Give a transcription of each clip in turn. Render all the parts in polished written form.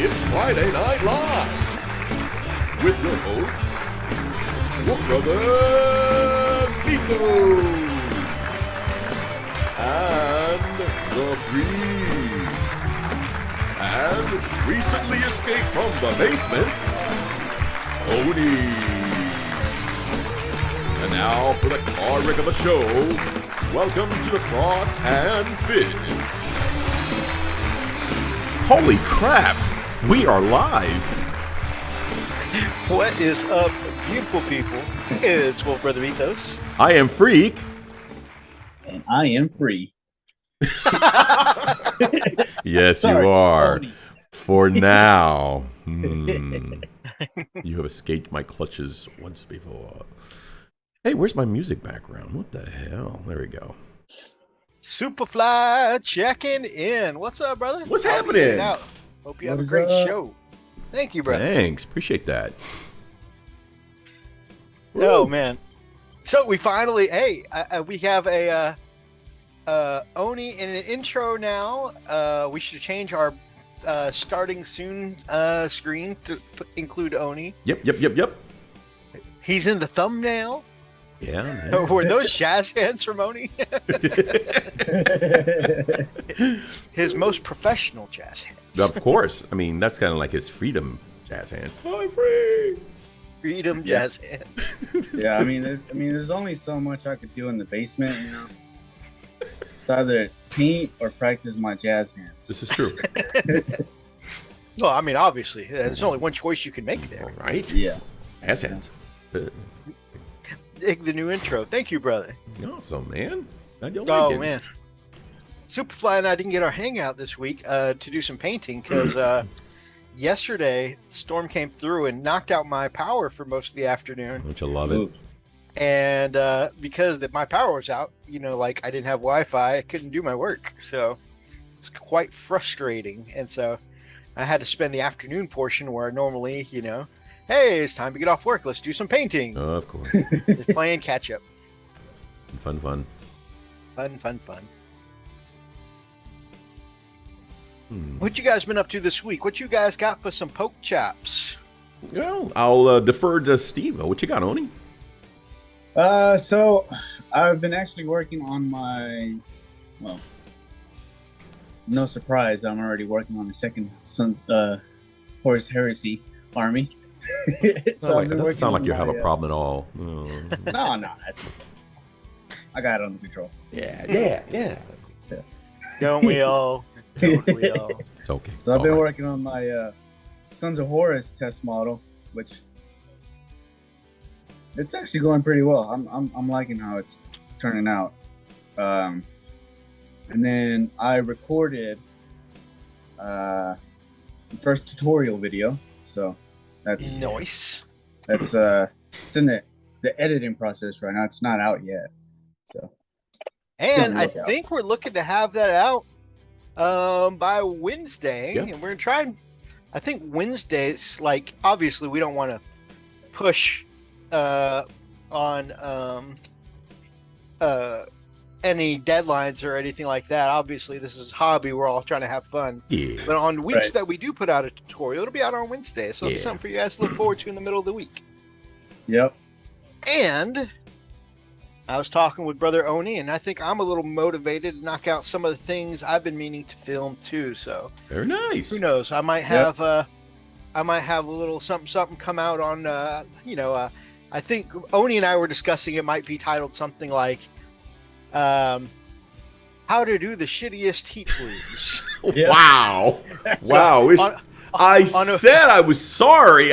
It's Friday Night Live with your host, your brother Methos, and the Freak, and recently escaped from the basement, Hoodies. And now for the car wreck of the show, welcome to the Cross and Fizz. Holy crap! We are live! What is up, beautiful people? It's Wolf Brother Methos. I am Freak. And I am free. Yes, Sorry, you are. Pony. For now. You have escaped my clutches once before. Hey, where's my music background? What the hell? There we go. Superfly checking in. What's up, brother? What's Hope happening? you out. Hope you have a What's great up? show. Thank you, brother. Thanks. Appreciate that. Oh, Woo. man. So we finally, we have a Oni in an intro now. We should change our starting soon screen to include Oni. Yep. He's in the thumbnail. Yeah, man. Were those jazz hands from Oni? His most professional jazz hands. Of course. I mean, that's kind of like his freedom jazz hands. I'm free. Freedom jazz hands. Yeah, I mean, there's only so much I could do in the basement, you know. It's either paint or practice my jazz hands. This is true. Well, I mean, obviously, there's only one choice you can make All there. right. Yeah. Jazz hands. Dig the new intro. Thank you, brother. Awesome, man. Glad you like Oh, it. man. Superfly and I didn't get our hangout this week to do some painting because yesterday, the storm came through and knocked out my power for most of the afternoon. Don't you love it? Ooh. And because my power was out, you know, like I didn't have Wi-Fi, I couldn't do my work. So it's quite frustrating. And so I had to spend the afternoon portion where normally, you know, hey, it's time to get off work. Let's do some painting. Of course. Just playing catch up. Fun. Fun. What you guys been up to this week? What you guys got for some poke chops? Well, I'll defer to Steve. What you got, Oni? So I've been actually working on my, well, no surprise, I'm already working on the second Horus Heresy army. So It I've been doesn't working sound like on you have my, a problem at all. No, I got it under control. Yeah. Don't we all? Don't we all? It's okay. So I've been All right. working on my Sons of Horus test model, which it's actually going pretty well. I'm liking how it's turning out. And then I recorded the first tutorial video, so that's Nice. it's in the editing process right now. It's not out yet, so And I Look out. think we're looking to have that out by Wednesday. Yeah. And we're trying, I think Wednesdays, like, obviously we don't want to push on any deadlines or anything like that. Obviously, this is a hobby. We're all trying to have fun. Yeah. But on weeks Right. that we do put out a tutorial, it'll be out on Wednesday. So it'll be Yeah. something for you guys to look forward to in the middle of the week. yep. And I was talking with Brother Oni, and I think I'm a little motivated to knock out some of the things I've been meaning to film too. So Very nice. who knows? I might have a little something come out on I think Oni and I were discussing it might be titled something like how to do the shittiest heat blooms. Yeah. Wow. Wow. I on a- said I was sorry.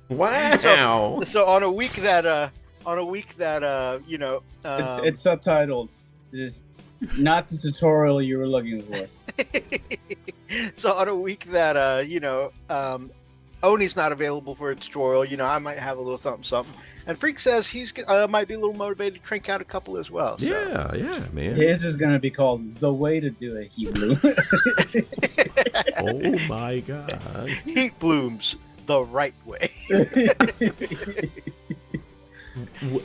Wow. So on a week that It's subtitled. Is not the tutorial you were looking for. so on a week that Oni's not available for a tutorial, I might have a little something. And Freak says he's might be a little motivated to crank out a couple as well. So. Yeah, man. His is gonna be called The Way to Do a Heat Bloom. Oh my god. Heat blooms the right way.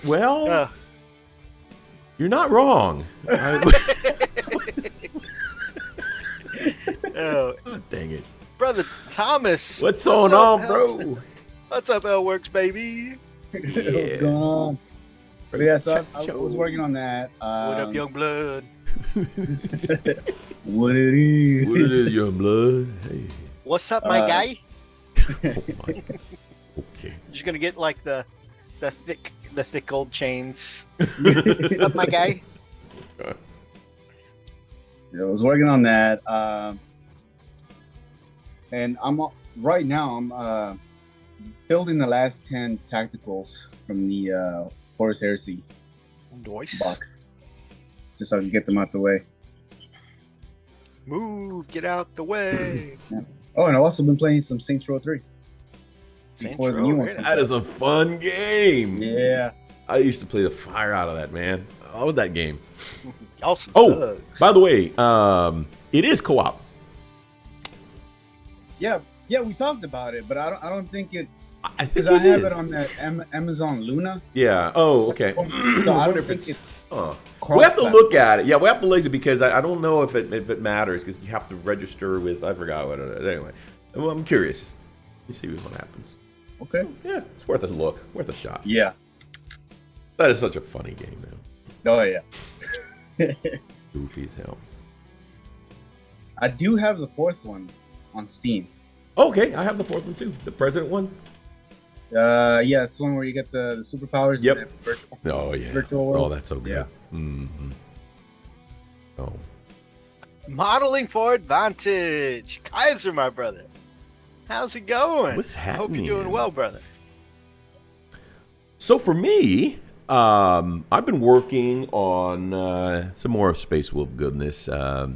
Well, you're not wrong. Oh, Dang it. brother Thomas. What's going up, on, bro? What's up, L-Works, baby? What's going on? But yeah, so I was working on that. What up, young blood? What it is? What it is, young blood? Hey. What's up, my guy? Oh my. Okay. Just gonna get like the thick old chains. What's up, my guy? So I was working on that, and right now I'm building the last 10 tacticals from the Horus Heresy Nice. box, just so I can get them out the way. Move, get out the way. Oh, and I've also been playing some Saints Row 3 Saints before the Row, new one. right? comes That out. is a fun game. Yeah. I used to play the fire out of that, man. I love that game. Awesome. Oh, thugs. by the way, it is co-op. Yeah, we talked about it, but I don't think it's I think because I have is. it on that Amazon Luna. Yeah. Oh, okay. So I I wonder don't if think it's. it's We have to cross-platform. look at it. Yeah, we have to look at it because I don't know if it matters because you have to register with I forgot what it is. Anyway, well, I'm curious. You see what happens. Okay. Yeah, it's worth a look, worth a shot. Yeah. That is such a funny game, man. Oh yeah. Goofy as hell. I do have the fourth one on Steam. Okay, I have the fourth one too. The president one. Yeah, it's the one where you get the superpowers. Yep. And the virtual. Oh yeah. Virtual world. Oh, that's so good. Yeah. Mm-hmm. Oh. Modeling for advantage. Kaiser, my brother. How's it going? What's I hope happening? you're doing well, brother. So for me, I've been working on some more Space Wolf goodness. So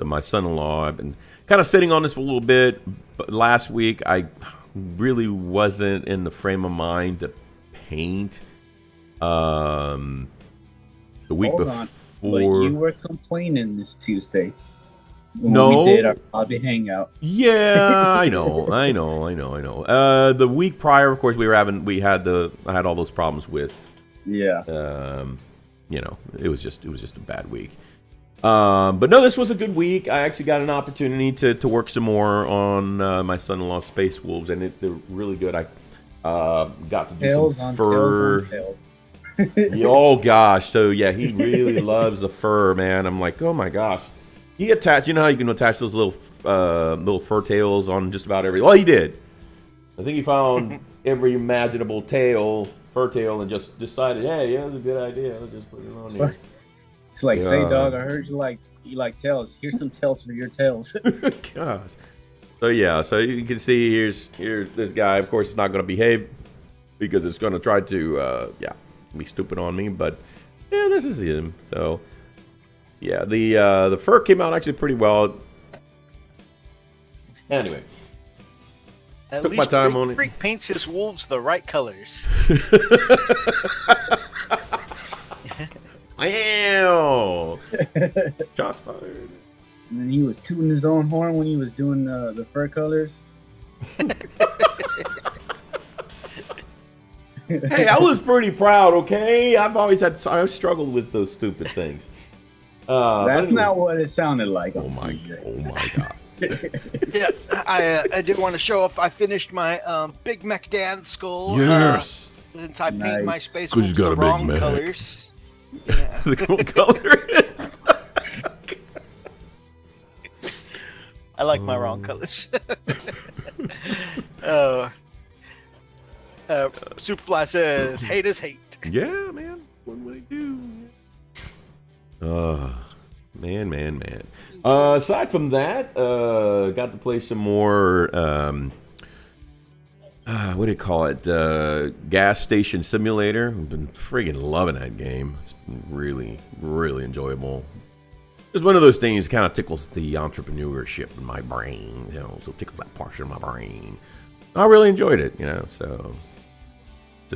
my son-in-law, I've been kind of sitting on this for a little bit. But last week, I really wasn't in the frame of mind to paint. The week Hold on. But before, you were complaining this Tuesday. When No. we did our hobby hangout. yeah, I know. The week prior, of course, I had all those problems with. Yeah. It was just a bad week. But no, this was a good week. I actually got an opportunity to work some more on my son-in-law's Space Wolves, and they're really good. I got to do Tails some on fur. tails on tails. Oh gosh, so yeah, he really loves the fur, man. I'm like, oh my gosh. He attached. You know how you can attach those little fur tails on just about every. Well, he did. I think he found every imaginable fur tail, and just decided, hey, yeah, that's a good idea. Let's just put it on here. It's like, say, Yeah. dog, I heard you like tails. Here's some tails for your tails. Gosh. So yeah, so you can see here's this guy. Of course, it's not going to behave because it's going to try to be stupid on me. But yeah, this is him. So yeah, the fur came out actually pretty well. Anyway, At Took least my time Freak on it. Freak paints his wolves the right colors. Wow. Shots fired. And then he was tooting his own horn when he was doing the fur colors. Hey, I was pretty proud. Okay, I struggled with those stupid things. But That's anyway. not what it sounded like. Oh on my! TV. Oh my God! Yeah, I did want to show off. I finished my Big Mech Dan skull. Yes. Since I paint my Nice. space 'Cause you wolves got the a Big wrong Mech. colors. Yeah. The cool color is. I like my wrong colors. Superfly says, "Hate is hate." Yeah, man. What would I do? Man. Aside from that, got to play some more. What do you call it? Gas station simulator. I've been friggin' loving that game. It's really, really enjoyable. It's one of those things that kind of tickles the entrepreneurship in my brain, so tickles that portion of my brain. I really enjoyed it, so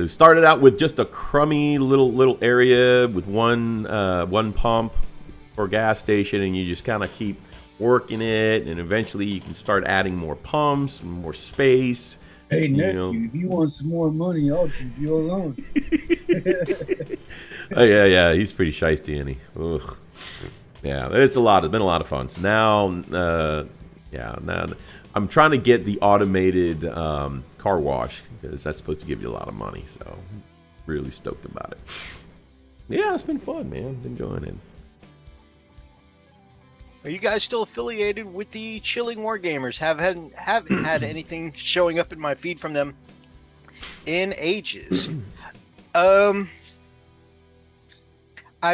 started out with just a crummy little area with one pump for a gas station, and you just kind of keep working it, and eventually you can start adding more pumps, more space. Hey, Nick, know. if you want some more money, I'll give you a loan. Oh yeah, he's pretty shiesty, isn't he? Ugh. Yeah, it's been a lot of fun. So now, now I'm trying to get the automated car wash because that's supposed to give you a lot of money. So really stoked about it. Yeah, it's been fun, man. Been enjoying it. Are you guys still affiliated with the Chilling Wargamers? Haven't had anything showing up in my feed from them in ages. I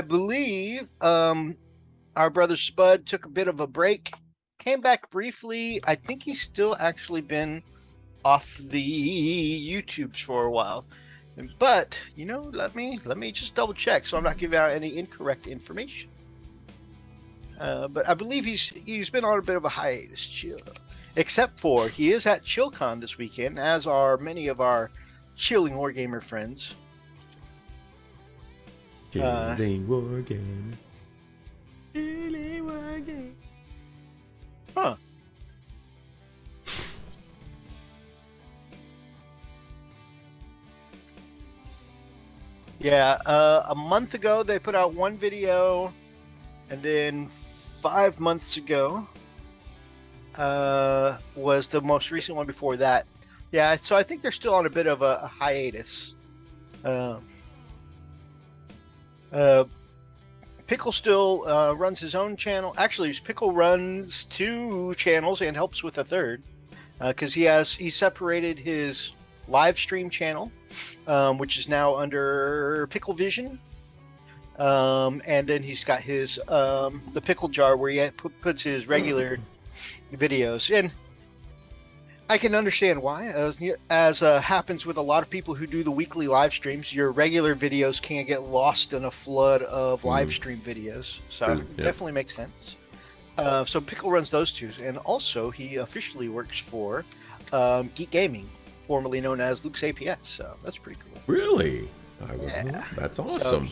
believe our brother Spud took a bit of a break, came back briefly. I think he's still actually been off the YouTubes for a while. But, you know, let me just double check so I'm not giving out any incorrect information. But I believe he's been on a bit of a hiatus, chill. Except for he is at ChillCon this weekend, as are many of our Chilling Wargamer friends. Chilling Wargamer. Chilling Wargamer. Huh. Yeah, a month ago they put out one video, and then 5 months ago was the most recent one before that. Yeah, so I think they're still on a bit of a hiatus. Pickle still runs his own channel. Actually, Pickle runs 2 channels and helps with a third, because he separated his live stream channel, which is now under Pickle Vision, and then he's got his the pickle jar where he puts his regular videos. And I can understand why, as happens with a lot of people who do the weekly live streams. Your regular videos can't get lost in a flood of live stream videos, so it definitely makes sense. So Pickle runs those 2, and also he officially works for Geek Gaming, formerly known as Luke's APS. So that's pretty cool. Really? Yeah, that's awesome.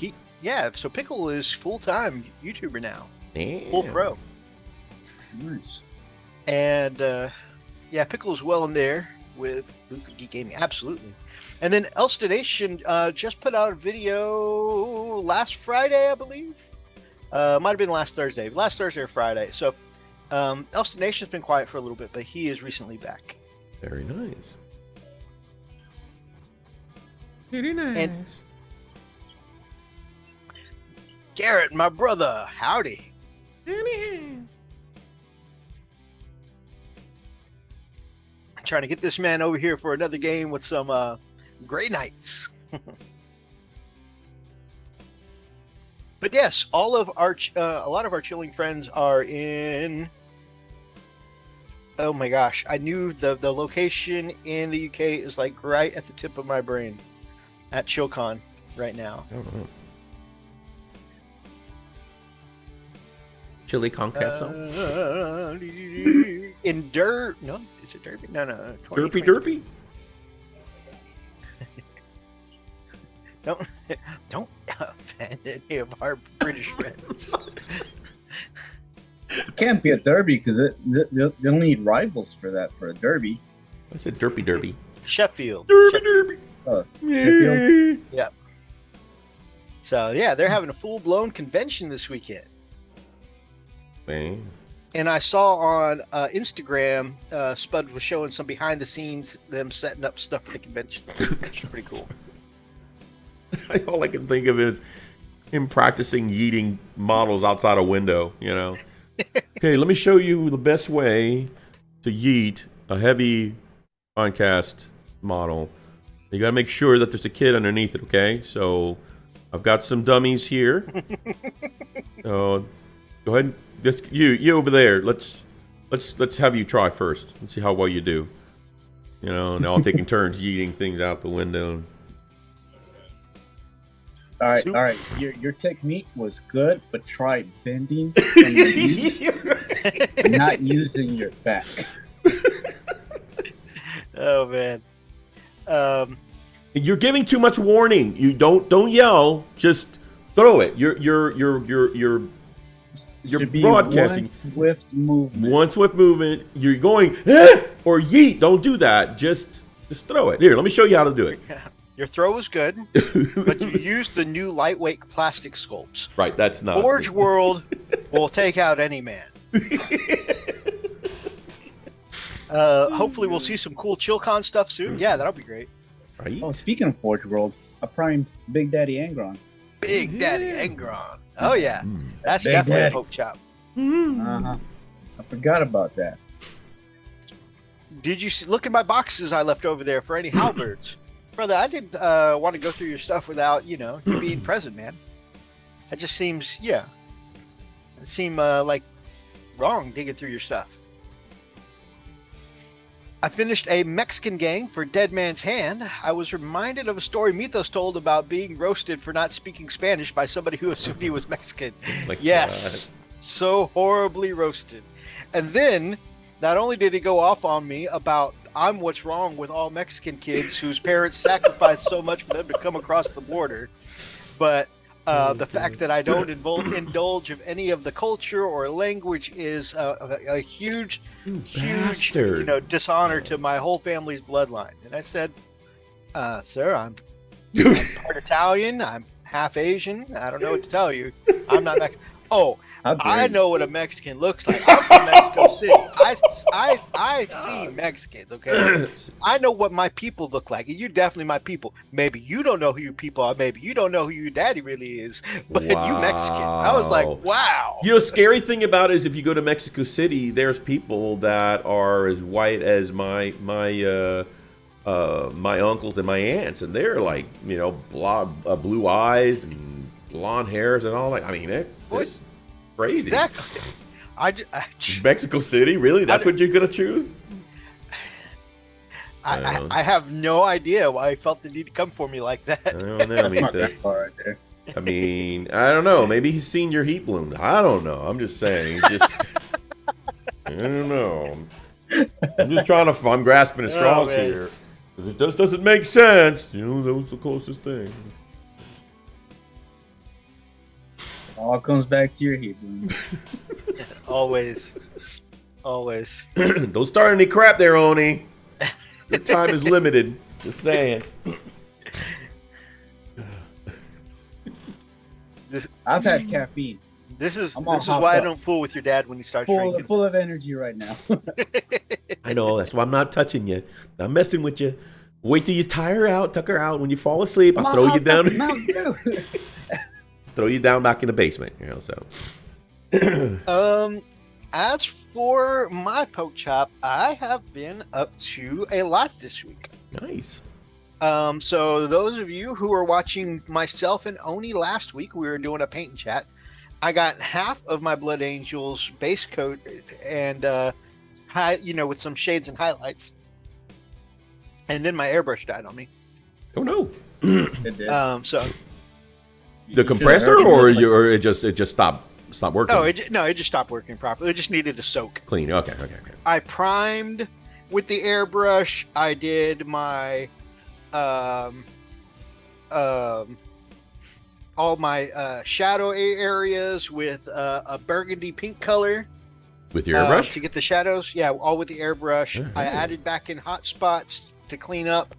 So Pickle is full-time YouTuber now. Damn. Full pro. Nice. And Pickle is well in there with Luke of Geek Gaming, absolutely. And then Elstonation just put out a video last Friday, I believe. Might have been last Thursday or Friday. So Elstonation's been quiet for a little bit, but he is recently back. Very nice. Very nice. And Garrett, my brother, howdy. Trying to get this man over here for another game with some Grey Knights. But yes, all of our a lot of our chilling friends are in. Oh my gosh, I knew the location in the UK is like right at the tip of my brain. At ChillCon right now. I don't know. Chili con queso? In no, is it Derby? No. Derpy? Don't offend any of our British friends. It can't be a derby because they'll need rivals for that, for a derby. I said derpy. Sheffield. Derby. Oh, Sheffield? Yeah. So, yeah, they're having a full-blown convention this weekend. Man. And I saw on Instagram, Spud was showing some behind-the-scenes, them setting up stuff for the convention, which is pretty cool. All I can think of is him practicing yeeting models outside a window, you know. Okay, let me show you the best way to yeet a heavy Finecast model. You gotta make sure that there's a kid underneath it, okay? So I've got some dummies here. So go ahead and you over there. Let's have you try first. Let's see how well you do. You know, and all taking turns yeeting things out the window. All right. Your technique was good, but try bending from the knee, not using your back. Oh man. You're giving too much warning. You don't yell. Just throw it. You're broadcasting. One swift movement. You're going or yeet. Don't do that. Just throw it. Here, let me show you how to do it. Your throw was good, but you used the new lightweight plastic sculpts. Right, that's not. Forge World will take out any man. Hopefully we'll see some cool ChillCon stuff soon. Yeah, that'll be great. Right? Oh, speaking of Forge World, I primed Big Daddy Angron. Big Daddy Angron. Oh yeah, that's Big definitely Daddy. a poke chop. Uh-huh. I forgot about that. Did you look at my boxes I left over there for any halberds? Brother, I didn't want to go through your stuff without, you being present, man. That just seems, it seemed like wrong digging through your stuff. I finished a Mexican gang for Dead Man's Hand. I was reminded of a story Methos told about being roasted for not speaking Spanish by somebody who assumed he was Mexican. Yes, so horribly roasted. And then, not only did he go off on me about I'm what's wrong with all Mexican kids whose parents sacrificed so much for them to come across the border, but the fact that I don't indulge of any of the culture or language is a huge dishonor to my whole family's bloodline. And I said, sir, I'm part Italian, I'm half Asian, I don't know what to tell you. I'm not Mexican. Oh, I know what a Mexican looks like. I'm from Mexico City. I see Mexicans, okay? I know what my people look like, and you're definitely my people. Maybe you don't know who your people are. Maybe you don't know who your daddy really is, but you Mexican. I was like, wow. Scary thing about it is if you go to Mexico City, there's people that are as white as my uncles and my aunts, and they're like, blue eyes and blonde hairs and all that. I mean, it's crazy. Exactly. Mexico City, really? That's what you're gonna choose? I have no idea why he felt the need to come for me like that. I don't know. Right there. I mean, I don't know. Maybe he's seen your heat bloom. I don't know. I'm just saying. I don't know. I'm grasping at straws here. Because it doesn't make sense. That was the closest thing. All comes back to your heat bloom. Always. Don't start any crap there, Oni. Your time is limited. Just saying. I've had caffeine. This is why I don't fool with your dad when he starts drinking. Full of energy right now. I know. That's why I'm not touching you. I'm messing with you. Wait till you tire out, tuck her out. When you fall asleep, I'll throw you down. Throw you down back in the basement. As for my poke chop, I have been up to a lot this week. Nice. So those of you who were watching myself and Oni last week, we were doing a paint and chat. I got half of my Blood Angels base coat and with some shades and highlights, and then my airbrush died on me. Oh no! It did. So the compressor, or it just stopped working. Oh, it just stopped working properly. It just needed to soak. Clean. Okay. I primed with the airbrush. I did my all my shadow areas with a burgundy pink color. With your airbrush? To get the shadows. Yeah, all with the airbrush. Uh-huh. I added back in hot spots to clean up.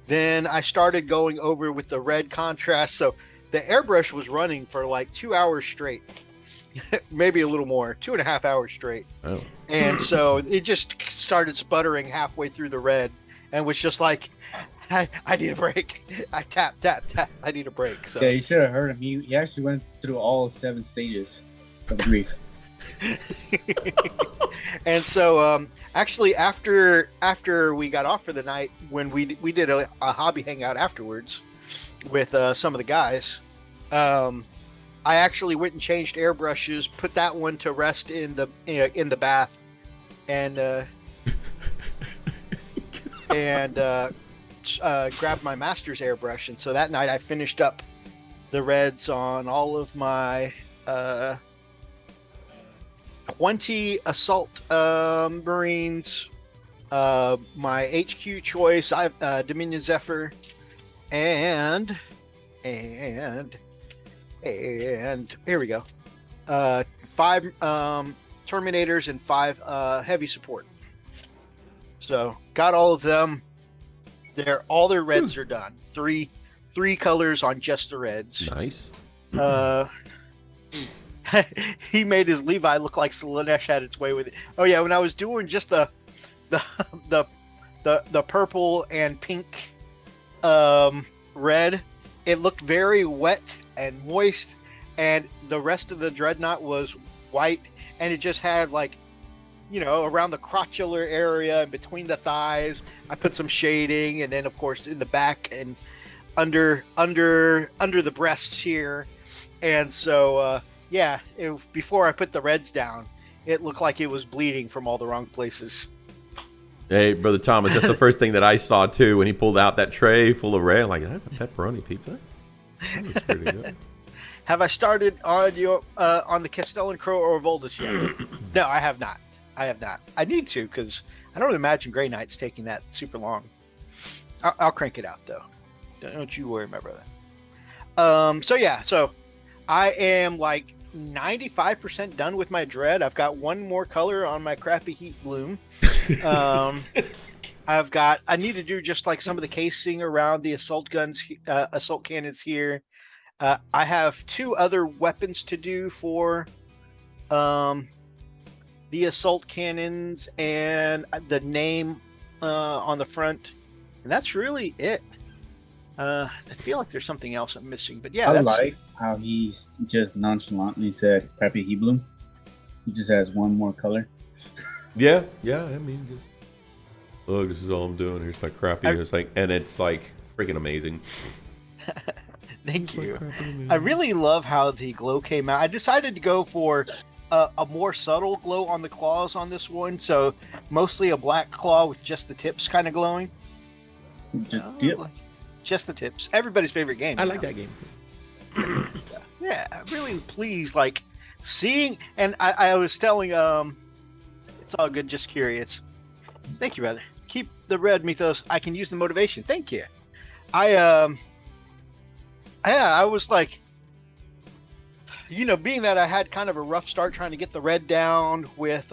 Then I started going over with the red contrast. So the airbrush was running for like 2 hours straight. Maybe a little more. 2.5 hours straight. Oh. And so it just started sputtering halfway through the red and was just like, I need a break. I tap. I need a break. So yeah, you should have heard him. He actually went through all 7 stages of grief. And so actually after we got off for the night, when we did a hobby hangout afterwards with some of the guys, I actually went and changed airbrushes, put that one to rest in the bath, and grabbed my master's airbrush. And so that night I finished up the reds on all of my 20 assault marines, my HQ choice, Dominion Zephyr, and here we go, 5 Terminators and 5 heavy support. So got all of them. All their reds are done. Three colors on just the reds. Nice. He made his Levi look like Slanesh had its way with it. Oh yeah, when I was doing just the the the purple and pink red. It looked very wet and moist, and the rest of the dreadnought was white, and it just had like, you know, around the crotchular area and between the thighs. I put some shading, and then of course in the back and under the breasts here. And so yeah, before I put the reds down, it looked like it was bleeding from all the wrong places. Hey, Brother Thomas, that's the first thing that I saw too when he pulled out that tray full of red. I'm like, that's a pepperoni pizza. That was pretty good. Have I started on the Castellan Crow or Voldus yet? No, I have not. I need to, because I don't imagine Grey Knight's taking that super long. I'll crank it out though. Don't you worry, my brother. So yeah, so I am like 95% done with my dread. I've got one more color on my crappy heat bloom. I need to do just like some of the casing around the assault cannons here. I have 2 other weapons to do for the assault cannons and the name on the front, and that's really it. I feel like there's something else I'm missing, but yeah, I like how he's just nonchalantly said crappy heat bloom. He just has one more color. Yeah. I mean, just look, this is all I'm doing. Here's my crappy. It's like freaking amazing. Thank you. I really love how the glow came out. I decided to go for a more subtle glow on the claws on this one, so mostly a black claw with just the tips kind of glowing. Just the tips. Everybody's favorite game. I like that game. Yeah, really pleased. Like seeing, and I was telling, it's all good. Just curious. Thank you, brother. Keep the red, Methos. I can use the motivation. Thank you. I was like, you know, being that I had kind of a rough start trying to get the red down with,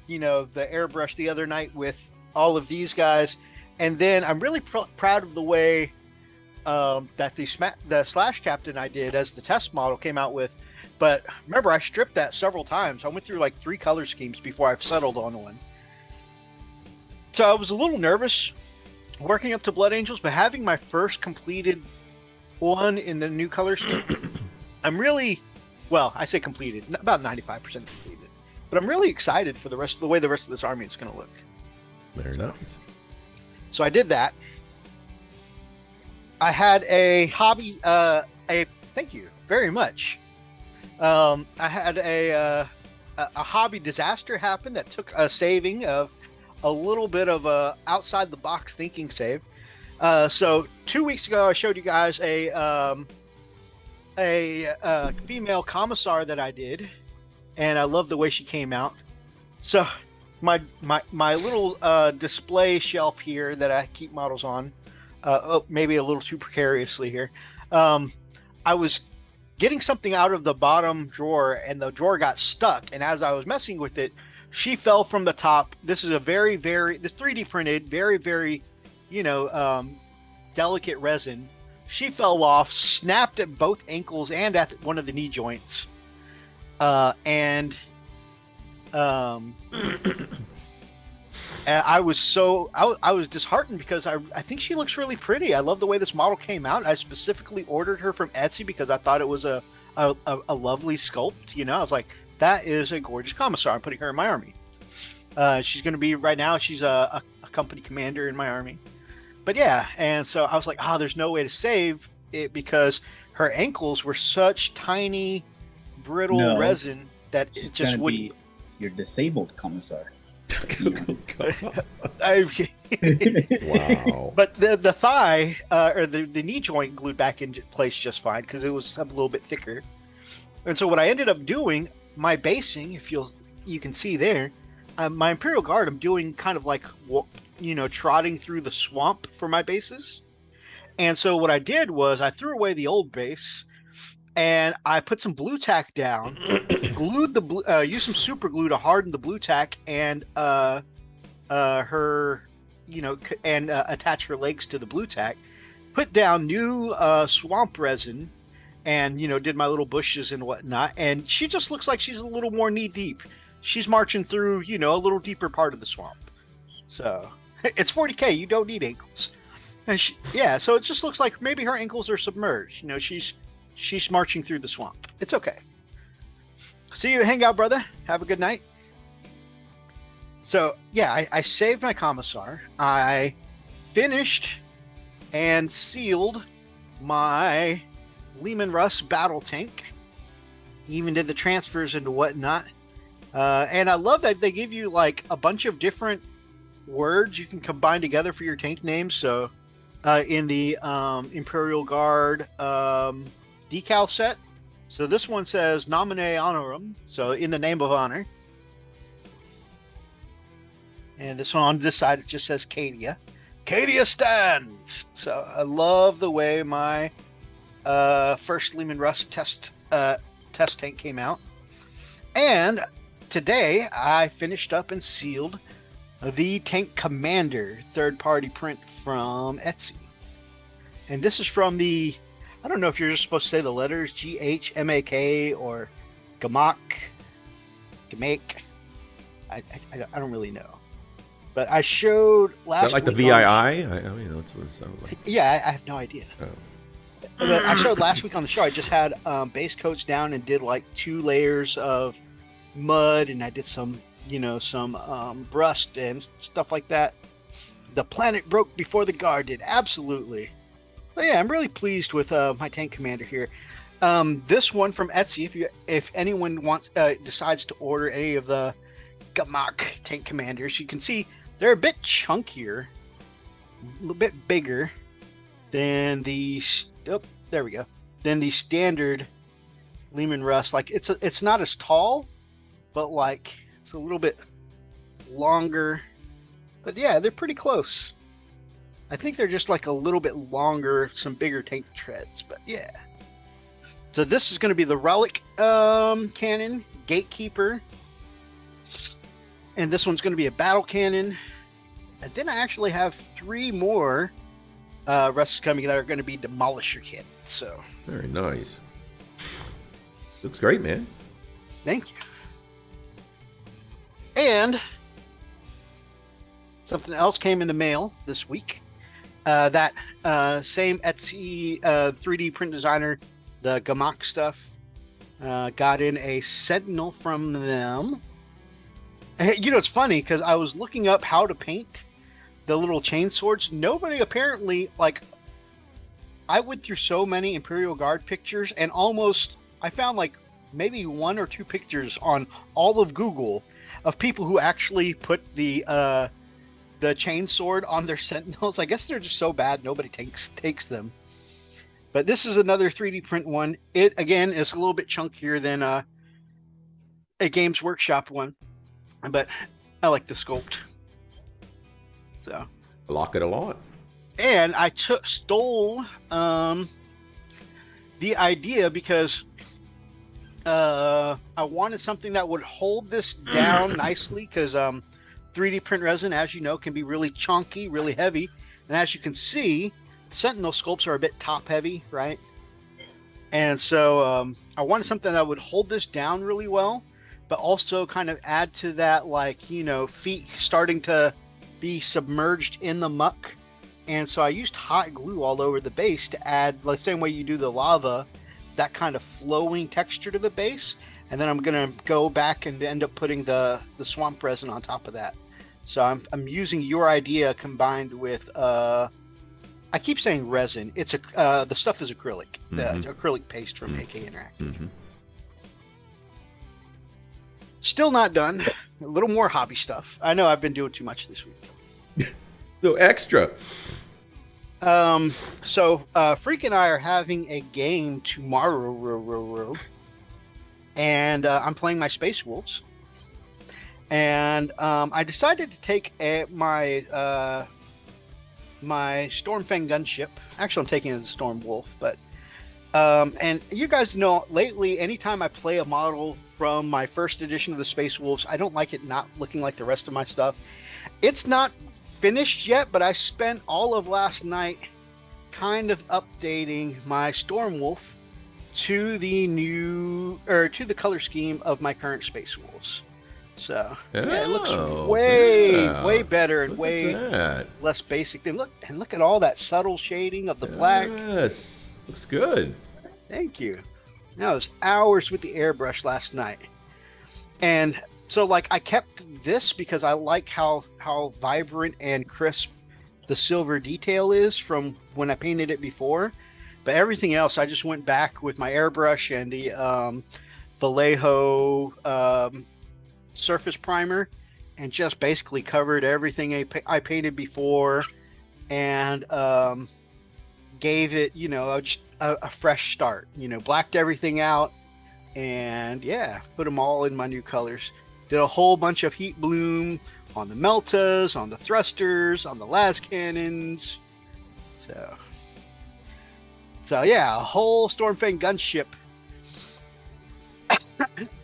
you know, the airbrush the other night with all of these guys. And then I'm really proud of the way that the Slash Captain I did as the test model came out with. But remember, I stripped that several times. I went through like 3 color schemes before I've settled on one. So I was a little nervous working up to Blood Angels, but having my first completed one in the new color scheme, I'm really, well, I say completed, about 95% completed. But I'm really excited for the way the rest of this army is going to look. Very nice. So I did that. I had a hobby, thank you very much. I had a hobby disaster happen that took a saving of a little bit of a outside the box thinking save. So 2 weeks ago, I showed you guys a female commissar that I did, and I love the way she came out. So my little display shelf here that I keep models on, maybe a little too precariously here. I was getting something out of the bottom drawer, and the drawer got stuck. And as I was messing with it, she fell from the top. This is a this 3D printed, very, very, you know, delicate resin. She fell off, snapped at both ankles and at one of the knee joints. And I was disheartened because I think she looks really pretty. I love the way this model came out. I specifically ordered her from Etsy because I thought it was a lovely sculpt. You know, I was like, that is a gorgeous commissar. I'm putting her in my army. She's going to be, right now, she's a company commander in my army. But yeah, and so I was like, there's no way to save it because her ankles were such tiny, brittle resin that it just wouldn't. Your disabled commissar. Wow. But the thigh or the knee joint glued back into place just fine because it was a little bit thicker. And so what I ended up doing, my basing, if you can see there, my Imperial Guard, I'm doing kind of like, you know, trotting through the swamp for my bases. And so what I did was I threw away the old base and I put some blue tack down, glued the used some super glue to harden the blue tack and her, you know, and attach her legs to the blue tack, put down new swamp resin, and, you know, did my little bushes and whatnot. And she just looks like she's a little more knee deep. She's marching through, you know, a little deeper part of the swamp. So it's 40K. You don't need ankles. And yeah, so it just looks like maybe her ankles are submerged. You know, she's marching through the swamp. It's okay. See you, hang out, brother. Have a good night. So yeah, I saved my commissar. I finished and sealed my Leman Russ battle tank. Even did the transfers and whatnot. And I love that they give you like a bunch of different words you can combine together for your tank names. So in the Imperial Guard decal set, so this one says Nomine Honorum, so in the name of honor. And this one on this side, it just says Cadia. Cadia stands! So I love the way my first Leman Russ test tank came out. And today I finished up and sealed the Tank Commander third-party print from Etsy. And this is from the, I don't know if you're just supposed to say the letters GHMAK or Gamak. I don't really know. But I showed last Is that like the week VII? I mean, that's what it sounds like. Yeah, I have no idea. Oh. But I showed last week on the show, I just had base coats down and did like 2 layers of mud, and I did some, rust and stuff like that. The planet broke before the guard did. Absolutely. So yeah, I'm really pleased with my tank commander here. This one from Etsy, if anyone decides to order any of the Gamak tank commanders, you can see they're a bit chunkier, a little bit bigger than the than the standard Leman Russ. Like it's not as tall, but like it's a little bit longer. But yeah, they're pretty close. I think they're just like a little bit longer, some bigger tank treads, but yeah. So this is going to be the Relic cannon, Gatekeeper. And this one's going to be a battle cannon. And then I actually have 3 more Russes coming that are going to be Demolisher kits. So Very nice. Looks great, man. thank you. And something else came in the mail this week. That same Etsy 3D print designer, the Gamak stuff, got in a Sentinel from them. You know, it's funny because I was looking up how to paint the little chain swords. Nobody apparently, like, I went through so many Imperial Guard pictures and I found like maybe 1 or 2 pictures on all of Google of people who actually put the chain sword on their Sentinels. I guess they're just so bad nobody takes them. But this is another 3D print one. It again is a little bit chunkier than a Games Workshop one, but I like the sculpt. So I like it a lot. and I stole the idea because I wanted something that would hold this down nicely, because 3D print resin, as you know, can be really chunky, really heavy. And as you can see, Sentinel sculpts are a bit top heavy, right? And so I wanted something that would hold this down really well, but also kind of add to that, like, you know, feet starting to be submerged in the muck. And so I used hot glue all over the base to add, the same way you do the lava, that kind of flowing texture to the base. And then I'm going to go back and end up putting the swamp resin on top of that. So I'm using your idea combined with, I keep saying resin. It's the stuff is acrylic, the acrylic paste from AK Interactive. Still not done. A little more hobby stuff. I know I've been doing too much this week. So extra. So Freak and I are having a game tomorrow, and I'm playing my Space Wolves. And I decided to take my Stormfang gunship. Actually, I'm taking it as a Storm Wolf, but and you guys know, lately, anytime I play a model from my first edition of the Space Wolves, I don't like it not looking like the rest of my stuff. It's not finished yet, but I spent all of last night kind of updating my Storm Wolf to the new, or to the color scheme of my current Space Wolves. So yeah, it looks Oh, way yeah. way better and Look way at that. less basic. And look at all that subtle shading of the black. Yes, looks good. Thank you. That was hours with the airbrush last night. And so like I kept this because I like how vibrant and crisp the silver detail is from when I painted it before. But everything else I just went back with my airbrush and the Vallejo surface primer and just basically covered everything I painted before and gave it, you know, just a fresh start, you know, blacked everything out and yeah, put them all in my new colors. Did a whole bunch of heat bloom on the Methos, on the thrusters, on the las cannons. So yeah, a whole Stormfang gunship.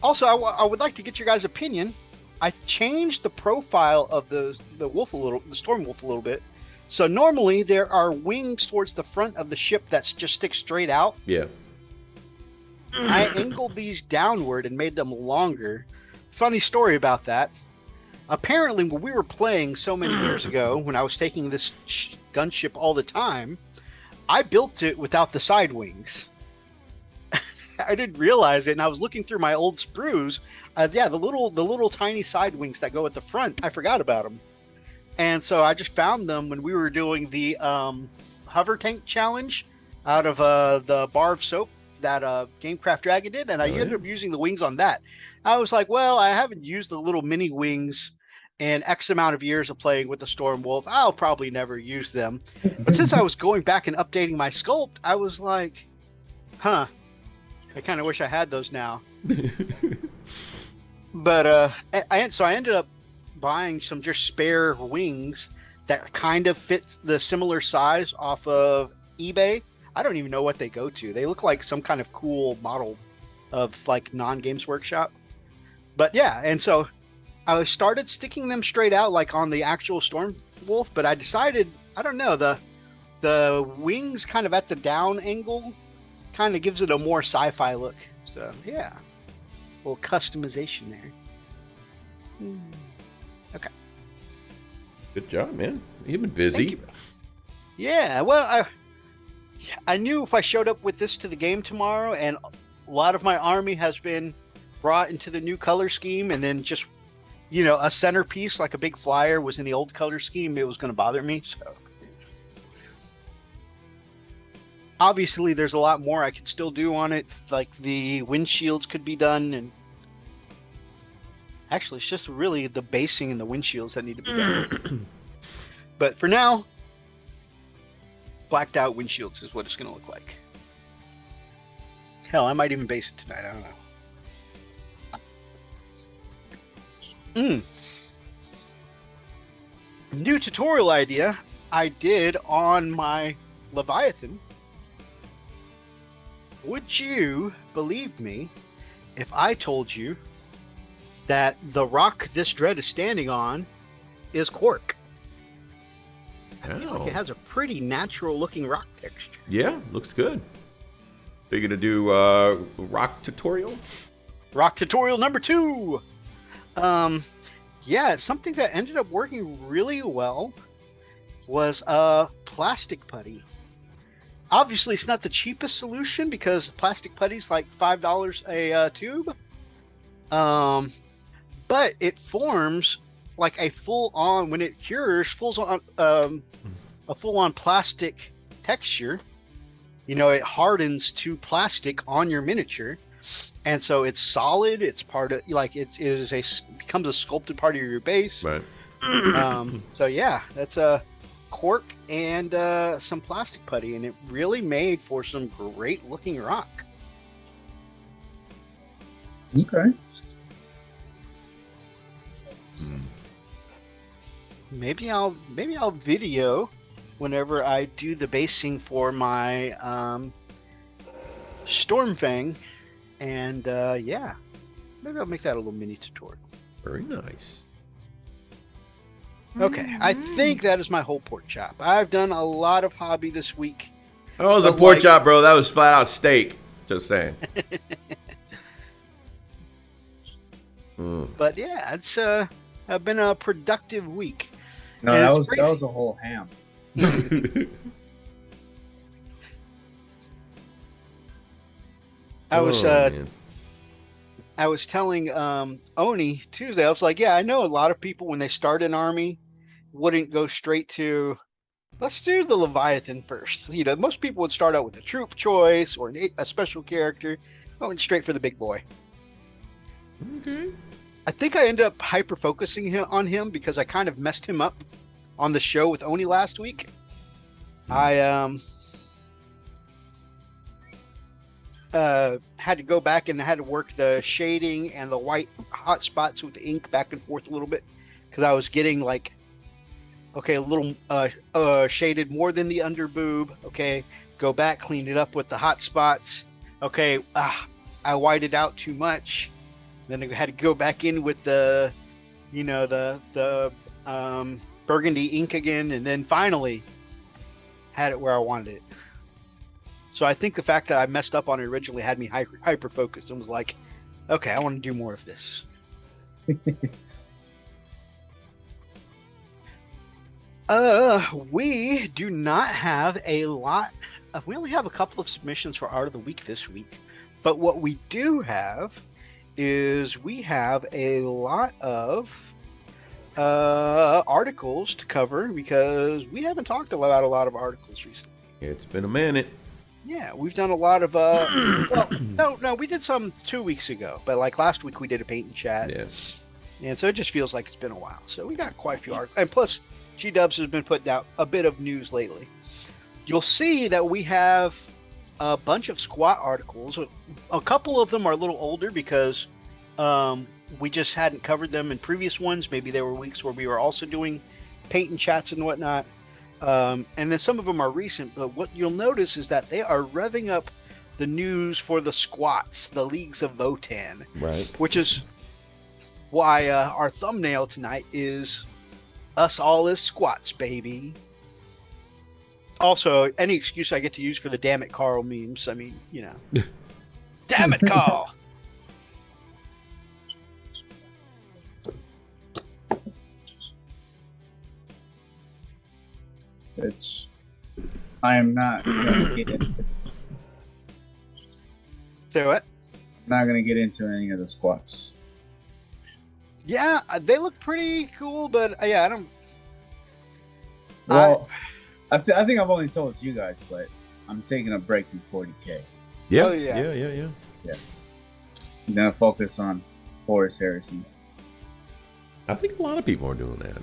Also, I would like to get your guys' opinion. I changed the profile of the wolf a little, the storm wolf a little bit. So normally there are wings towards the front of the ship that just stick straight out. Yeah. I angled these downward and made them longer. Funny story about that. Apparently, when we were playing so many years ago, when I was taking this gunship all the time, I built it without the side wings. I didn't realize it, and I was looking through my old sprues. Yeah, the little tiny side wings that go at the front. I forgot about them, and so I just found them when we were doing the hover tank challenge out of the bar of soap that Gamecraft Dragon did, and I ended up using the wings on that. I was like, well, I haven't used the little mini wings in X amount of years of playing with the Storm Wolf. I'll probably never use them. But since I was going back and updating my sculpt, I was like, huh, I kind of wish I had those now. But I ended up buying some just spare wings that kind of fit the similar size off of eBay. I don't even know what they go to. They look like some kind of cool model of like non-Games Workshop. But yeah, and so I started sticking them straight out like on the actual Storm Wolf, but I decided, I don't know, the wings kind of at the down angle kind of gives it a more sci-fi look. So yeah, a little customization there. Okay. Good job, man. You've been busy. Thank you. Yeah, well, I knew if I showed up with this to the game tomorrow, and a lot of my army has been brought into the new color scheme, and then just, you know, a centerpiece like a big flyer was in the old color scheme, it was going to bother me. So obviously there's a lot more I could still do on it, like the windshields could be done, and actually it's just really the basing and the windshields that need to be done. But for now, blacked out windshields is what it's going to look like. Hell, I might even base it tonight. I don't know. New tutorial idea I did on my Leviathan. Would you believe me if I told you that the rock this dread is standing on is cork? I feel like it has a pretty natural looking rock texture. Yeah, looks good. Are you gonna do rock tutorial? Rock tutorial number 2. Yeah, something that ended up working really well was plastic putty. Obviously, it's not the cheapest solution because plastic putty's like $5 a tube. But it forms like a full-on, when it cures, a full-on plastic texture. You know, it hardens to plastic on your miniature, and so it's solid. It's part of, like, it becomes a sculpted part of your base. Right. So yeah, that's a cork and some plastic putty, and it really made for some great looking rock. Okay. Maybe I'll video whenever I do the basing for my Stormfang, and yeah, maybe I'll make that a little mini tutorial. Very nice. Okay, I think that is my whole pork chop. I've done a lot of hobby this week. Oh, it was a pork chop, bro. That was flat out steak. Just saying. But yeah, it's been a productive week. No, And that it's was crazy. that was a whole ham. I was man. I was telling Oni Tuesday, I was like, yeah, I know a lot of people when they start an army wouldn't go straight to, let's do the Leviathan first. You know, most people would start out with a troop choice or a special character. I went straight for the big boy. Okay. I think I ended up hyper focusing on him because I kind of messed him up on the show with Oni last week. I had to go back and I had to work the shading and the white hot spots with the ink back and forth a little bit because I was getting like, okay, a little shaded more than the under boob. Okay, go back, clean it up with the hot spots. Okay, I whited out too much. Then I had to go back in with the, you know, the burgundy ink again, and then finally had it where I wanted it. So I think the fact that I messed up on it originally had me hyper focused and was like, okay, I want to do more of this. We do not have a lot. We only have a couple of submissions for Art of the Week this week, but what we do have is we have a lot of articles to cover because we haven't talked about a lot of articles recently. It's been a minute. Yeah, we've done a lot of well, no, we did some 2 weeks ago, but like last week we did a paint and chat. Yeah. And so it just feels like it's been a while. So we got quite a few articles. And plus, G-Dubs has been putting out a bit of news lately. You'll see that we have a bunch of squat articles. A couple of them are a little older because we just hadn't covered them in previous ones. Maybe there were weeks where we were also doing paint and chats and whatnot. And then some of them are recent. But what you'll notice is that they are revving up the news for the squats, the Leagues of Votan. Right. Which is why our thumbnail tonight is us all as squats, baby. Also, any excuse I get to use for the Dammit Carl memes. I mean, you know. Dammit Carl! Which I am not going to get into. Say what? I'm not going to get into any of the squats. Yeah, they look pretty cool, but yeah, I don't. Well, I think I've only told you guys, but I'm taking a break from 40K. Yeah. Oh, yeah. Yeah. I'm going to focus on Horus Heresy. I think a lot of people are doing that.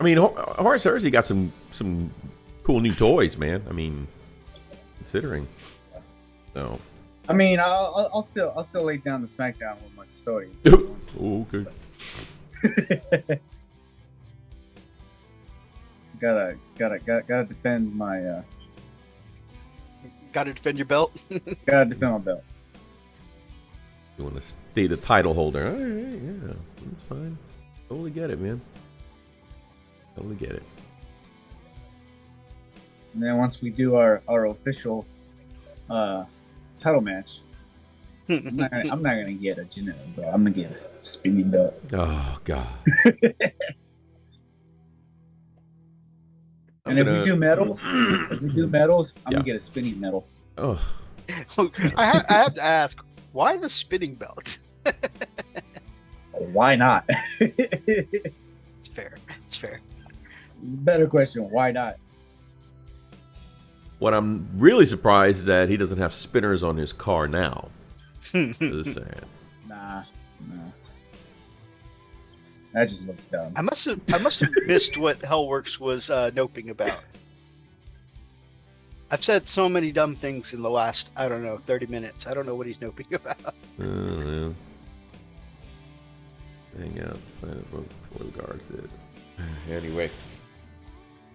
I mean, Horus Heresy got some cool new toys, man. I mean, considering. So. I mean, I'll still lay down the SmackDown with my custodian. Oh, okay. Gotta defend my. Gotta defend your belt. Gotta defend my belt. You want to stay the title holder? All right, yeah, that's fine. Totally get it, man. Totally get it. And then once we do our official title match, I'm not gonna get a general belt. I'm gonna get a spinning belt. Oh God. And if we do medals, I'm gonna get a spinning medal. Oh. I have to ask, why the spinning belt? Why not? It's fair. It's fair. It's a better question. Why not? What I'm really surprised is that he doesn't have spinners on his car now. Just saying. Nah. That just looks dumb. I must have missed what Hellworks was noping about. I've said so many dumb things in the last, 30 minutes. I don't know what he's noping about. Yeah. Hang out, planet book before the guards did. Anyway.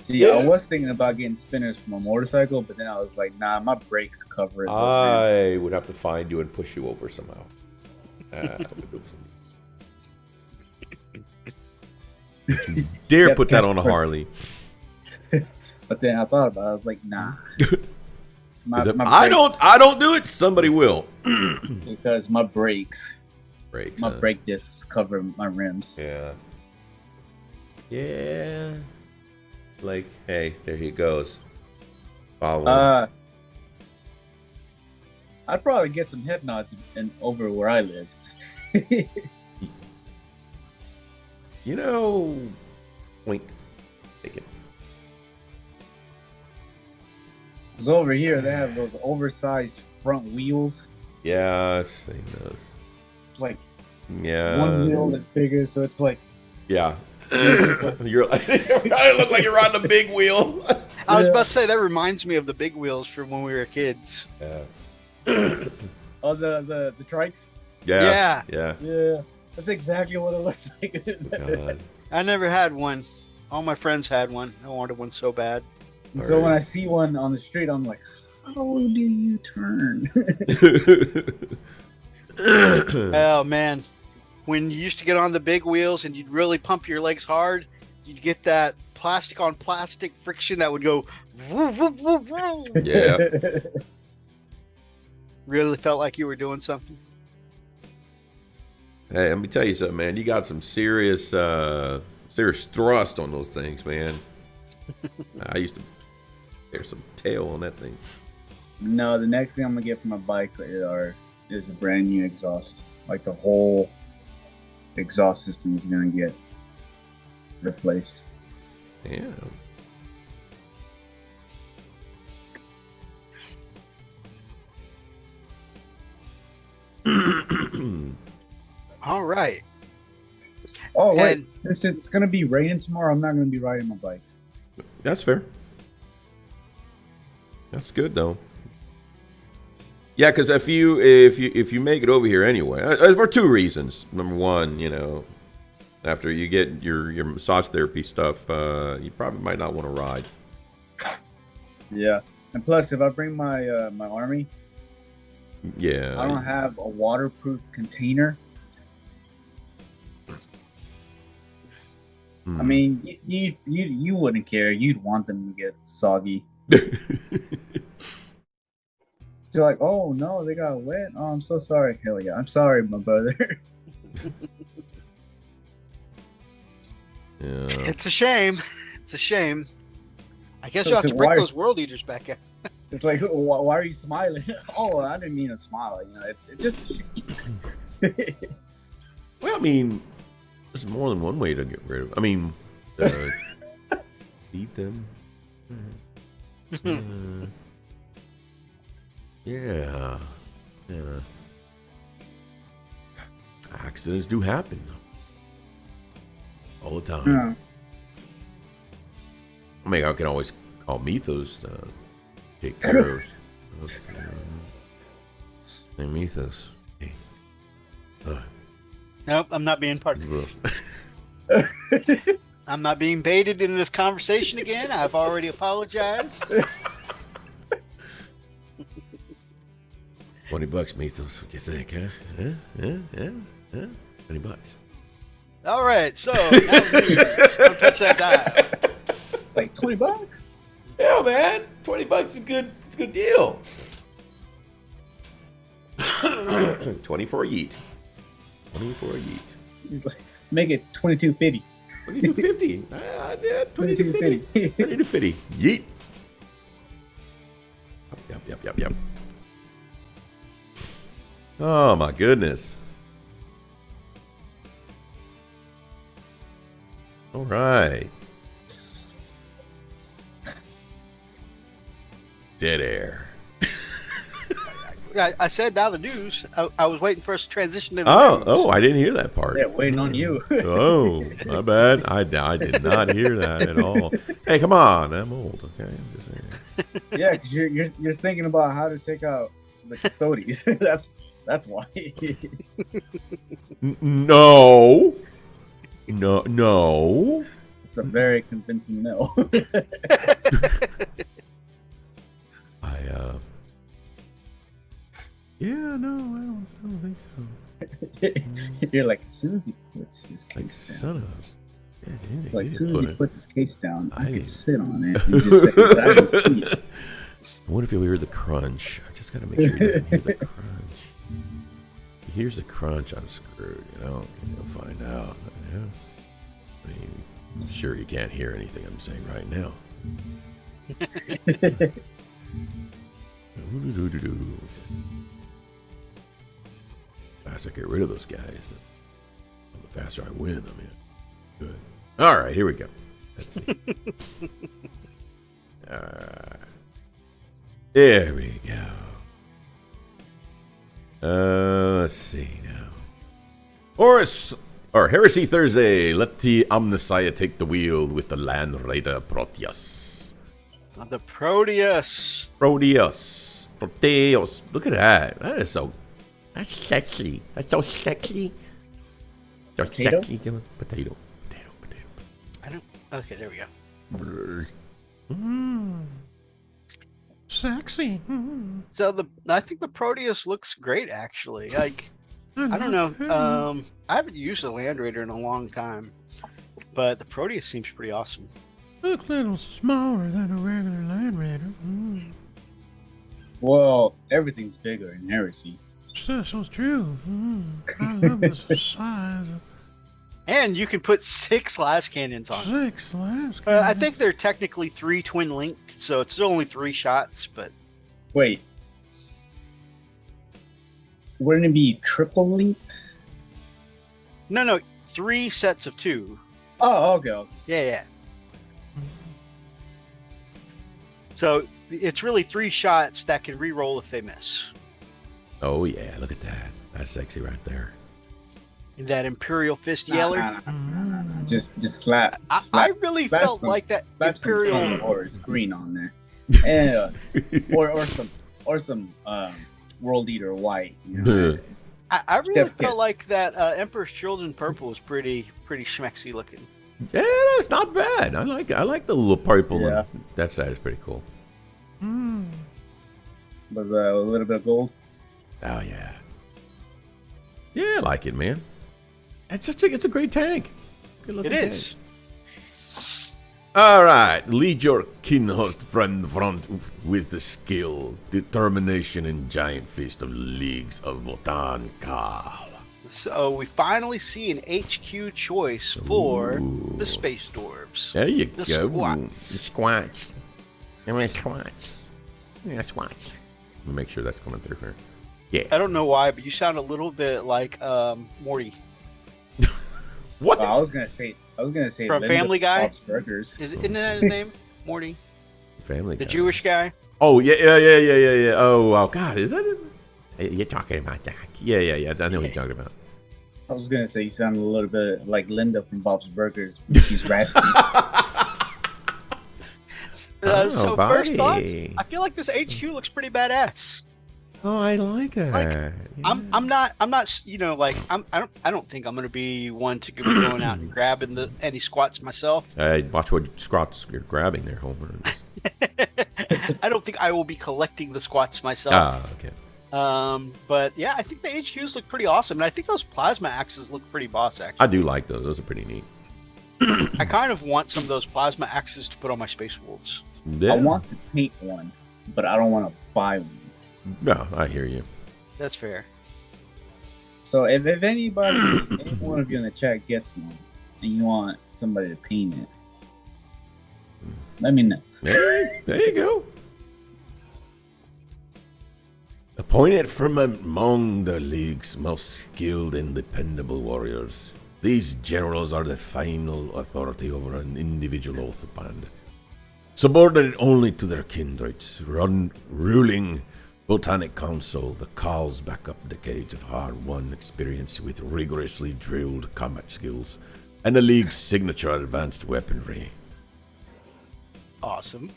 See, I was thinking about getting spinners from a motorcycle, but then I was like, nah, my brakes cover it. I would have to find you and push you over somehow. That would do for me. You dare put that on a Harley. But then I thought about it. I was like, nah. I don't do it. Somebody will. Because my brakes Brakes. My brake discs cover my rims. Yeah. Yeah. Like, hey, there he goes. Follow him. I'd probably get some head nods and over where I live. You know, wink. Take it. Because over here, they have those oversized front wheels. Yeah, I've seen those. It's like Yeah. one wheel is bigger, so it's like... Yeah. You're I look like you're riding a big wheel. I was about to say, that reminds me of the big wheels from when we were kids. Yeah. Oh, the trikes? Yeah. Yeah. Yeah. That's exactly what it looks like. God. I never had one. All my friends had one. I wanted one so bad. So when I see one on the street, I'm like, how do you turn? Oh, man. When you used to get on the big wheels and you'd really pump your legs hard, you'd get that plastic on plastic friction that would go woo, woo, woo, woo. Yeah. Really felt like you were doing something. Hey, let me tell you something, man. You got some serious thrust on those things, man. I used to there's some tail on that thing. No, the next thing I'm gonna get for my bike is a brand new exhaust. Like the whole exhaust system is gonna get replaced. Damn. All right. Oh wait, And- since it's gonna be raining tomorrow, I'm not gonna be riding my bike. That's fair. That's good though. Yeah, because if you make it over here anyway, for two reasons. Number one, you know, after you get your massage therapy stuff, you probably might not want to ride. Yeah, and plus, if I bring my my army, Yeah. I don't have a waterproof container. I mean, you wouldn't care. You'd want them to get soggy. You're like, oh no, they got wet. Oh, I'm so sorry. Hell yeah, I'm sorry, my brother. Yeah. It's a shame. It's a shame. I guess you'll have to Listen, bring why- those world eaters back out. It's like, why are you smiling? Oh, I didn't mean to smile. You know, it's just. Well, I mean, there's more than one way to get rid of. I mean, eat them. Yeah. Yeah. Accidents do happen all the time. Yeah. I mean, I can always call Methos to take care of. Hey, Methos. Hey. Nope, I'm not being part of it. I'm not being baited in this conversation again. I've already apologized. $20, Methos. What do you think, huh? Huh? $20. All right, so now don't touch that dial. Like $20. Yeah, man. $20 is good. It's a good deal. 20 for a yeet. 20 for a yeet. He's like, make it $22.50. 22.50. I did. 22.50. $22.50. 22.50. Yeet. Yep. Oh my goodness. All right. Dead air. I said now the news. I was waiting for us to transition to the news. Oh, I didn't hear that part. Yeah, waiting on you. Oh, my bad. I did not hear that at all. Hey, come on. I'm old, okay? I'm just saying. Yeah, because you're thinking about how to take out the custodies. That's why. No. It's a very convincing no. Yeah, no, I don't think so. You're like, as soon as he puts his Like, case down. son of. Yeah, It's like, as soon as he puts his case down, I I- can sit on it and just say, I can see it. I wonder if he'll hear the crunch. I just gotta make sure he doesn't hear the crunch. He here's a crunch, I'm screwed. You know, you'll find out. Yeah. I mean, sure you can't hear anything I'm saying right now. The faster I get rid of those guys, the faster I win. I mean, good. All right, here we go. Let's see. All right. There we go. Let's see now. Heresy Thursday. Let the Omnissiah take the wheel with the Land Raider Proteus. The Proteus. Proteus. Look at that. That is so. That's sexy. That's so sexy. So Potato? sexy. Potato. I don't. Okay, there we go. Sexy. So I think the Proteus looks great actually. Like I don't know. I haven't used a Land Raider in a long time, but the Proteus seems pretty awesome. Look a little smaller than a regular Land Raider. Well, everything's bigger in Heresy. That's true. I love this size. And you can put 6 las cannons on it. 6 las cannons. I think they're technically 3 twin linked, so it's only 3 shots. But Wait. Wouldn't it be triple linked? no, 3 sets of 2. Oh, okay. Yeah. So it's really 3 shots that can re-roll if they miss. Oh yeah, look at that. That's sexy right there. And that Imperial Fist Nah, Yeller. nah. Just slap. I really slap felt some- like that slap some Imperial. Clone Wars green on there, and or some World Eater white. You know? I really Chef's felt kiss. like that Emperor's Children purple was pretty schmexy looking. Yeah, that's not bad. I like the little purple. Yeah. That side is pretty cool. With a little bit of gold. Oh yeah. Yeah, I like it, man. It's a great tank. Good It looking is. tank. All right, lead your kin host friend front with the skill, determination, and giant fist of leagues of Wotan Khal. So we finally see an HQ choice for Ooh. the Space Dwarves. There you The go. squats. The squats. Yeah, squats. Let me make sure that's coming through here. Yeah. I don't know why, but you sound a little bit like Morty. What? I was gonna say From Linda Family Guy? Bob's Burgers. Isn't that his name? Morty, Family the Guy. Jewish guy. Oh yeah. Oh God, is that it? Hey, you're talking about that? Yeah. I know what you're talking about. I was gonna say you sound a little bit like Linda from Bob's Burgers. She's raspy. Oh, So first thoughts, buddy. I feel like this HQ looks pretty badass. Oh, I like that. Like, Yeah. I'm not I don't think I'm gonna be one to be going out and grabbing any squats myself. Watch what squats you're grabbing there, Homer. I don't think I will be collecting the squats myself. Ah, okay. But yeah, I think the HQs look pretty awesome, and I think those plasma axes look pretty boss. Actually, I do like those. Those are pretty neat. I kind of want some of those plasma axes to put on my Space Wolves. Yeah. I want to paint one, but I don't want to buy one. No, I hear you. That's fair. So if anybody, any one of you in the chat gets one, and you want somebody to paint it, let me know. There you go. Appointed from among the League's most skilled and dependable warriors, these generals are the final authority over an individual oath band. Subordinate only to their kindreds, ruling Botanic Council, the Khal's backup decades of hard-won experience with rigorously drilled combat skills, and the League's signature advanced weaponry. Awesome.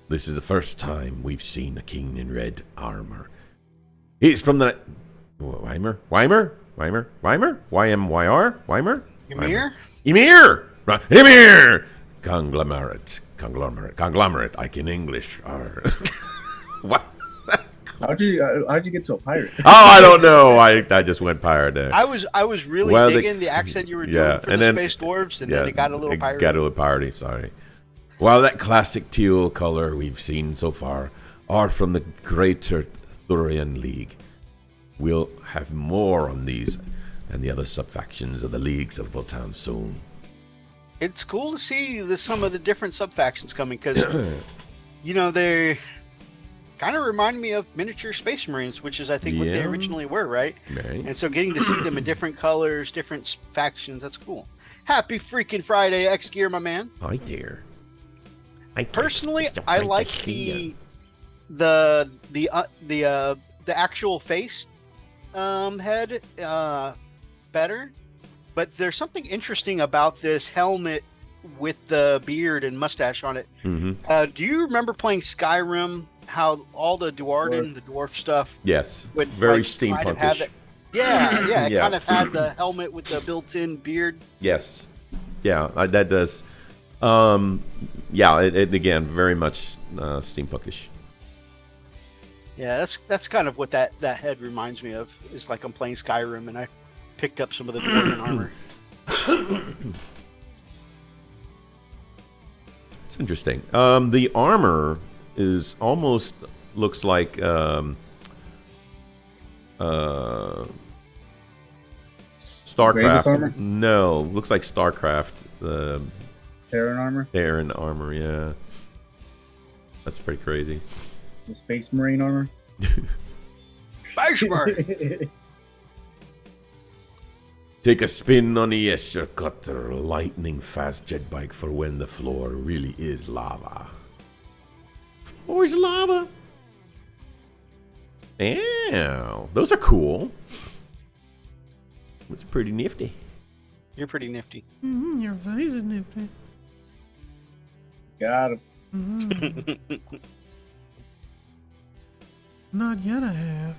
This is the first time we've seen a king in red armor. He's from the... Weimer? YMYR? Weimer? Ymir? Emir! Emir! Conglomerate. I can English. What? How'd you get to a pirate? Oh, I don't know. I just went pirate there. I was really Well, digging the accent you were doing yeah, for and the then- Space Dwarves, and then it got a little pirate. Got a little piratey, sorry. While that classic teal color we've seen so far are from the Greater Thurian League. We'll have more on these and the other sub-factions of the Leagues of Votan soon. It's cool to see some of the different sub-factions coming, because, they kind of remind me of miniature Space Marines, which is, I think, what they originally were, right? Right. And so getting to see them in different colors, different factions, that's cool. Happy freaking Friday, X-Gear, my man. Hi there. Personally, I like the actual face head better, but there's something interesting about this helmet with the beard and mustache on it. Mm-hmm. Do you remember playing Skyrim? How all the Duarden, the dwarf stuff? Yes. Would, Very kind of have steampunkish. it- Yeah, it kind of had the helmet with the built-in beard. Yes. Yeah, that does. It again very much steampunkish. Yeah, that's kind of what that head reminds me of. It's like I'm playing Skyrim and I picked up some of the Dwarven armor. It's interesting. The armor is almost looks like Gravis StarCraft. armor? No, looks like StarCraft. Terran armor? Terran armor, yeah. That's pretty crazy. The Space Marine armor? Take a spin on the Escher Cutter, lightning fast jet bike for when the floor really is lava. Floor is lava? Ew, those are cool. That's pretty nifty. You're pretty nifty. Your face is nifty. Got him. Not yet, I have.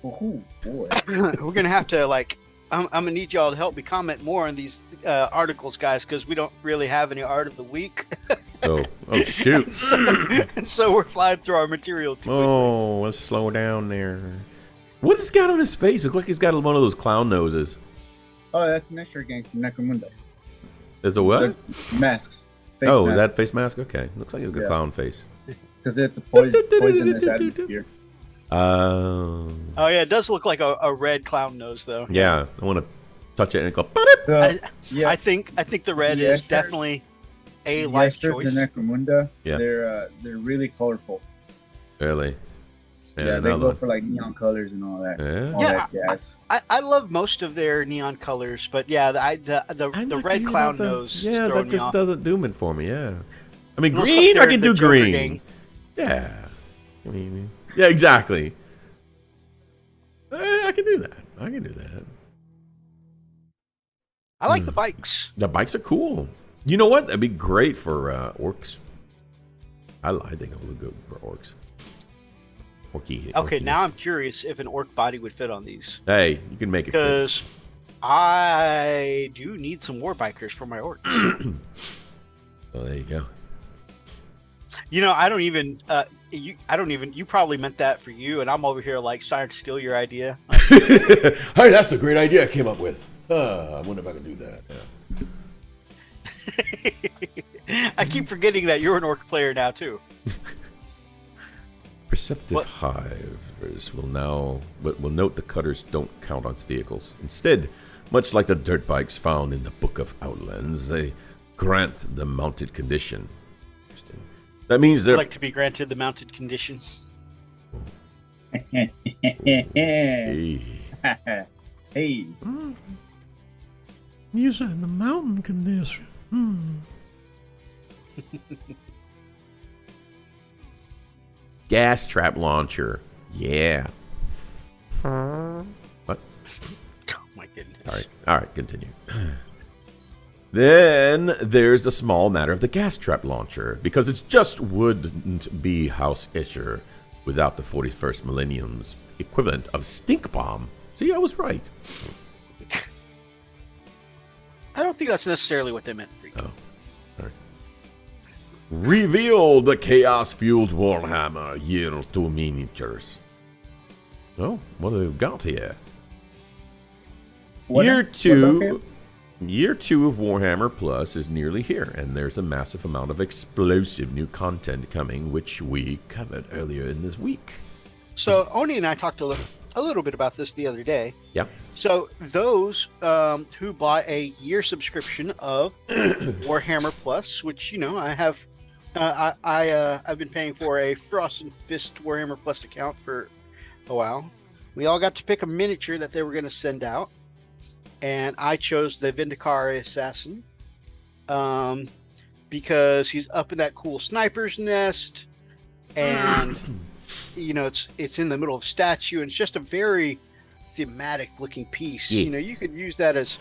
Oh, boy. We're gonna have to I'm gonna need y'all to help me comment more on these articles, guys, because we don't really have any art of the week. Oh shoot. so we're flying through our material too quickly. Oh, let's slow down there. What has he got on his face? Looks like he's got one of those clown noses. Oh, that's an extra game from Necromunda. Is it what? They're masks. Face Oh, is masks. that face mask? Okay. Looks like he's got a Yeah. clown face. Because it's a poisonous atmosphere. Oh yeah, it does look like a red clown nose though. Yeah. I want to touch it and go, So, yeah, I think the red Yeah, is sure. definitely a the life Esther, choice. the Necromunda, Yeah. they're really colorful. Really? And Yeah, they another go one. for like neon colors and all that. Yeah. All Yeah, that jazz. I love most of their neon colors, but yeah, the I'm not red crazy clown about the- nose. Yeah, throwing that me just off. doesn't do it for me. Yeah. I mean, Looks green, like I can they're do the Joker green. gang. Yeah. I mean, yeah, exactly. I can do that. I can do that. I like the bikes. The bikes are cool. You know what? That'd be great for orcs. I think it would look good for orcs. Okay, orkiness. now I'm curious if an orc body would fit on these, Hey, you can make it fit. because I do need some war bikers for my orc. Oh, there you go. I don't even. You probably meant that for you, and I'm over here like trying to steal your idea. Hey, that's a great idea I came up with. I wonder if I can do that. Yeah. I keep forgetting that you're an orc player now too. Perceptive What? hivers will note the cutters don't count on vehicles. Instead, much like the dirt bikes found in the Book of Outlands, they grant the mounted condition. Interesting. That means I'd they're like to be granted the mounted condition. Hey. Hey, You said the mountain condition. Gas trap launcher. Yeah. What? Oh my goodness. All right, continue. Then there's the small matter of the gas trap launcher, because it just wouldn't be House Escher without the 41st Millennium's equivalent of stink bomb. See, I was right. I don't think that's necessarily what they meant. Oh, all right. Reveal the chaos-fueled Warhammer Year 2 miniatures. Oh, what have we got here? What Year up? two. What up, Year 2 of Warhammer Plus is nearly here, and there's a massive amount of explosive new content coming, which we covered earlier in this week. So Oni and I talked a little bit about this the other day. Yeah. So those who bought a year subscription of Warhammer Plus, which I have, I've been paying for a Frost and Fist Warhammer Plus account for a while. We all got to pick a miniature that they were going to send out, and I chose the Vindicare Assassin because he's up in that cool sniper's nest, and it's in the middle of a statue, and it's just a very thematic looking piece. Yeah. You could use that as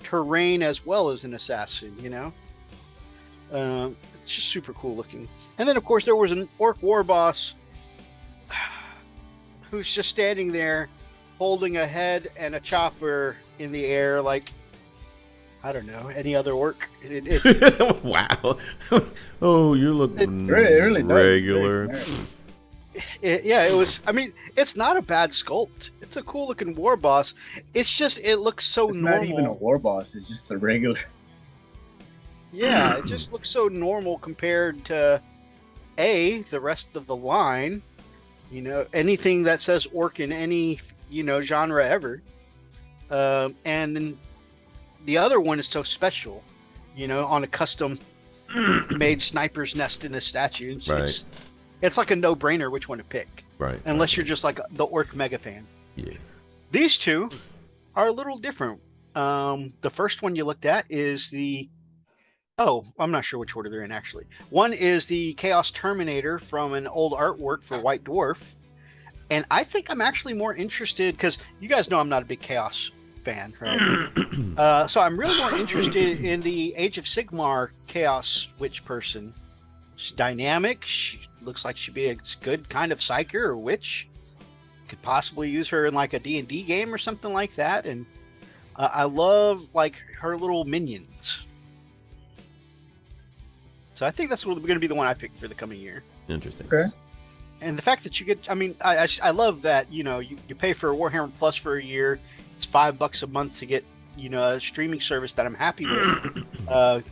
terrain as well as an assassin. It's just super cool looking. And then of course there was an Orc War Boss who's just standing there holding a head and a chopper in the air like, I don't know, any other orc. Wow. Oh, you look really regular. It was. I mean, it's not a bad sculpt. It's a cool looking war boss. It's just it looks so It's normal. not even a war boss. It's just a regular. Yeah, it just looks so normal compared to the rest of the line. Anything that says orc in any genre ever. And then the other one is so special. On a custom made sniper's nest in a statue. Right. It's like a no-brainer which one to pick. Right. Unless you're just like the orc mega fan. Yeah. These two are a little different. The first one you looked at is I'm not sure which order they're in actually. One is the Chaos Terminator from an old artwork for White Dwarf. And I think I'm actually more interested because you guys know I'm not a big Chaos fan, right? So I'm really more interested in the Age of Sigmar Chaos Witch person. She's dynamic. She looks like she'd be a good kind of psyker or witch. Could possibly use her in like a D&D game or something like that. And I love like her little minions. So I think that's going to be the one I picked for the coming year. Interesting. Okay. And the fact that you get, I mean, I love that, you pay for Warhammer Plus for a year. It's $5 a month to get, a streaming service that I'm happy with.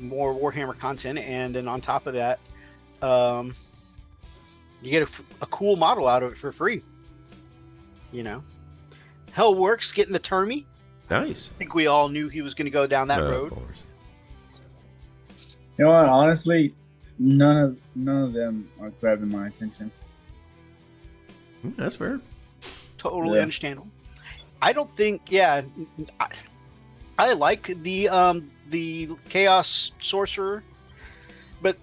More Warhammer content. And then on top of that, you get a cool model out of it for free. Hellworks getting the Termy. Nice. I think we all knew he was going to go down that road. Of course. You know what? Honestly, none of them are grabbing my attention. That's fair. Totally understandable. I don't think. Yeah, I like the Chaos Sorcerer, but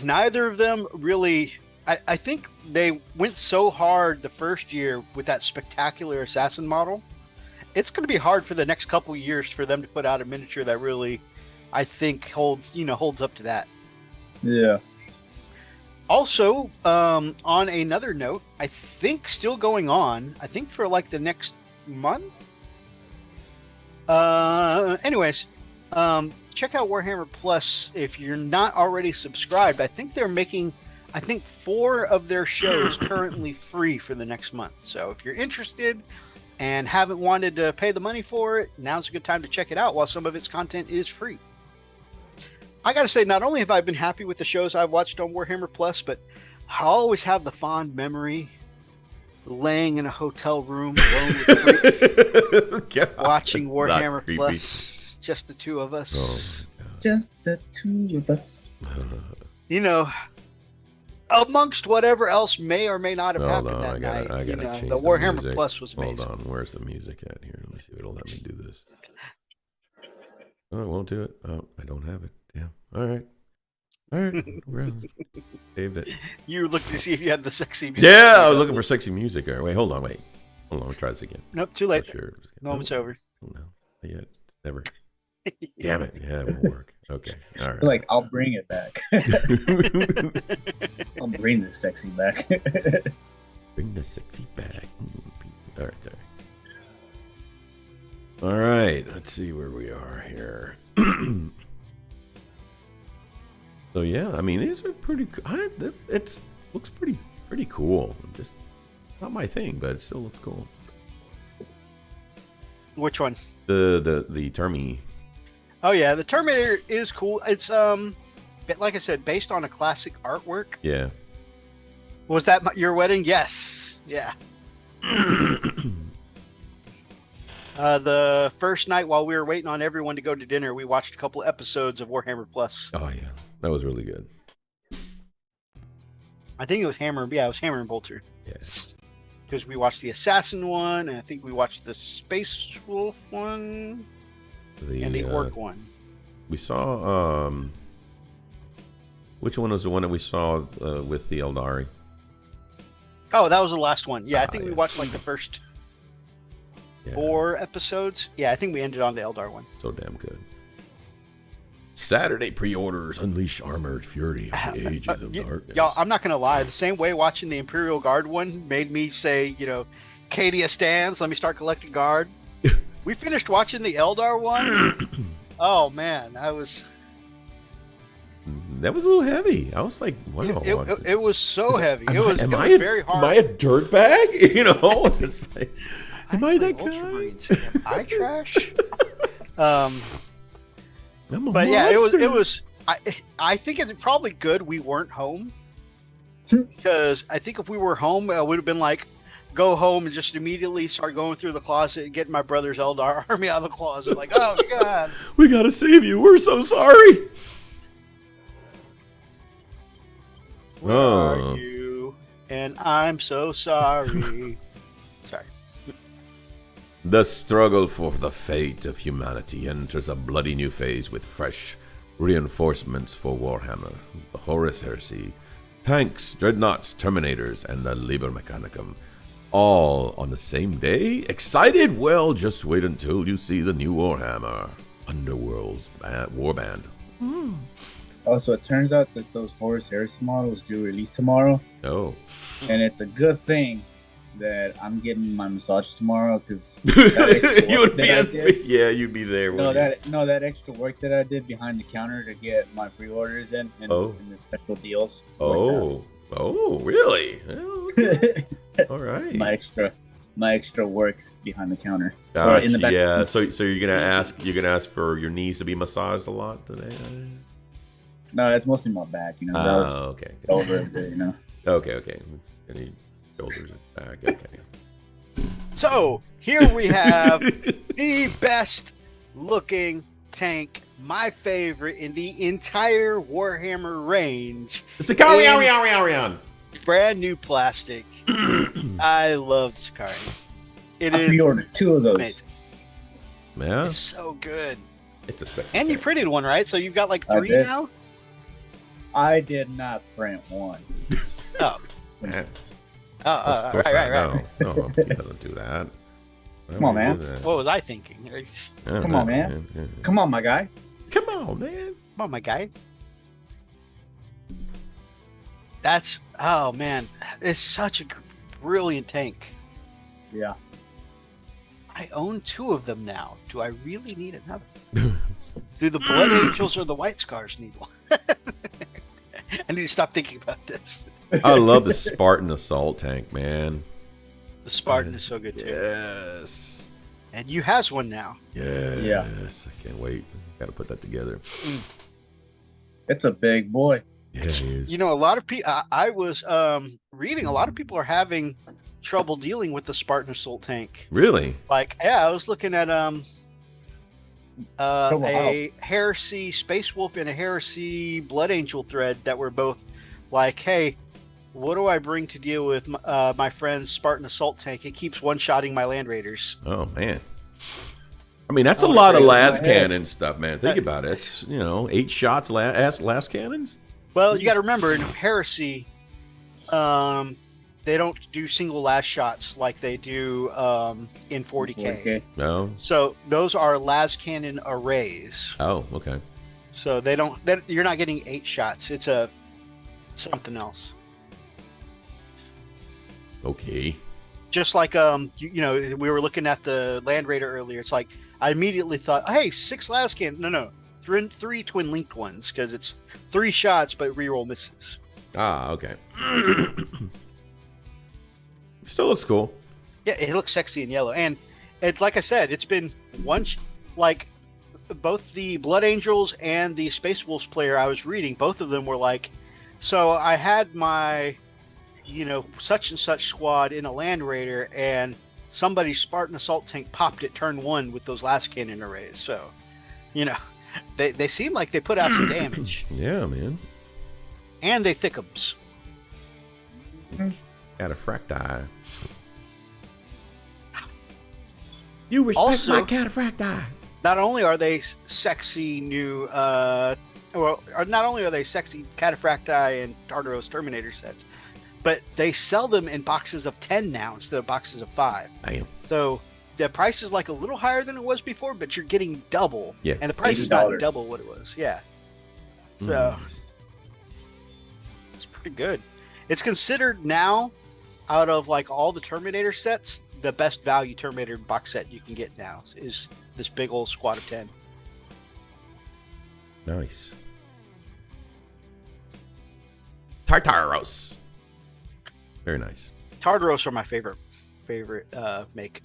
neither of them really. I think they went so hard the first year with that spectacular assassin model. It's going to be hard for the next couple years for them to put out a miniature that really, I think, holds up to that. Yeah. Also, on another note, I think still going on. I think for like the next month. Anyways, check out Warhammer Plus if you're not already subscribed. I think they're making 4 of their shows currently free for the next month. So if you're interested and haven't wanted to pay the money for it, now's a good time to check it out while some of its content is free. I gotta say, not only have I been happy with the shows I've watched on Warhammer Plus, but I always have the fond memory laying in a hotel room alone with Freak, watching Warhammer Plus, just the two of us. Oh, Just the two of us. Amongst whatever else may or may not have Hold happened on, that night. I gotta change the Warhammer music. Plus was amazing. Hold on, where's the music at here? Let me see if it'll let me do this. Oh, it won't do it. Oh, I don't have it. Damn. All right. Saved it. You were looking to see if you had the sexy music. Yeah, I was looking for sexy music. All right, wait, hold on. Let me try this again. Nope, too late. Sure. Moment's over. Oh, no. Not yet. It's never. Damn it. Yeah, it won't work. Okay. All right. Like, I'll bring it back. I'll bring the sexy back. Bring the sexy back. All right, sorry. All right, let's see where we are here. So yeah, I mean, these are pretty. It looks pretty cool. Just not my thing, but it still looks cool. Which one? The Termy. Oh yeah, the Terminator is cool. It's like I said, based on a classic artwork. Yeah. Was that your wedding? Yes. Yeah. The first night while we were waiting on everyone to go to dinner, we watched a couple episodes of Warhammer Plus. Oh yeah, that was really good. I think it was Hammer. Yeah, it was Hammer and Bolter. Yeah. Because we watched the Assassin one, and I think we watched the Space Wolf one, and the Orc one. We saw. Which one was the one that we saw with the Eldari? Oh, that was the last one. Yeah, I think we yes. watched like the first 4 episodes. Yeah, I think we ended on the Eldar one. So damn good. Saturday pre-orders unleash armored fury of the ages of darkness. Y'all, I'm not gonna lie. The same way watching the Imperial Guard one made me say, Cadia stands. Let me start collecting Guard. We finished watching the Eldar one. Oh man, that was a little heavy. I was like, wow. It was so heavy. It was very hard. Am I a dirtbag? It's like, am I that guy? Ultramarines. Am I trash? I'm a But monster. yeah, it was. I think it's probably good we weren't home, because I think if we were home, I would have been like, go home and just immediately start going through the closet and getting my brother's Eldar army out of the closet. Like, oh god, We gotta save you. We're so sorry. where are you? And I'm so sorry. Sorry. The struggle for the fate of humanity enters a bloody new phase with fresh reinforcements for Warhammer, the Horus Heresy, tanks, dreadnoughts, Terminators, and the Liber Mechanicum. All on the same day? Excited? Well, just wait until you see the new Warhammer, Underworld's Warband. Also, it turns out that those Horus Heresy models do release tomorrow, Oh. and it's a good thing that I'm getting my massage tomorrow, because You would be yeah, you'd be there. that extra work that I did behind the counter to get my pre-orders in and the special deals. Oh, really? Oh, okay. All right. my extra work behind the counter. Gotcha, In the back. yeah. So you're gonna ask for your knees to be massaged a lot today? No, it's mostly my back. That was Okay. over. Okay. Any shoulders and back. Okay. So here we have the best looking tank, my favorite in the entire Warhammer range. It's a Sakarian. Brand new plastic. I love the Sakari. I pre-ordered 2 of those. Amazing. Yeah. It's so good. It's a sexy. And you tank. printed one, right? So you've got like I 3 did. now? I did not print one. Oh. Man. Right. No, he doesn't do that. Why Come on, would he man. do that? What was I thinking? Come on, man. Come on, my guy. Come on, man. Come on, my guy. That's, oh man, it's such a brilliant tank. Yeah. I own 2 of them now. Do I really need another? Do the Blood Angels or the White Scars need one? I need to stop thinking about this. I love the Spartan assault tank, man. The Spartan is so good too. Yes. And you has one now. Yes. I can't wait. Got to put that together. It's a big boy. Yeah, he is. A lot of people, I was reading, a lot of people are having trouble dealing with the Spartan assault tank. Really? Like, yeah, I was looking at wow. a Heresy Space Wolf and a Heresy Blood Angel thread that were both like, hey, what do I bring to deal with my friend's Spartan assault tank? It keeps one-shotting my Land Raiders. Oh, man. I mean, that's a lot of crazy. last cannon stuff, man. Think about it. It's, 8 shots last cannons. Well, you got to remember, in Heresy, they don't do single last shots like they do in 40K. No. So those are las cannon arrays. Oh, okay. So you're not getting 8 shots. It's something else. Okay. Just like we were looking at the Land Raider earlier. It's like I immediately thought, hey, 6 las cannon. No, 3 twin linked ones, because it's 3 shots but reroll misses. Ah, okay. Still looks cool. Yeah, it looks sexy in yellow, and it's like I said, it's been like both the Blood Angels and the Space Wolves player I was reading, both of them were like, so I had my, such and such squad in a Land Raider, and somebody's Spartan assault tank popped at turn 1 with those last cannon arrays. So, you know, they seem like they put out some damage. Yeah, man. And they thickums. Cataphracti. You respect Also, my cataphracti. Not only are they sexy new, not only are they sexy Cataphracti and Tartaros Terminator sets, but they sell them in boxes of 10 now instead of boxes of 5. Damn. So the price is like a little higher than it was before, but you're getting double. Yeah. And the price is not $80. double what it was. Yeah. So it's pretty good. It's considered now, out of like all the Terminator sets, the best value Terminator box set you can get now is this big old squad of 10. Nice. Tartaros. Very nice. Tartaros are my favorite make.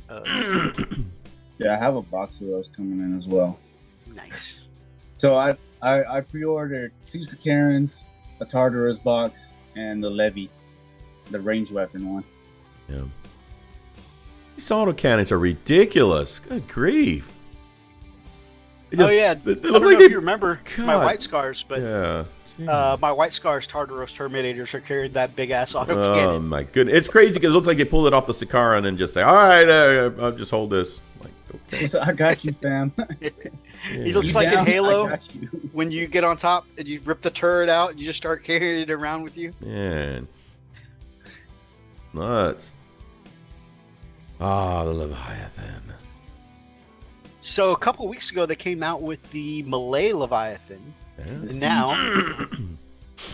Yeah, I have a box of those coming in as well. Nice. So I pre-ordered 2 Sicarans, a Tartarus box, and the Levy, the ranged weapon one. Yeah. These autocannons are ridiculous. Good grief. They Oh just- yeah, they I look don't know like if they- you remember my God. White Scars, but Yeah. my White Scars Tartaros Terminators are carrying that big ass auto Oh cannon. my goodness. It's crazy because it looks like they pulled it off the Sakara and then just say, all right, I'll just hold this. Like, okay. So I got you, fam. He looks You like in down? Halo I got you. when you get on top and you rip the turret out and you just start carrying it around with you. Man. Nuts. Ah, the Leviathan. So a couple weeks ago they came out with the Malay Leviathan. Yeah. And now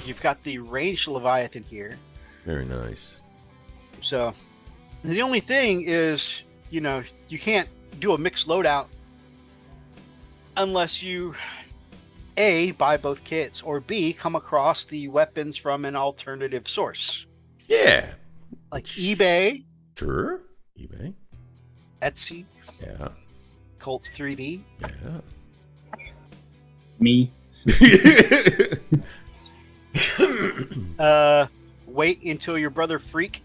you've got the ranged Leviathan here. Very nice. So the only thing is, you know, you can't do a mixed loadout unless you A, buy both kits, or B, come across the weapons from an alternative source. Yeah. Like eBay, Sure. eBay. Etsy, Yeah. Colts 3D. Yeah. Me. Wait until your brother Freak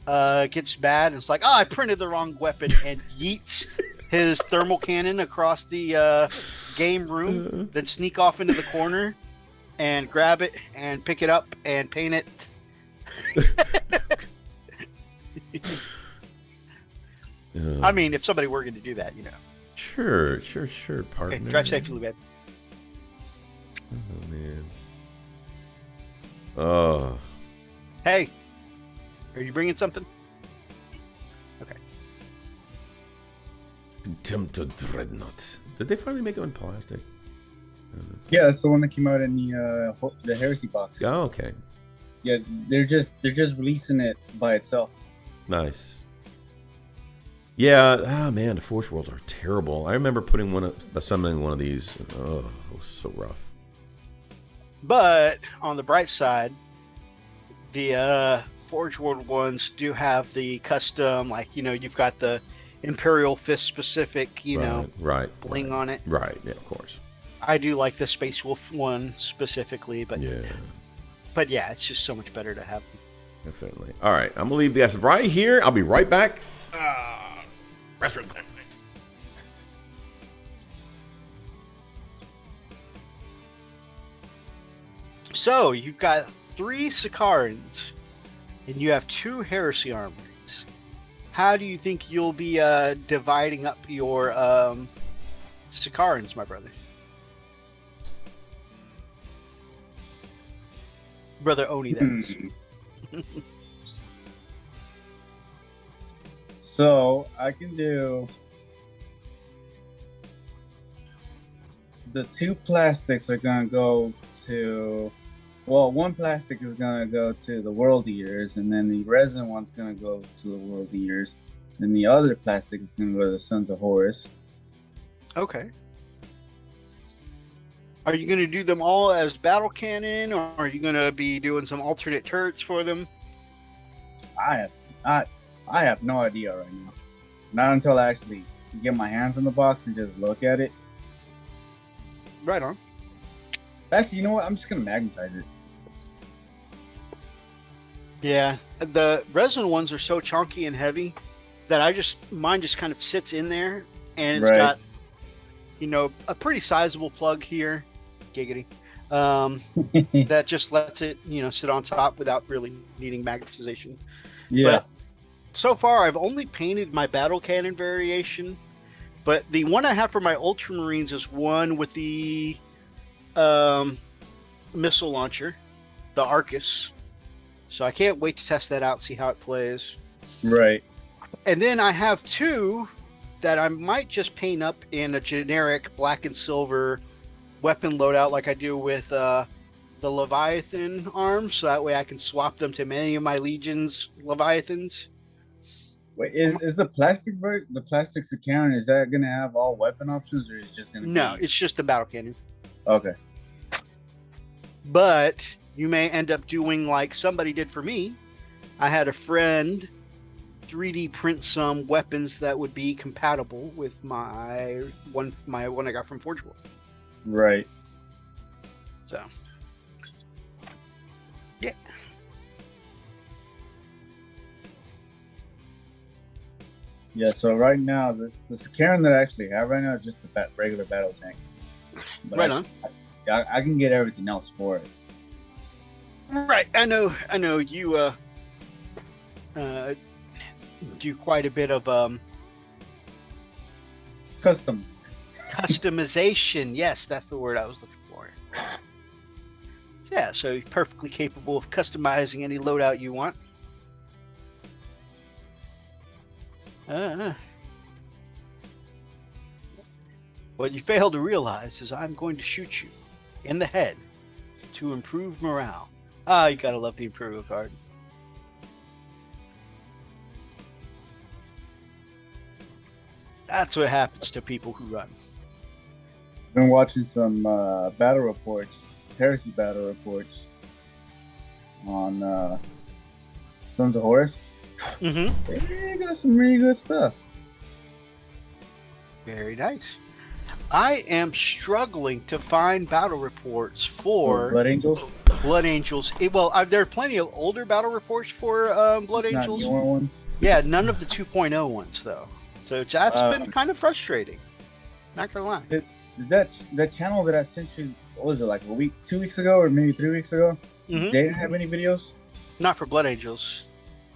gets mad and it's like, oh, I printed the wrong weapon, and yeets his thermal cannon across the game room, then sneak off into the corner and grab it and pick it up and paint it. I mean, if somebody were going to do that, you know. Sure, partner. Okay, drive safely, babe. Oh, man. Oh. Hey, are you bringing something? Okay. Contempt of Dreadnought. Did they finally make it in plastic? Yeah, that's the one that came out in the Heresy box. Oh, okay. Yeah, they're just releasing it by itself. Nice. Yeah, man, the Forge Worlds are terrible. I remember assembling one of these. Oh, it was so rough. But on the bright side, the Forge World ones do have the custom, like, you know, you've got the Imperial Fist specific, you know, right, bling on it. Right, yeah, of course. I do like the Space Wolf one specifically, but yeah, it's just so much better to have them. Definitely. All right, I'm gonna leave this right here. I'll be right back. Restaurant time. So you've got 3 Sicarans, and you have 2 Heresy armories. How do you think you'll be dividing up your Sicarans, my brother? Brother Oni, that is. So I can do the 2 plastics are gonna go to, well, 1 plastic is gonna go to the World Eaters, and then the resin one's gonna go to the World Eaters, and the other plastic is gonna go to the Sons of Horus. Okay. Are you going to do them all as battle cannon, or are you going to be doing some alternate turrets for them? I have no idea right now. Not until I actually get my hands on the box and just look at it. Right on. Actually, you know what? I'm just gonna magnetize it. Yeah, the resin ones are so chunky and heavy that mine just kind of sits in there, and it's Right. got, a pretty sizable plug here, giggity, that just lets it, sit on top without really needing magnetization. Yeah. But so far, I've only painted my battle cannon variation, but the one I have for my Ultramarines is one with the missile launcher, the Arcus. So I can't wait to test that out, see how it plays. Right. And then I have two that I might just paint up in a generic black and silver weapon loadout like I do with the Leviathan arms, so that way I can swap them to many of my Legion's Leviathans. Wait, is the plastic the plastic Sicaran, is that gonna have all weapon options, or is it just gonna No, be... it's just the battle cannon. Okay. But you may end up doing like somebody did for me. I had a friend 3D print some weapons that would be compatible with my one I got from Forge World. Right. So, yeah. Yeah, so right now, the Sicaran that I actually have right now is just the regular battle tank. But Right on. I can get everything else for it. Right. I know you do quite a bit of Custom. customization. Yes, that's the word I was looking for. Yeah, so you're perfectly capable of customizing any loadout you want. What you fail to realize is I'm going to shoot you in the head to improve morale. Ah, you gotta love the Imperial card. That's what happens to people who run. Been watching some battle reports, heresy battle reports on Sons of Horus. Mm-hmm. They got some really good stuff. Very nice. I am struggling to find battle reports for Blood Angels. Blood Angels. Well, there are plenty of older battle reports for Blood Not Angels. newer ones. Yeah, none of the 2.0 ones though. So that's been Um, kind of frustrating. Not gonna lie. That channel that I sent you, what was it, like 2 weeks ago, or maybe 3 weeks ago? Mhm. They didn't have any videos. Not for Blood Angels.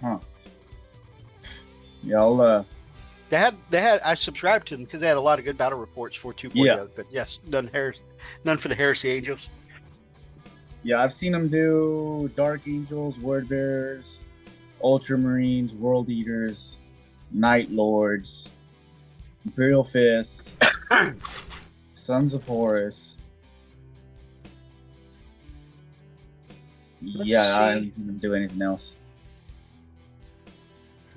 Huh. Yeah, I'll They had. I subscribed to them because they had a lot of good battle reports for 2.0. Yeah. But yes, none for the Heresy Angels. Yeah, I've seen them do Dark Angels, Word Bearers, Ultramarines, World Eaters, Night Lords, Imperial Fists, Sons of Horus. Let's Yeah, I see. haven't seen them do anything else.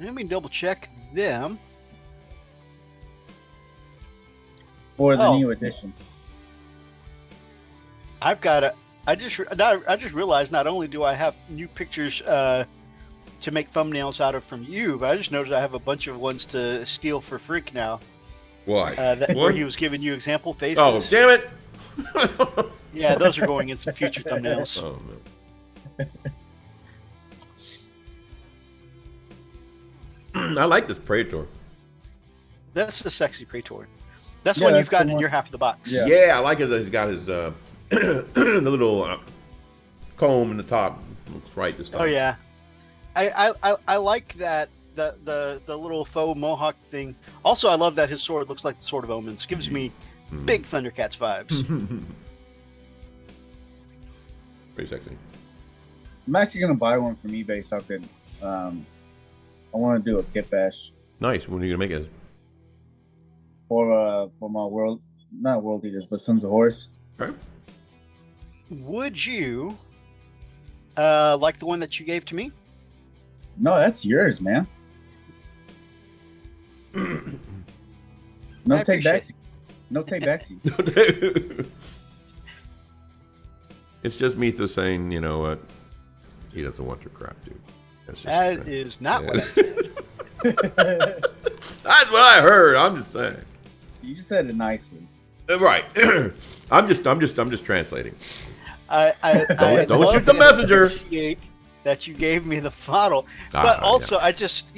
Let me double check them. For the Oh. new edition. I've got a. I just realized not only do I have new pictures to make thumbnails out of from you, but I just noticed I have a bunch of ones to steal for Freak now. Why? Where What? he was giving you example faces. Oh, damn it! Yeah, those are going in some future thumbnails. Oh, man. I like this Praetor. That's the sexy Praetor. That's Yeah, one that's you've got the in one. your half of the box. Yeah. Yeah, I like it that he's got his the little comb in the top. Looks right this time. Oh yeah, I like that the little faux mohawk thing. Also, I love that his sword looks like the Sword of Omens. Gives me big Thundercats vibes. Pretty sexy. I'm actually gonna buy one from eBay so I could. I want to do a kit bash Nice. When are you gonna make it? for my not World Eaters, but Sons of Horus. Okay. Would you like the one that you gave to me? No, that's yours, man. I No take back. appreciate No take backsies. It's just Methos saying, you know what? He doesn't want your crap, dude. That's just That is not what I said. That's what I heard. I'm just saying. You just said it nicely. Right. I'm just translating. I Don't love shoot the and messenger. appreciate that you gave me the bottle, Ah, but also I just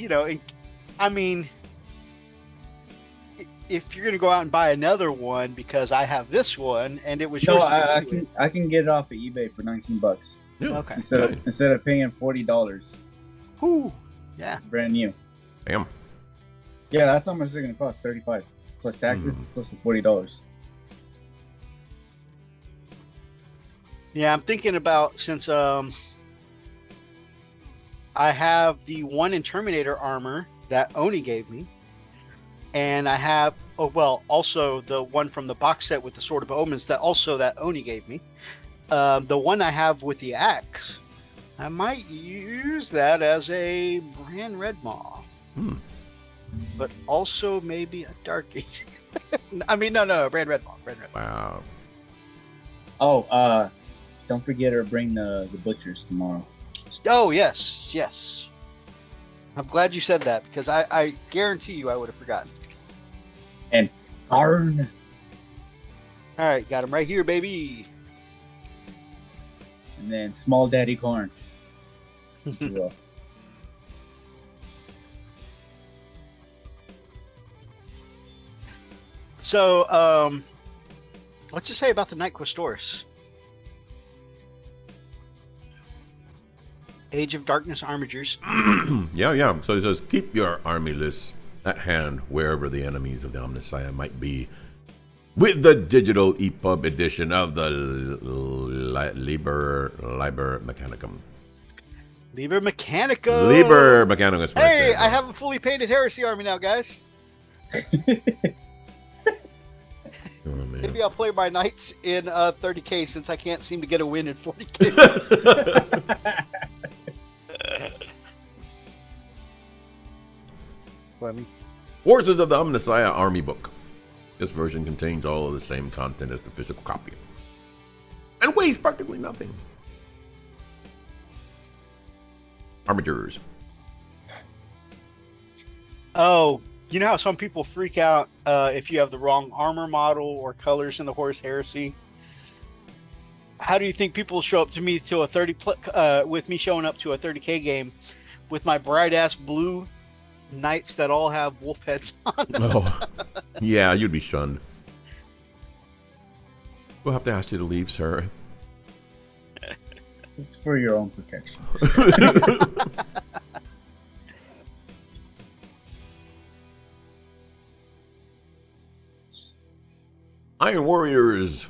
I mean, if you're gonna go out and buy another one because I have this one and it was No, yours. I can get it off of eBay for $19 Yeah. Okay. instead of paying $40 Whew. Yeah. brand new. Damn. Yeah, that's how much they're gonna cost. 35 plus taxes plus the $40. Yeah, I'm thinking about since I have the one in Terminator armor that Oni gave me, and I have also the one from the box set with the Sword of Omens that Oni gave me. The one I have with the axe, I might use that as a brand red maw, but also maybe a dark age. I mean, no, brand red maw, Wow. Oh, don't forget to bring the butchers tomorrow. Oh, yes. I'm glad you said that because I guarantee you I would have forgotten. And Arn. All right, got him right here, baby. And then Small Daddy Corn. as well. So, what's it say about the Night Questoris? Age of Darkness Armigers. Yeah. So it says, keep your army lists at hand wherever the enemies of the Omnissiah might be. With the digital EPUB edition of the Liber Mechanicum. Liber Mechanicum. Liber Mechanicum. Is what Hey, said. I have a fully painted Heresy army now, guys. Oh, man. Maybe I'll play my knights in 30k since I can't seem to get a win in 40k. Forces of the Omnissiah Army Book. This version contains all of the same content as the physical copy. And weighs practically nothing. Armatures. Oh, you know how some people freak out if you have the wrong armor model or colors in the Horus Heresy? How do you think people show up to me to a with me showing up to a 30k game with my bright ass blue knights that all have wolf heads on them? Oh, yeah, you'd be shunned. We'll have to ask you to leave, sir. It's for your own protection. Iron Warriors.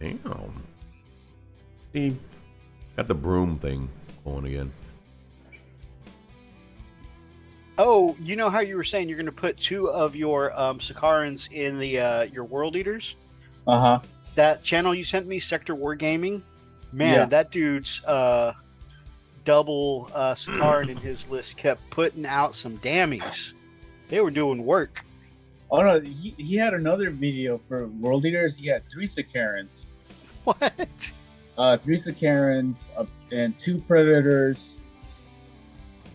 Damn. See, got the broom thing going again. Oh, you know how you were saying you're going to put 2 of your Sakarans in the your World Eaters? Uh-huh. That channel you sent me, Sector Wargaming, man, Yeah. that dude's double Sakaran in his list kept putting out some dammies. They were doing work. Oh no, he had another video for World Eaters. He had 3 Sakarans. What? 3 Sakarans and 2 Predators.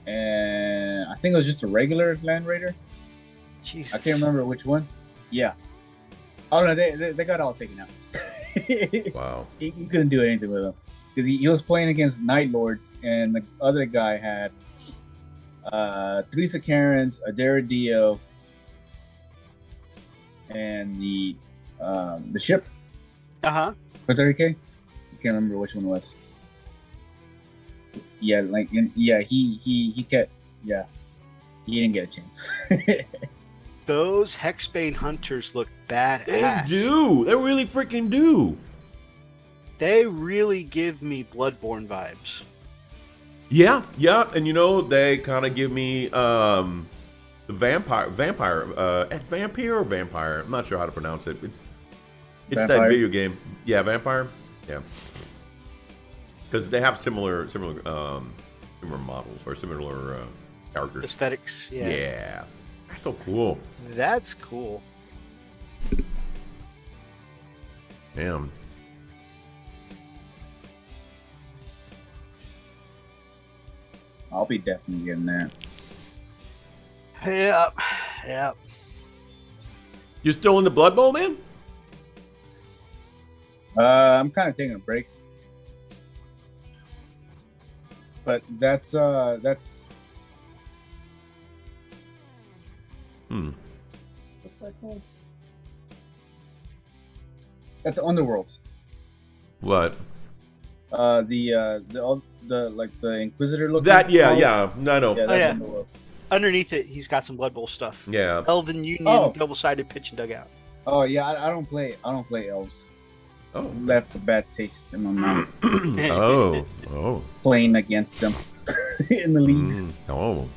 And I think it was just a regular Land Raider. Jesus. I can't remember which one. Yeah. Oh no, they got all taken out. Wow. He couldn't do anything with them because he was playing against Night Lords, and the other guy had 3 Sakarans, a Daradio, and the ship Uh-huh. for 30k. I can't remember which one it was. Yeah, he kept. Yeah, he didn't get a chance. Those Hexbane Hunters look badass. They do. They really freaking do. They really give me Bloodborne vibes. Yeah. And they kind of give me the vampire, or vampire. I'm not sure how to pronounce it. It's that Vampire? video game. Yeah, vampire. Yeah. Because they have similar models or similar characters. Aesthetics. Yeah. Yeah. That's so cool. That's cool. Damn. I'll be definitely getting that. Yep. You still in the Blood Bowl, man? I'm kind of taking a break. But that's what's that called? That's Underworlds. What? The like the Inquisitor looking. That yeah model? yeah no no Yeah, that's yeah. Underworlds. Underneath it, he's got some Blood Bowl stuff. yeah. Elven Union, Oh. double-sided pitch and dugout. Oh yeah, I don't play elves. Oh Left a bad taste in my mouth oh playing against them in the leagues. oh.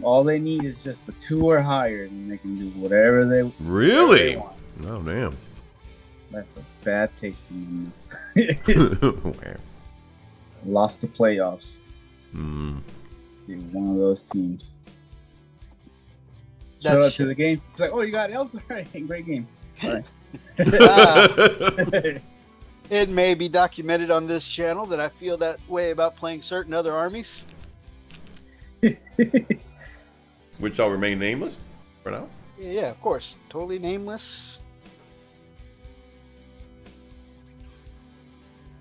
All they need is just a 2 or higher, and they can do whatever they Really? want. Oh damn. Left a bad taste in my mouth. Lost the playoffs. Mm. Dude, one of those teams. That's Shout out to the game. It's like, oh, you got elves? All right, great game. All right. It may be documented on this channel that I feel that way about playing certain other armies. Which shall remain nameless for now. Yeah, of course. Totally nameless.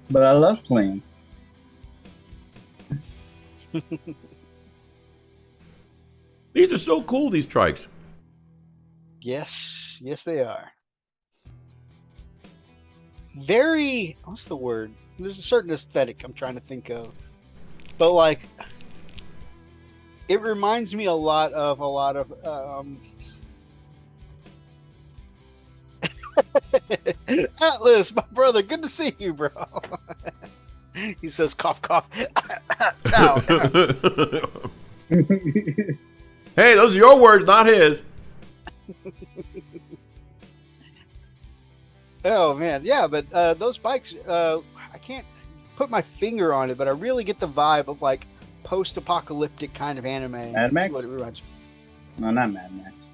But I love playing. These are so cool, these trikes. Yes, yes, they are. Very, what's the word? There's a certain aesthetic I'm trying to think of. But, like, it reminds me a lot of Atlas, my brother, good to see you, bro. He says, cough, cough. Ow. Hey, those are your words, not his. Oh man, yeah, but those bikes, I can't put my finger on it, but I really get the vibe of like post-apocalyptic kind of anime. Mad Max? What it reminds me. No, not Mad Max.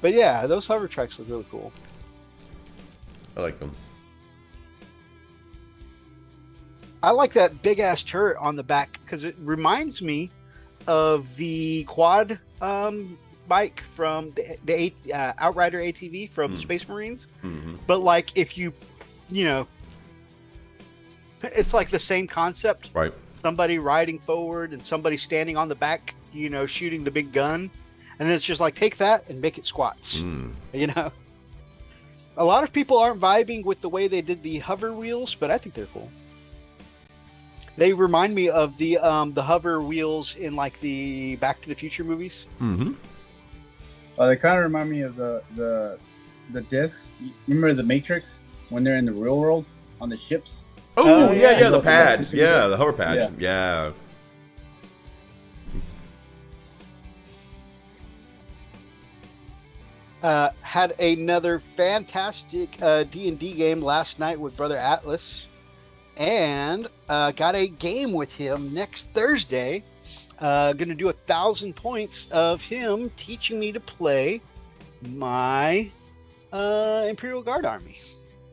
But yeah, those hover tracks look really cool. I like them. I like that big ass turret on the back because it reminds me of the quad bike from the Outrider ATV from the Space Marines. Mm-hmm. But like if you know, it's like the same concept. Right. Somebody riding forward and somebody standing on the back, you know, shooting the big gun. And then it's just like, take that and make it squats. You know? A lot of people aren't vibing with the way they did the hover wheels, but I think they're cool. They remind me of the hover wheels in like the Back to the Future movies. Mm-hmm. Oh, they kind of remind me of the discs. You remember the Matrix when they're in the real world on the ships? Oh, yeah, yeah, the look, pads. look, Yeah, look. the hover pads. Yeah. Had another fantastic D&D game last night with Brother Atlas. And got a game with him next Thursday. Gonna do 1,000 points of him teaching me to play my Imperial Guard army.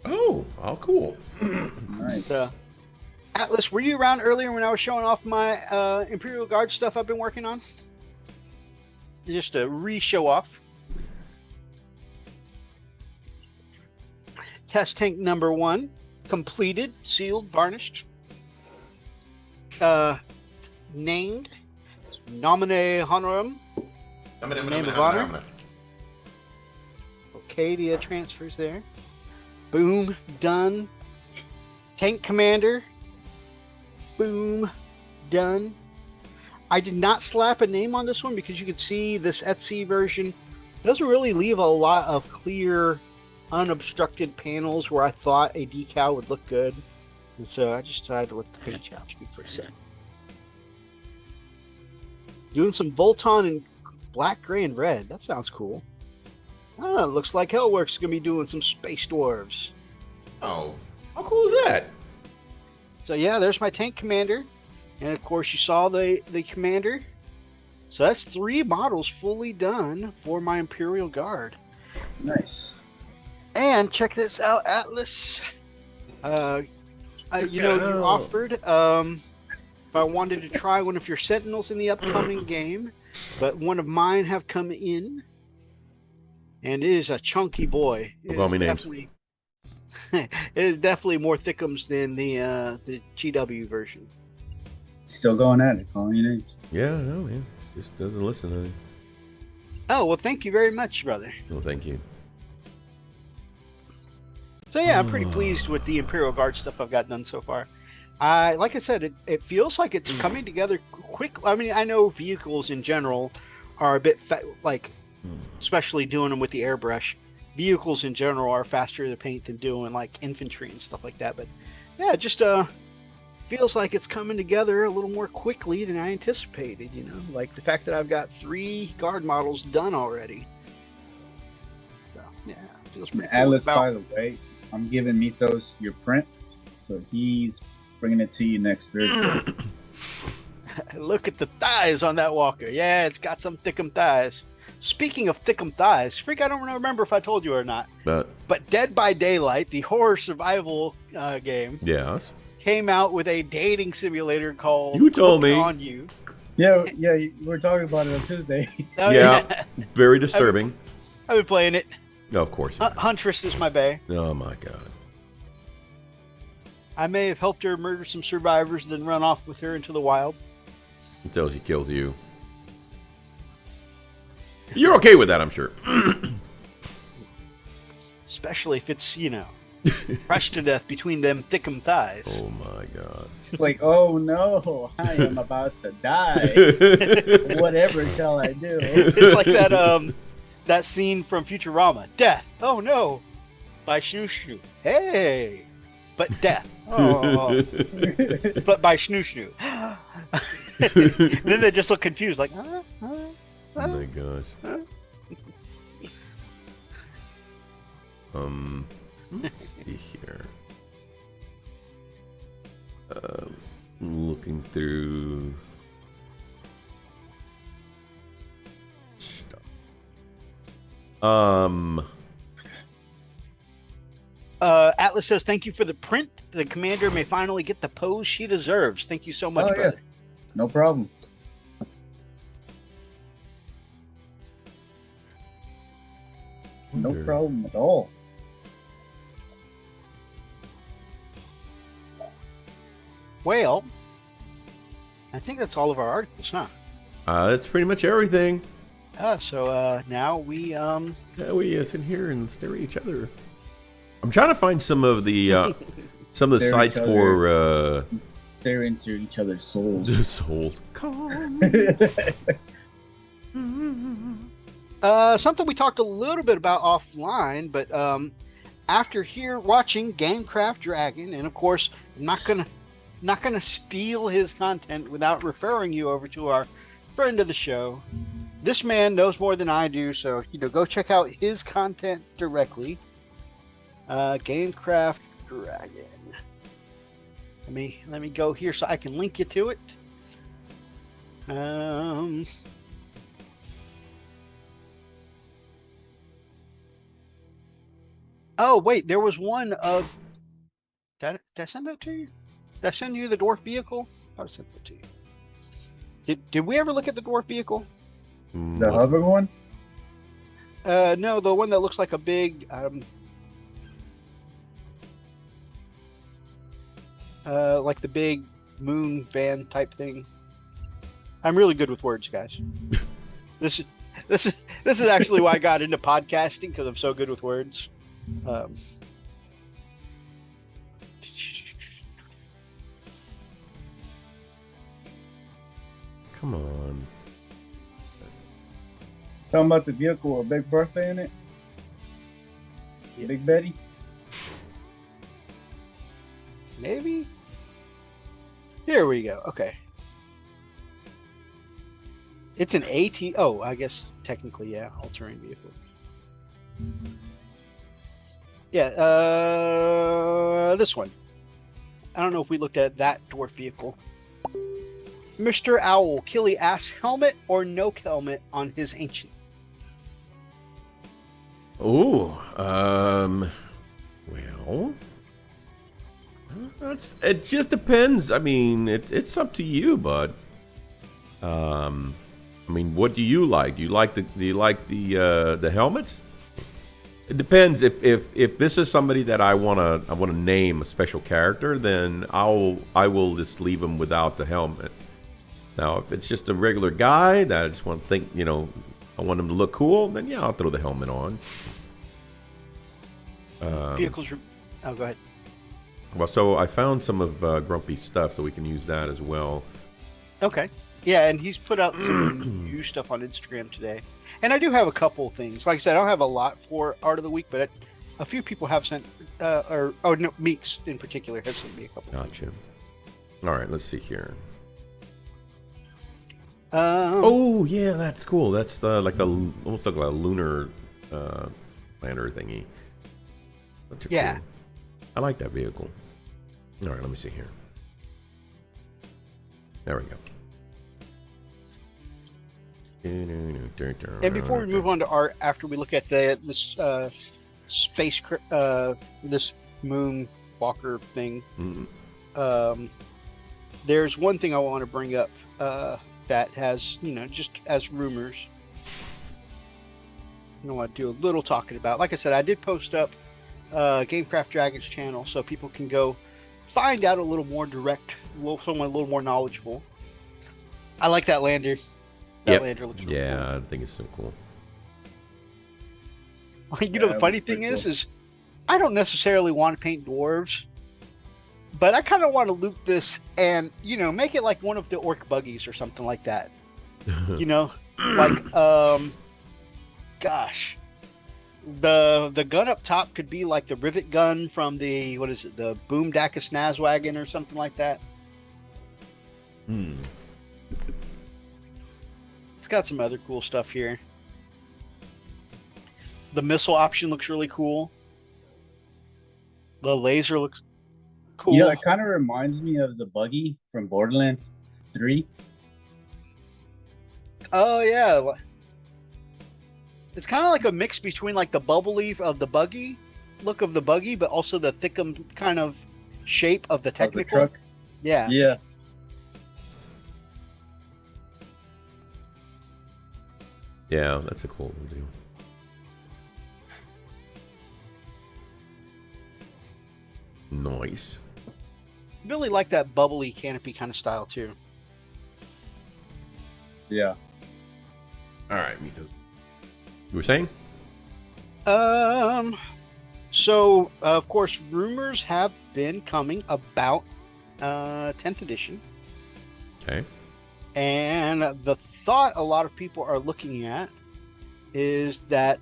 Oh, cool. Nice. Atlas, were you around earlier when I was showing off my Imperial Guard stuff I've been working on? Just to re-show off. Test tank number 1. Completed, sealed, varnished. Named Nomine Honorum. Name of honor. Arcadia transfers there. Boom, done. Tank commander. Boom, done. I did not slap a name on this one because you could see this Etsy version doesn't really leave a lot of clear unobstructed panels where I thought a decal would look good, and so I just decided to let the paint job speak for a second. Doing some Volton in black, gray, and red. That sounds cool. Oh, it looks like Hellworks is gonna be doing some space dwarves. Oh, how cool is that? So yeah, there's my tank commander, and of course you saw the commander. So that's 3 models fully done for my Imperial Guard. Nice. And check this out, Atlas. You offered if I wanted to try one of your Sentinels in the upcoming game, but one of mine have come in, and it is a chunky boy. It Call is me names. definitely It is definitely more thickums than the GW version. Still going at it, calling you names. Yeah, no, man. It just doesn't listen to me. Oh, well, thank you very much, brother. Well, thank you. So yeah, I'm pretty pleased with the Imperial Guard stuff I've got done so far. Like I said, it feels like it's coming together quick. I mean, I know vehicles in general are a bit especially doing them with the airbrush. Vehicles in general are faster to paint than doing like infantry and stuff like that. But yeah, it just feels like it's coming together a little more quickly than I anticipated. You know, like the fact that I've got 3 guard models done already. So yeah, it feels pretty cool. Atlas, by the way, I'm giving Methos your print, so he's bringing it to you next Thursday. Look at the thighs on that walker. Yeah, it's got some thickum thighs. Speaking of thickum thighs, Freak, I don't remember if I told you or not, but Dead by Daylight, the horror survival game, Yes. came out with a dating simulator called You told Hooked me. On You. Yeah, we were talking about it on Tuesday. Oh, Yeah. Very disturbing. I've been playing it. No, of course. Huntress is my bae. Oh my god. I may have helped her murder some survivors, then run off with her into the wild. Until she kills you. You're okay with that, I'm sure. Especially if it's, crushed to death between them thickum thighs. Oh my god. It's like, oh no, I am about to die. Whatever shall I do? It's like that scene from Futurama. Death. Oh no. By Snoo Snoo. Hey. But death. Oh. But by Snoo Snoo. Then they just look confused, like, huh? Oh my gosh. Let's see here. Looking through stuff. Atlas says, thank you for the print. The commander may finally get the pose she deserves. Thank you so much, Oh, yeah. brother. No problem. No Wonder- problem at all. Well, I think that's all of our articles, huh? That's pretty much everything. So now we Yeah, we sit here and stare at each other. I'm trying to find some of the Stare at sites each for Stare into each other's souls. souls. something we talked a little bit about offline, but after here watching Gamecraft Dragon, and of course, I'm not gonna steal his content without referring you over to our friend of the show. This man knows more than I do, so go check out his content directly. Gamecraft Dragon. Let me go here so I can link you to it. Oh wait, there was one of. Did I send that to you? Did I send you the dwarf vehicle? I sent it to you. Did we ever look at the dwarf vehicle? The hover one? No, the one that looks like a big like the big moon van type thing. I'm really good with words, guys. This is actually why I got into podcasting, because I'm so good with words. Come on. Talking about the vehicle with a big birthday in it? Yeah. Big Betty? Maybe. Here we go. Okay. It's an AT. Oh, I guess technically, yeah, all-terrain vehicle. Yeah, this one. I don't know if we looked at that dwarf vehicle. Mr. Owl, Killy asks, helmet or no helmet on his ancient? Oh, well, it just depends. I mean, it's up to you, bud. I mean, what do you like? Do you like the helmets? It depends. If this is somebody that I wanna name a special character, then I will just leave him without the helmet. Now, if it's just a regular guy that I just want to think, I want him to look cool, then yeah, I'll throw the helmet on. Vehicles. Oh, go ahead. Well, so I found some of Grumpy's stuff, so we can use that as well. Okay. Yeah, and he's put out some new stuff on Instagram today. And I do have a couple things. Like I said, I don't have a lot for Art of the Week, but a few people have sent, Meeks in particular has sent me a couple. Gotcha. All right, let's see here. Oh yeah, that's cool. That's the almost like a lunar lander thingy. yeah. Cool. I like that vehicle. All right, let me see here. There we go. And before we move on to art, after we look at this this moon walker thing, there's one thing I want to bring up that has, just as rumors, I want to do a little talking about. Like I said, I did post up Gamecraft Dragon's channel, so people can go find out a little more direct, someone a little more knowledgeable. I like that lander. That lander looks really cool. I think it's so cool. The funny thing is I don't necessarily want to paint dwarves, but I kind of want to loop this and, make it like one of the orc buggies or something like that. Gosh. The gun up top could be like the rivet gun from the Boom Dacus Nazwagon or something like that. It's got some other cool stuff here. The missile option looks really cool. The laser looks cool. Yeah, it kind of reminds me of the buggy from Borderlands 3. Oh yeah. It's kind of like a mix between like the bubbly of the buggy look of the buggy, but also the thickum kind of shape of the technical. Of the truck. Yeah. Yeah. Yeah, that's a cool deal. Nice. Really like that bubbly canopy kind of style too. Yeah. All right, Methos. You were saying? So of course rumors have been coming about 10th edition. Okay. And the thought a lot of people are looking at is that,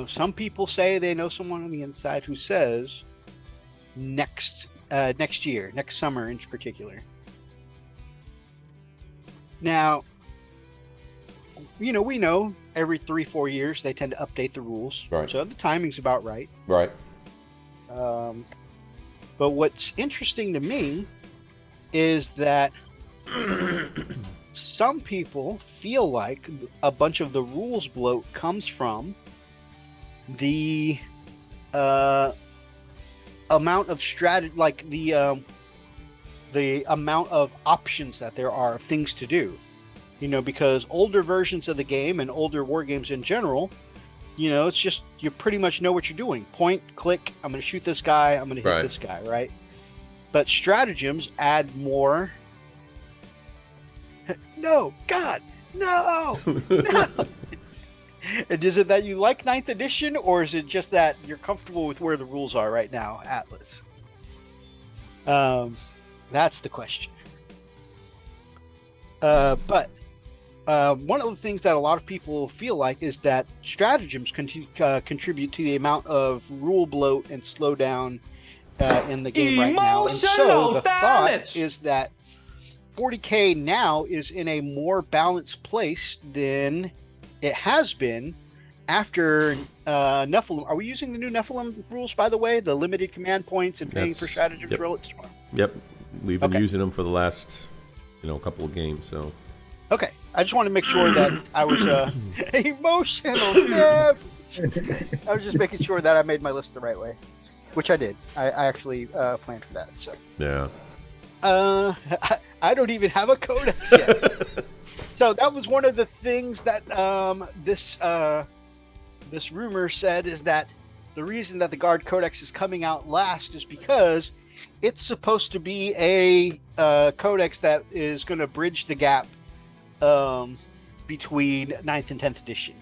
some people say they know someone on the inside who says next year, next summer in particular. Now, we know every 3-4 years they tend to update the rules. Right. So the timing's about right. Right. But what's interesting to me is that some people feel like a bunch of the rules bloat comes from the amount of strategy, like the amount of options that there are of things to do. Because older versions of the game and older war games in general, it's just you pretty much know what you're doing. Point, click, I'm going to shoot this guy, I'm going to hit this guy, right? But stratagems add more. No, God, no, no. And is it that you like 9th edition, or is it just that you're comfortable with where the rules are right now, Atlas? That's the question. But one of the things that a lot of people feel like is that stratagems contribute to the amount of rule bloat and slowdown in the game right now. And so the thought is that 40K now is in a more balanced place than it has been after Nephilim. Are we using the new Nephilim rules, by the way? The limited command points and paying for stratagems relics? Yep. We've been using them for the last, couple of games, so. Okay. I just want to make sure that I was emotional. I was just making sure that I made my list the right way, which I did. I actually planned for that. So. Yeah. I don't even have a codex yet. So that was one of the things that this rumor said, is that the reason that the Guard Codex is coming out last is because it's supposed to be a codex that is going to bridge the gap between 9th and 10th edition.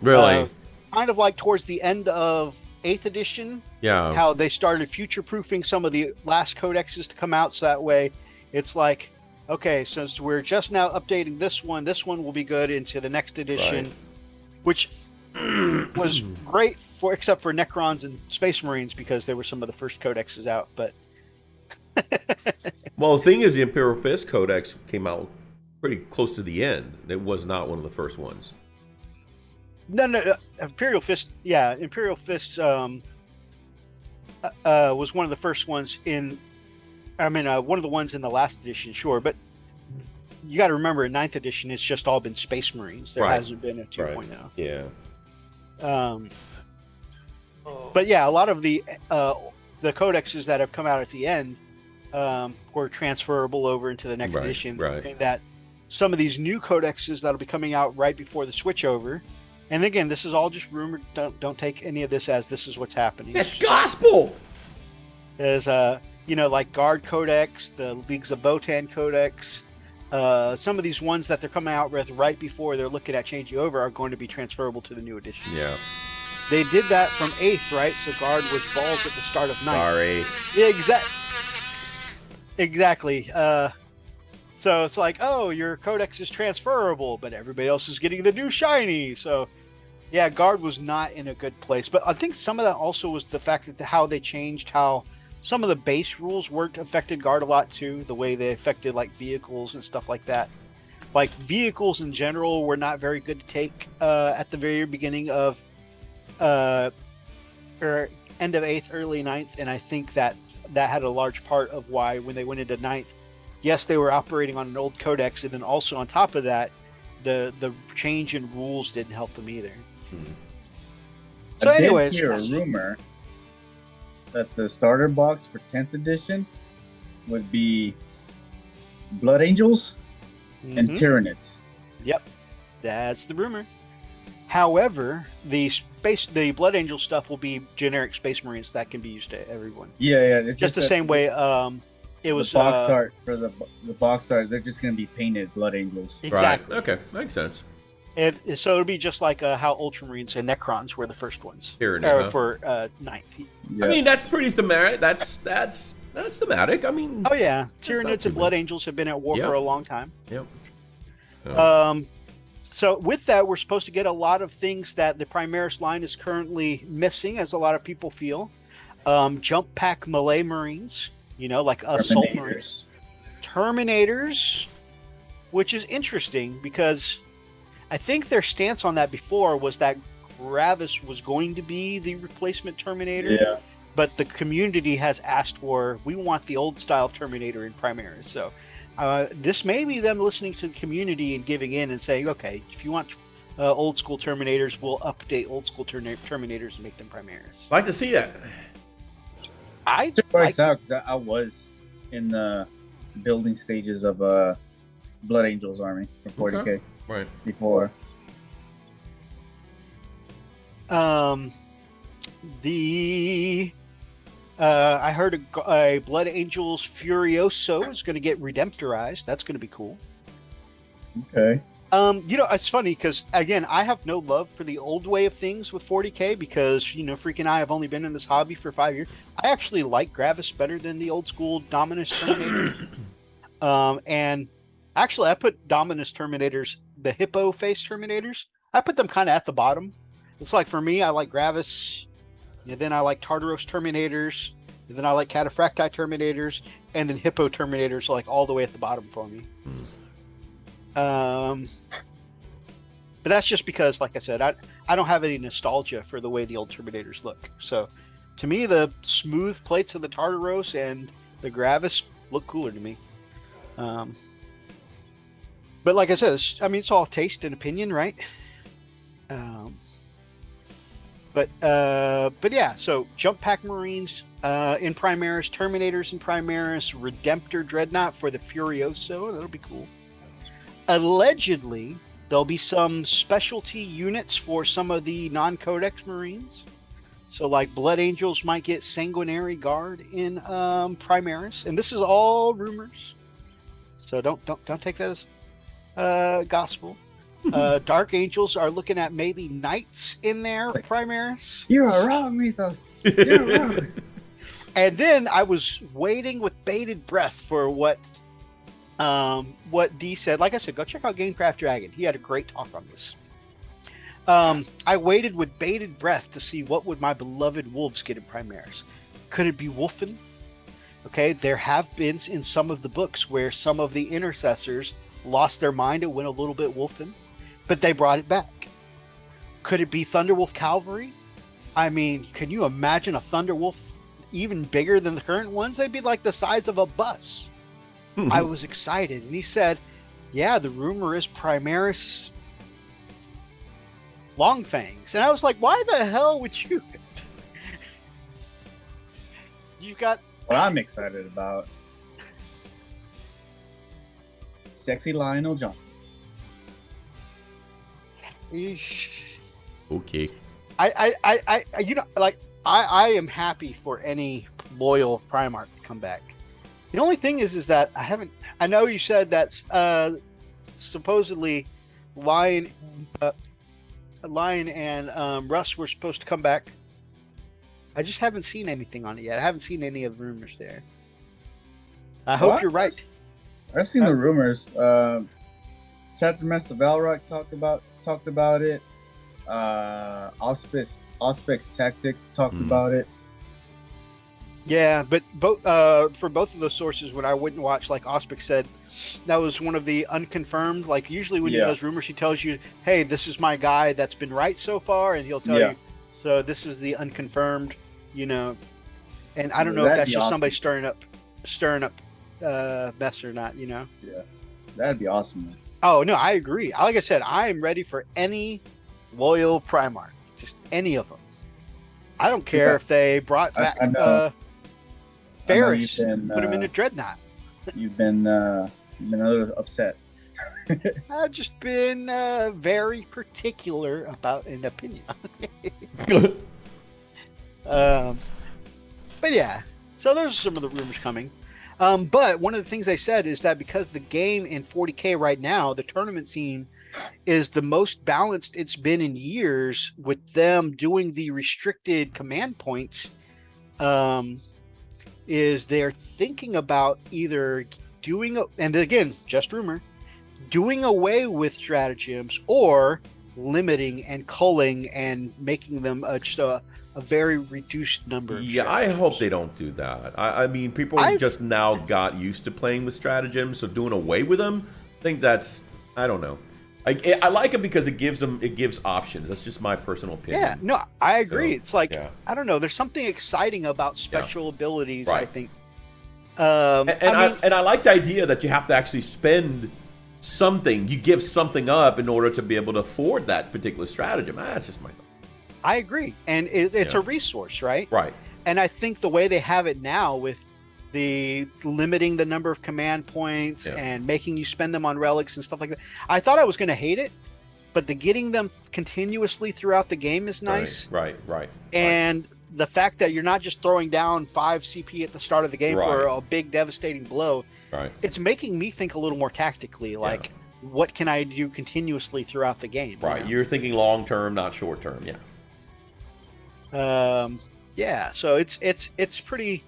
Really? Kind of like towards the end of 8th edition, Yeah. how they started future-proofing some of the last codexes to come out, so that way it's like, okay, since we're just now updating this one will be good into the next edition, Right. which was great except for Necrons and Space Marines, because they were some of the first codexes out. But Well, the thing is, the Imperial Fist Codex came out pretty close to the end. It was not one of the first ones. no, Imperial Fist was one of the first ones in. I mean, one of the ones in the last edition, sure, but you got to remember, in 9th edition, it's just all been Space Marines. There Right. hasn't been a 2.0. Yeah. But yeah, a lot of the codexes that have come out at the end were transferable over into the next Right, edition. right. And that some of these new codexes that'll be coming out right before the switch over. And again, this is all just rumored. Don't take any of this as this is what's happening. That's gospel! There's like Guard Codex, the Leagues of Botan Codex. Some of these ones that they're coming out with right before they're looking at changing over are going to be transferable to the new edition. Yeah. They did that from 8th, right? So Guard was balls at the start of 9th. Sorry. Yeah, exactly. So it's like, oh, your codex is transferable, but everybody else is getting the new shiny. So, yeah, Guard was not in a good place. But I think some of that also was the fact that how they changed how some of the base rules worked affected Guard a lot too. The way they affected like vehicles and stuff like that. Like vehicles in general were not very good to take at the very beginning of or end of 8th, early 9th, and I think that had a large part of why when they went into 9th, yes, they were operating on an old codex, and then also on top of that, the change in rules didn't help them either. So I anyways, did hear a rumor that the starter box for 10th edition would be Blood Angels and Mhm. Tyranites. Yep, that's the rumor. However, the Blood Angel stuff will be generic Space Marines that can be used to everyone. Yeah. It's Just the that same way it was the box art for the box art. They're just going to be painted Blood Angels. exactly. Right. Okay. Makes sense. So it'll be just like how Ultramarines and Necrons were the first ones Tyranid, huh? for 9th. Yeah. I mean, that's pretty thematic. That's thematic. I mean, Oh yeah, not Tyranids too and Blood Angels have been at war Yep. for a long time. Yep. So with that, we're supposed to get a lot of things that the Primaris line is currently missing, as a lot of people feel. Jump pack melee Marines, like assault Marines. Terminators, which is interesting because I think their stance on that before was that Gravis was going to be the replacement Terminator. Yeah. But the community has asked for, we want the old style Terminator in Primaris. So this may be them listening to the community and giving in and saying, okay, if you want old school Terminators, we'll update old school Terminators and make them Primaris. like to see that. I It works out because I was in the building stages of Blood Angels army for 40k Okay. Right. before. I heard a Blood Angels Furioso is going to get redemptorized. That's going to be cool. Okay. It's funny because again, I have no love for the old way of things with 40k because freaking I have only been in this hobby for 5 years. I actually like Gravis better than the old school Dominus Terminator. And actually, I put Dominus Terminators, the hippo face Terminators, I put them kind of at the bottom. It's like for me, I like Gravis, and then I like Tartaros Terminators, and then I like Cataphracti Terminators, and then Hippo Terminators are like all the way at the bottom for me. But that's just because, like I said, I don't have any nostalgia for the way the old Terminators look. So to me, the smooth plates of the Tartaros and the Gravis look cooler to me. But like I said, it's all taste and opinion, right? But yeah, so Jump Pack Marines in Primaris, Terminators in Primaris, Redemptor Dreadnought for the Furioso. That'll be cool. Allegedly, there'll be some specialty units for some of the non-Codex Marines. So like Blood Angels might get Sanguinary Guard in Primaris, and this is all rumors. So don't take that as gospel. Dark Angels are looking at maybe Knights in their Primaris. You are wrong, Methos. You're wrong. And then I was waiting with bated breath for what D said. Like I said, go check out Gamecraft Dragon. He had a great talk on this. I waited with bated breath to see what would my beloved wolves get in Primaris. Could it be Wolfen? Okay, there have been in some of the books where some of the intercessors lost their mind and went a little bit Wolfen, but they brought it back. Could it be Thunderwolf Cavalry? I mean, can you imagine a Thunderwolf even bigger than the current ones? They'd be like the size of a bus. I was excited, and he said, yeah, the rumor is Primaris Longfangs. And I was like, why the hell would you? You got... What I'm excited about, sexy Lionel Johnson. Okay. I you know, like, I am happy for any loyal Primarch to come back. The only thing is that I know you said that supposedly Lion and Russ were supposed to come back. I just haven't seen anything on it yet. I haven't seen any of the rumors there. I hope you're right. I've seen the rumors. Chapter Master Valrock talked about it. Auspex Tactics talked about it. Yeah, but for both of those sources, when I wouldn't watch, like Auspex said, that was one of the unconfirmed. Like usually when he does rumors, he tells you, "Hey, this is my guy that's been right so far," and he'll tell you, "So this is the unconfirmed," you know. And I don't know if that's just somebody stirring up mess or not, you know. Yeah, that'd be awesome, man. Oh no, I agree. Like I said, I am ready for any loyal Primarch, just any of them. I don't care if they brought back Ferris, put him in a Dreadnought. You've been a little upset. I've just been very particular about an opinion. But yeah, so there's some of the rumors coming. But one of the things they said is that because the game in 40K right now, the tournament scene is the most balanced it's been in years, with them doing the restricted command points, is they're thinking about either doing, and again, just rumor, doing away with stratagems or limiting and culling and making them just a very reduced number. Yeah, I hope they don't do that. I mean, people just now got used to playing with stratagems, so doing away with them, I think that's, I don't know. I like it because it gives options. That's just my personal opinion. Yeah, no, I agree. So, it's like, I don't know, there's something exciting about special abilities, right. I think. I like the idea that you have to actually spend something. You give something up in order to be able to afford that particular stratagem. That's just my thought. I agree. And it's a resource, right? Right. And I think the way they have it now with the limiting the number of command points and making you spend them on relics and stuff like that, I thought I was going to hate it, but the getting them continuously throughout the game is nice. Right. And the fact that you're not just throwing down 5 CP at the start of the game for a big devastating blow, it's making me think a little more tactically, like, what can I do continuously throughout the game? Right. You know? You're thinking long term, not short term. So it's pretty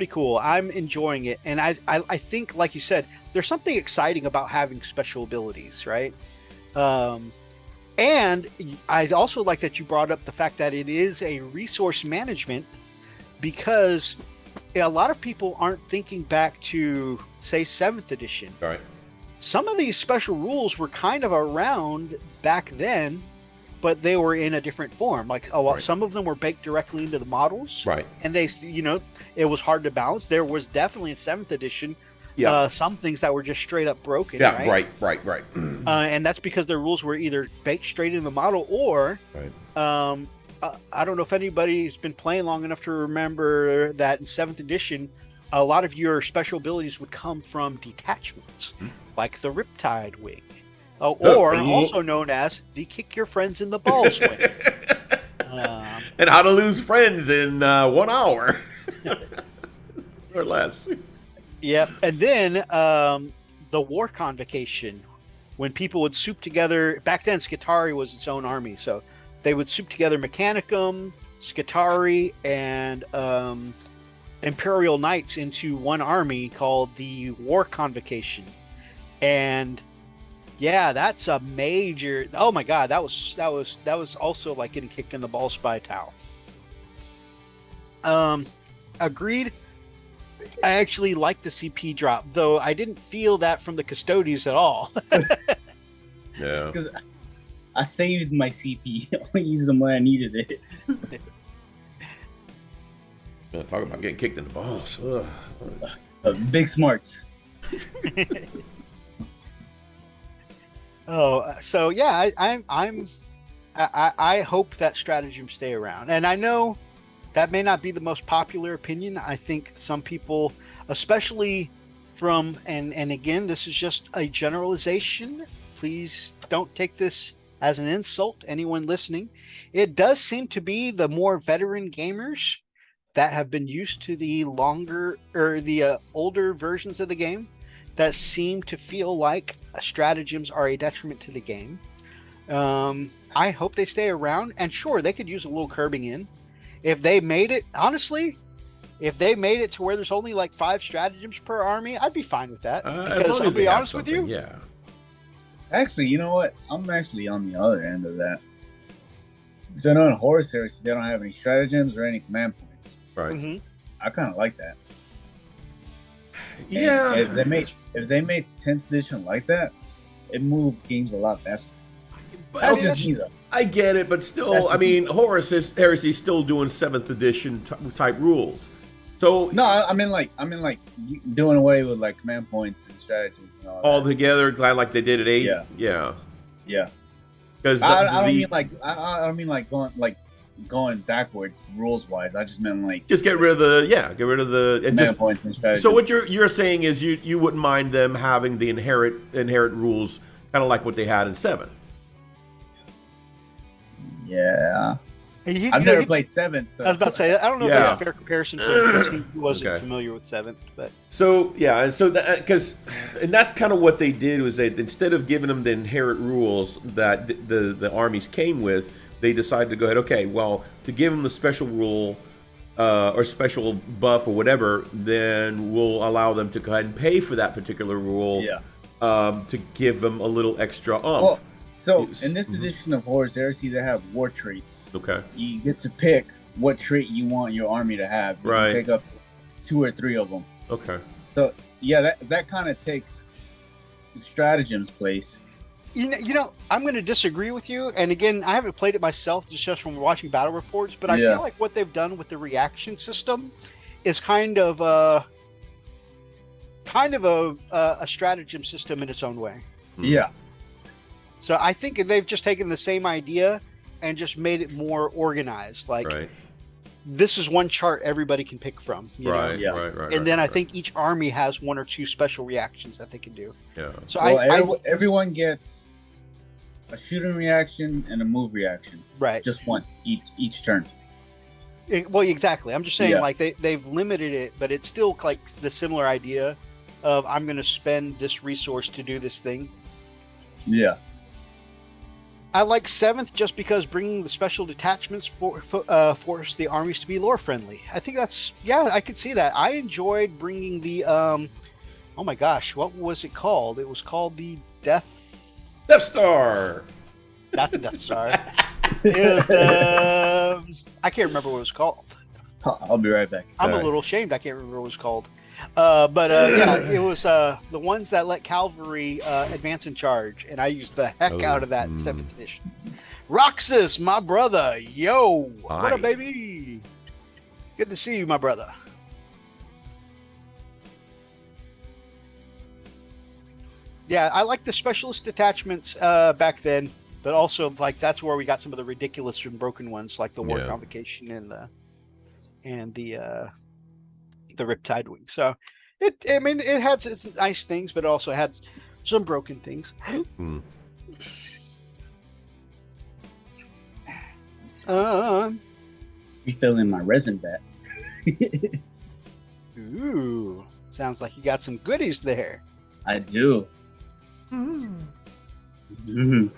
cool. I'm enjoying it, and I think, like you said, there's something exciting about having special abilities, right? And I also like that you brought up the fact that it is a resource management, because a lot of people aren't thinking back to, say, 7th edition. Right. Some of these special rules were kind of around back then, but they were in a different form. Like, some of them were baked directly into the models. Right. And they, it was hard to balance. There was definitely in 7th edition some things that were just straight up broken. Yeah, right. And that's because their rules were either baked straight into the model or, I don't know if anybody's been playing long enough to remember that in 7th edition, a lot of your special abilities would come from detachments, like the Riptide Wing. Or also known as the kick your friends in the balls wing. And how to lose friends in 1 hour or less. Yep. And then the War Convocation, when people would soup together. Back then, Skitarii was its own army, so they would soup together Mechanicum, Skitarii, and Imperial Knights into one army called the War Convocation. And yeah, that's a major. Oh my God, that was also like getting kicked in the balls by a towel. Agreed. I actually like the CP drop, though I didn't feel that from the Custodies at all. Yeah. Because I saved my CP. I only used them when I needed it. Talk about getting kicked in the balls. Big smarts. So yeah, I hope that stratagems stay around, and I know that may not be the most popular opinion. I think some people, especially from, and again, this is just a generalization. Please don't take this as an insult, anyone listening. It does seem to be the more veteran gamers that have been used to the longer or the older versions of the game that seem to feel like stratagems are a detriment to the game. I hope they stay around, and sure, they could use a little curbing in. If they made it, honestly, if they made it to where there's only like 5 stratagems per army, I'd be fine with that. Because I'll be honest with you. Yeah. Actually, you know what? I'm actually on the other end of that. So I know in Horus Heresy, they don't have any stratagems or any command points. Right. Mm-hmm. I kind of like that. Yeah. And if they made 10th edition like that, it moved games a lot faster. That's just me, though. I get it, but still, I mean, Horus Heresy is still doing 7th edition type rules. So No, I mean like doing away with like command points and strategies and all that. together, like they did at 8th. Yeah. Yeah. Because I don't mean like going backwards rules wise. I just meant like just get rid of the and command just points and strategies. So what you're saying is you wouldn't mind them having the inherent rules, kind of like what they had in 7th. Yeah. I've never played 7th. So. I was about to say, I don't know if that's a fair comparison because he wasn't familiar with 7th, but so yeah, and so and that's kind of what they did was they, instead of giving them the inherent rules that the armies came with, they decided to go ahead. Okay, well, to give them the special rule or special buff or whatever, then we'll allow them to go ahead and pay for that particular rule. Yeah. To give them a little extra oomph. Well, so in this edition of Horus Heresy, they have war traits. Okay. You get to pick what trait you want your army to have. You right. can take up 2 or 3 of them. Okay. So yeah, that kind of takes stratagem's place. You know, I'm going to disagree with you. And again, I haven't played it myself, just from watching battle reports. But I feel like what they've done with the reaction system is kind of a stratagem system in its own way. Yeah. So I think they've just taken the same idea and just made it more organized. Like, this is one chart everybody can pick from. You know? Right. And then I think each army has 1 or 2 special reactions that they can do. Yeah. So everyone gets a shooting reaction and a move reaction. Right. Just one each turn. Well, exactly. I'm just saying, like they've limited it, but it's still like the similar idea of I'm going to spend this resource to do this thing. Yeah. I like 7th just because bringing the special detachments force the armies to be lore friendly. I think that's I could see that. I enjoyed bringing the oh my gosh, what was it called? It was called the Death Star. Not the Death Star. It was the I can't remember what it was called. I'll be right back. I'm a little ashamed I can't remember what it was called. It was the ones that let cavalry advance and charge, and I used the heck out of that in 7th edition. Roxas, my brother, yo, what up, baby? Good to see you, my brother. Yeah, I like the specialist detachments back then, but also like that's where we got some of the ridiculous and broken ones, like the War Convocation and the Riptide Wing. So it had its nice things, but it also had some broken things. Refilling my resin vat. Ooh, sounds like you got some goodies there. I do. Mm. Mhm.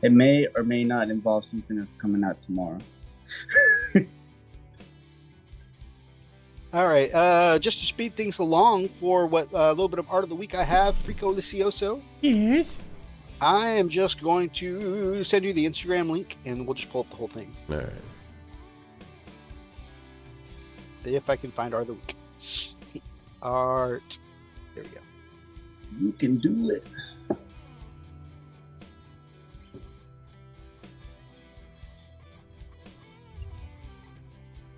It may or may not involve something that's coming out tomorrow. All right, just to speed things along for what a little bit of art of the week I have, Frico Licioso. Yes. I am just going to send you the Instagram link, and we'll just pull up the whole thing. All right. If I can find art of the week. Art. There we go. You can do it.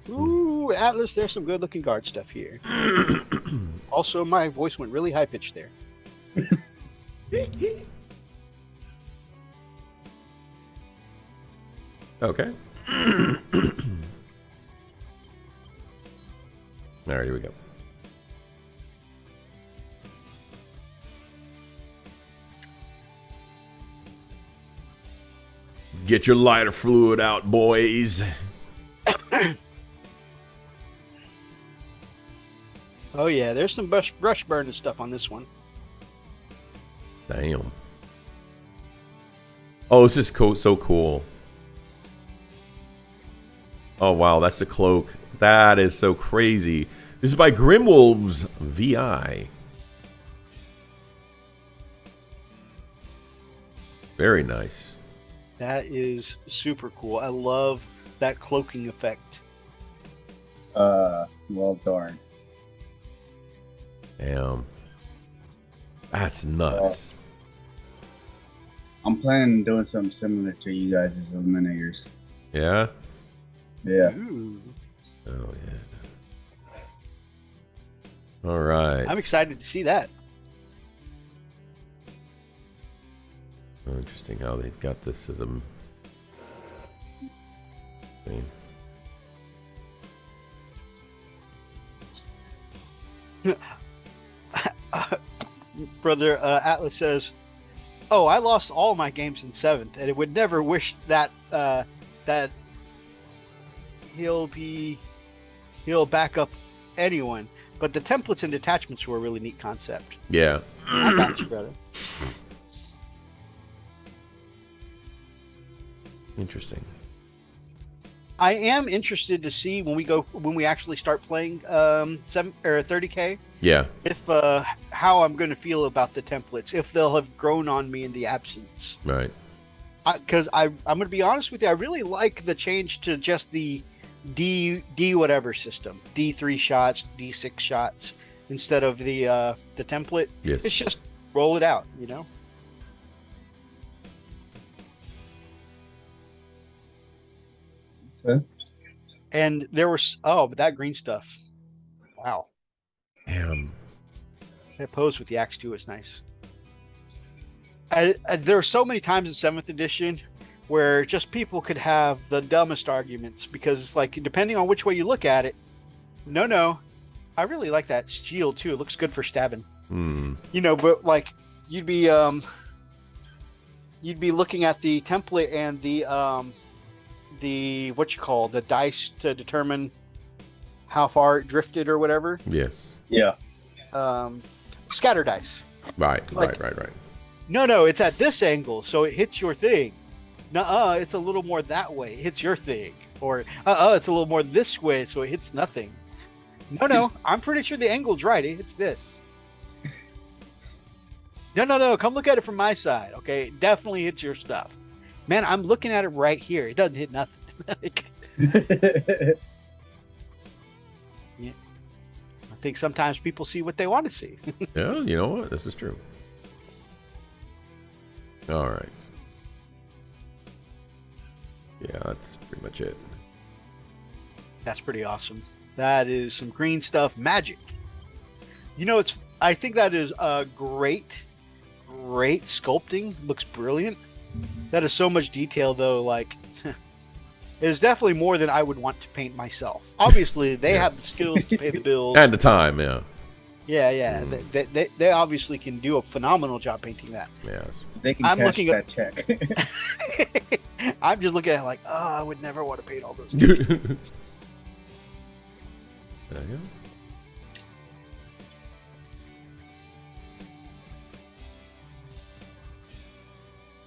Ooh, Atlas, there's some good looking guard stuff here. Also, my voice went really high pitched there. Okay. All right, here we go. Get your lighter fluid out, boys. Oh yeah, there's some brush burn and stuff on this one. Damn. Oh, this is so cool. Oh, wow, that's the cloak. That is so crazy. This is by Grimwolves VI. Very nice. That is super cool. I love that cloaking effect. Well darn. Damn. That's nuts. I'm planning on doing something similar to you guys' Eliminators. Yeah? Yeah. Ooh. Oh, yeah. All right. I'm excited to see that. Oh, interesting how they've got this as a... thing. Brother Atlas says, "Oh, I lost all my games in 7th, and it would never wish that that he'll back up anyone. But the templates and detachments were a really neat concept." Yeah. I got you, brother. Interesting. I am interested to see when we actually start playing 30K. Yeah. If how I'm going to feel about the templates, if they'll have grown on me in the absence. Right. Because I'm going to be honest with you, I really like the change to just the D whatever system, D3 shots, D6 shots instead of the template. Yes. It's just roll it out, you know. Okay. And there was but that green stuff. Wow. Damn. That pose with the axe too is nice. There are so many times in 7th edition where just people could have the dumbest arguments because it's like, depending on which way you look at it, no, I really like that shield too. It looks good for stabbing. You know, but like you'd be looking at the template and the the dice to determine how far it drifted or whatever. Yes. Yeah. Scatter dice. Right. Like- Right. No, it's at this angle, so it hits your thing. Nuh-uh, it's a little more that way, it hits your thing. Or, it's a little more this way, so it hits nothing. No, I'm pretty sure the angle's right, it hits this. No, come look at it from my side, okay? It definitely hits your stuff. Man, I'm looking at it right here. It doesn't hit nothing. Yeah. I think sometimes people see what they want to see. Yeah, you know what? This is true. All right. Yeah, that's pretty much it. That's pretty awesome. That is some green stuff magic. You know, I think that is a great sculpting. Looks brilliant. That is so much detail though, like it is definitely more than I would want to paint myself. Obviously, they have the skills to pay the bills. And the time, yeah. Yeah. They obviously can do a phenomenal job painting that. Yes. They can I'm cash looking that check. I'm just looking at it like, oh, I would never want to pay all those. There you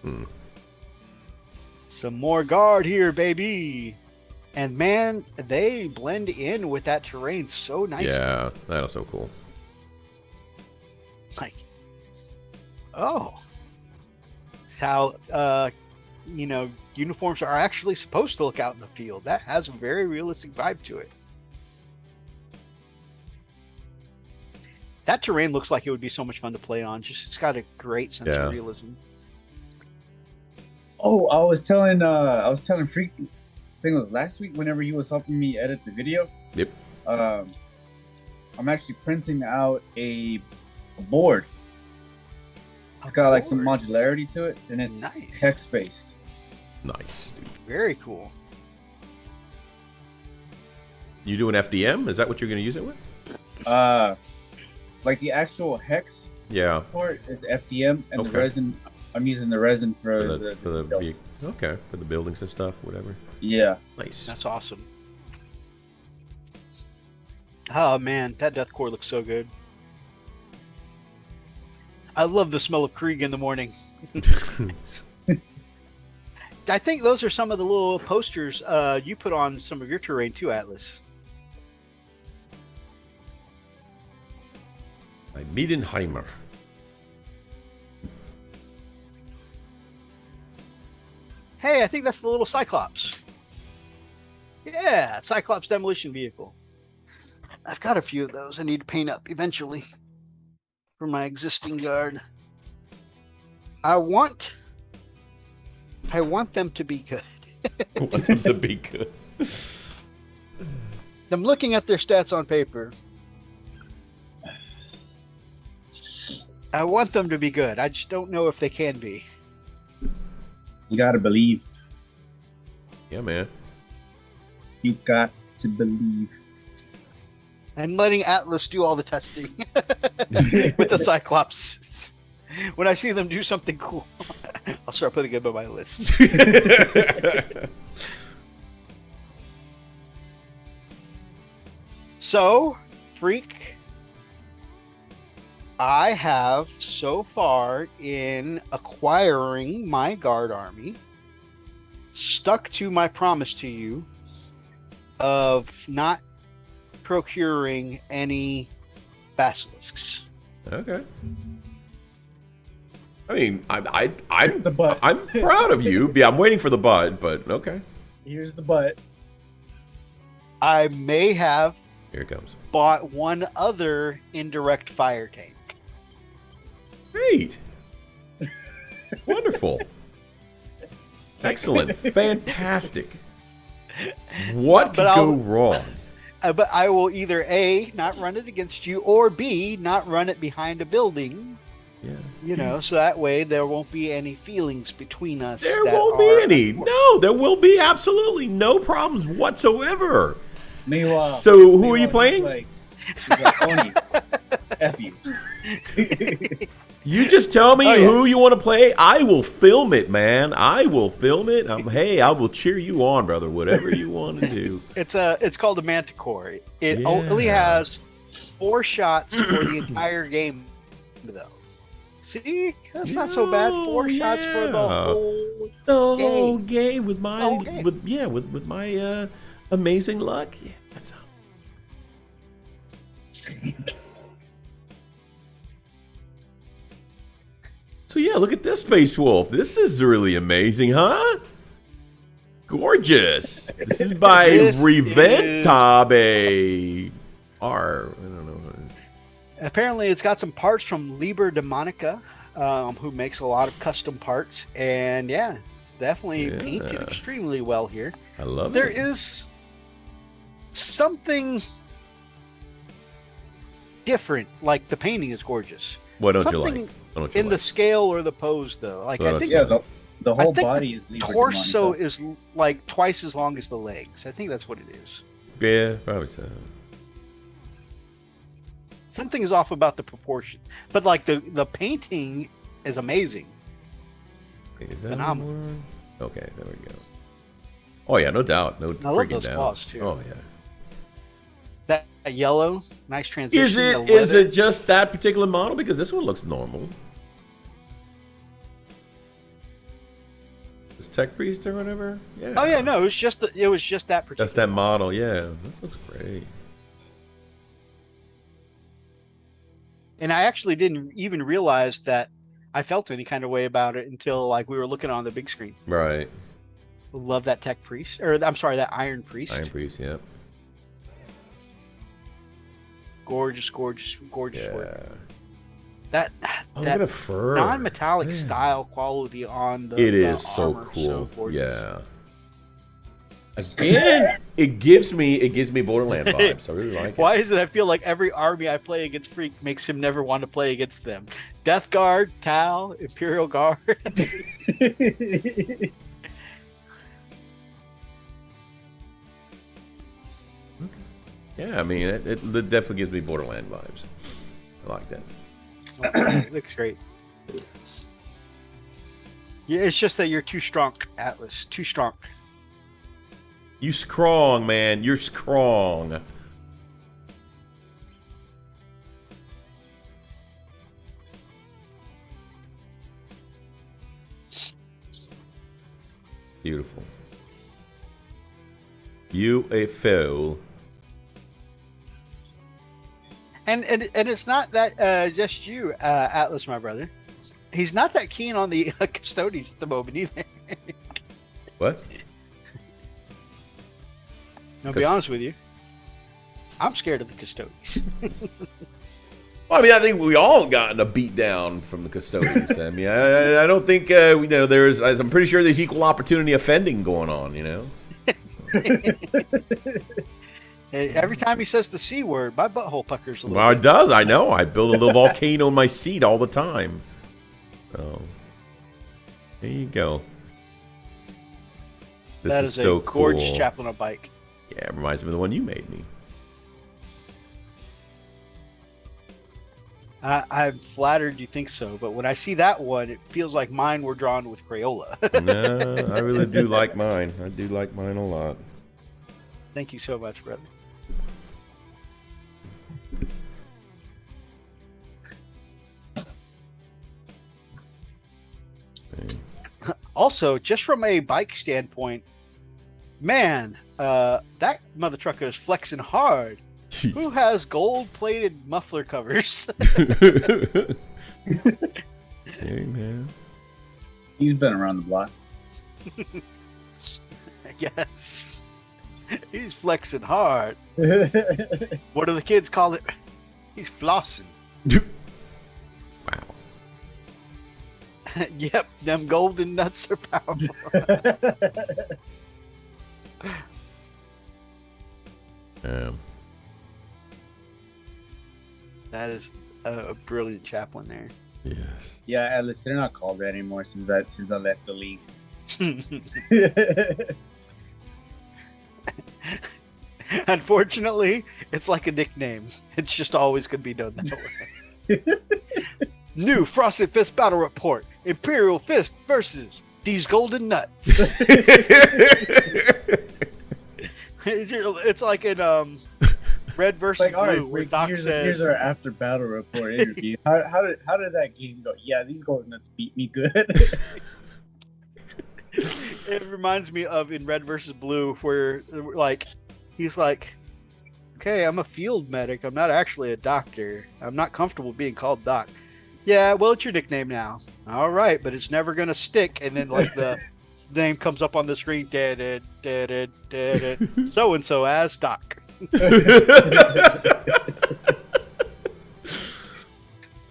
go. Some more guard here, baby. And man, they blend in with that terrain so nicely. Yeah, that was so cool. Like, oh, how uniforms are actually supposed to look out in the field. That has a very realistic vibe to it. That terrain looks like it would be so much fun to play on. Just it's got a great sense of realism. Oh, I was telling Freak, I think it was last week, whenever he was helping me edit the video. Yep. I'm actually printing out a board. It's got like some modularity to it, and it's Nice. text-based. Nice, dude. Very cool. You doing FDM? Is that what you're going to use it with? Like the actual hex Yeah. part is FDM, and the Okay. resin, I'm using the resin for For the the builds. okay, for the buildings and stuff, whatever. Yeah. Nice. That's awesome. Oh man, that death core looks so good. I love the smell of Krieg in the morning. I think those are some of the little posters you put on some of your terrain too, Atlas. By Miedenheimer. Hey, I think that's the little Cyclops. Yeah, Cyclops demolition vehicle. I've got a few of those I need to paint up eventually for my existing guard. I want them to be good. I want them to be good. I'm looking at their stats on paper. I want them to be good. I just don't know if they can be. You gotta believe. Yeah, man. You got to believe. I'm letting Atlas do all the testing with the Cyclops. When I see them do something cool, I'll start putting them on my list. So, Freak, I have so far in acquiring my guard army stuck to my promise to you of not procuring any basilisks. Okay. I mean, I'm The butt. I'm proud of you. Yeah, I'm waiting for the bud, but okay. Here's the butt. I may have Here it comes. bought one other indirect fire tank. Great. Wonderful. Excellent. Fantastic. What could But go wrong? But I will either A, not run it against you, or B, not run it behind a building. Yeah. You know, so that way there won't be any feelings between us. There that won't be are- any. No, there will be absolutely no problems whatsoever. Meanwhile, So who are meanwhile, you playing? He's like, Oni, F you. You just tell me Oh, yeah. who you want to play. I will film it, man. I will film it. Hey, I will cheer you on, brother. Whatever you want to do. It's called a Manticore. It Yeah. only has 4 shots for the entire game, though. See, that's not so bad. 4 shots for the yeah. whole. The whole game with my whole game. with my amazing luck. Yeah, that sounds. So yeah, look at this Space Wolf. This is really amazing, huh? Gorgeous. This is by This Reventabe. I don't know. Apparently, it's got some parts from Liber Demonica, who makes a lot of custom parts, and yeah, definitely Yeah. painted extremely well here. I love There it. is something different, like the painting is gorgeous. What don't you something like? What don't you In like? the scale or the pose, though, like What I else think Yeah, the whole think body is Liber torso Demonica. is like twice as long as the legs. I think that's what it is. Yeah, probably so. Something is off about the proportion, but like the painting is amazing. Is that phenomenal. one? Okay, there we go. Oh yeah, no doubt, no I love freaking those doubt. claws, too. Oh yeah. That yellow, nice transition. Is the it leather. just that particular model? Because this one looks normal. This Tech Priest or whatever? Yeah. Oh yeah, no, it was just that particular. Just that model, yeah. This looks great. And I actually didn't even realize that I felt any kind of way about it until like we were looking on the big screen. Right. Love that Tech Priest, or I'm sorry, that Iron Priest. Iron Priest, yeah. Gorgeous, gorgeous, gorgeous Yeah. work. That Oh, look that at a fur. non-metallic Man. style quality on the It the is so armor, cool. gorgeous. Yeah. Again, it gives me Borderland vibes. I really like it. Why is it I feel like every army I play against Freak makes him never want to play against them? Death Guard, Tal, Imperial Guard. Yeah, I mean, it definitely gives me Borderland vibes. I like that. It looks great. Yeah, it's just that you're too strong, Atlas. Too strong. You strong, man. You're strong. Beautiful. You a fool. And it's not that just you, Atlas, my brother. He's not that keen on the custodians at the moment either. What? I'll be honest with you. I'm scared of the custodians. Well, I mean, I think we all gotten a beat down from the custodians. I mean, I don't think there's. I'm pretty sure there's equal opportunity offending going on. You know. Every time he says the C word, my butthole puckers a little Well, it bit. does. I know. I build a little volcano in my seat all the time. So there you go. This That is is so a cool. gorgeous chapel on a bike. Yeah, it reminds me of the one you made me. I'm flattered you think so, but when I see that one, it feels like mine were drawn with Crayola. No, I really do like mine. I do like mine a lot. Thank you so much, brother. Also, just from a bike standpoint, man, that mother trucker is flexing hard. Who has gold-plated muffler covers? Hey, man. He's been around the block. Yes. He's flexing hard. What do the kids call it? He's flossing. Wow. Yep, them golden nuts are powerful. That is a brilliant chaplain there. Yes. Yeah, Atlas, they're not called that anymore since I left the league. Unfortunately, it's like a nickname. It's just always going to be known that way. New Frosted Fist Battle Report. Imperial Fist versus these golden nuts. It's like in Red versus Like, all Blue, right, where Rick, Doc here's says, our after battle report interview. How did that game go? Yeah, these golden nuts beat me good. it reminds me of in Red versus Blue, where like he's like, okay, I'm a field medic. I'm not actually a doctor. I'm not comfortable being called Doc. Yeah, well, it's your nickname now. All right, but it's never gonna stick. And then like the name comes up on the screen, so and so as Doc.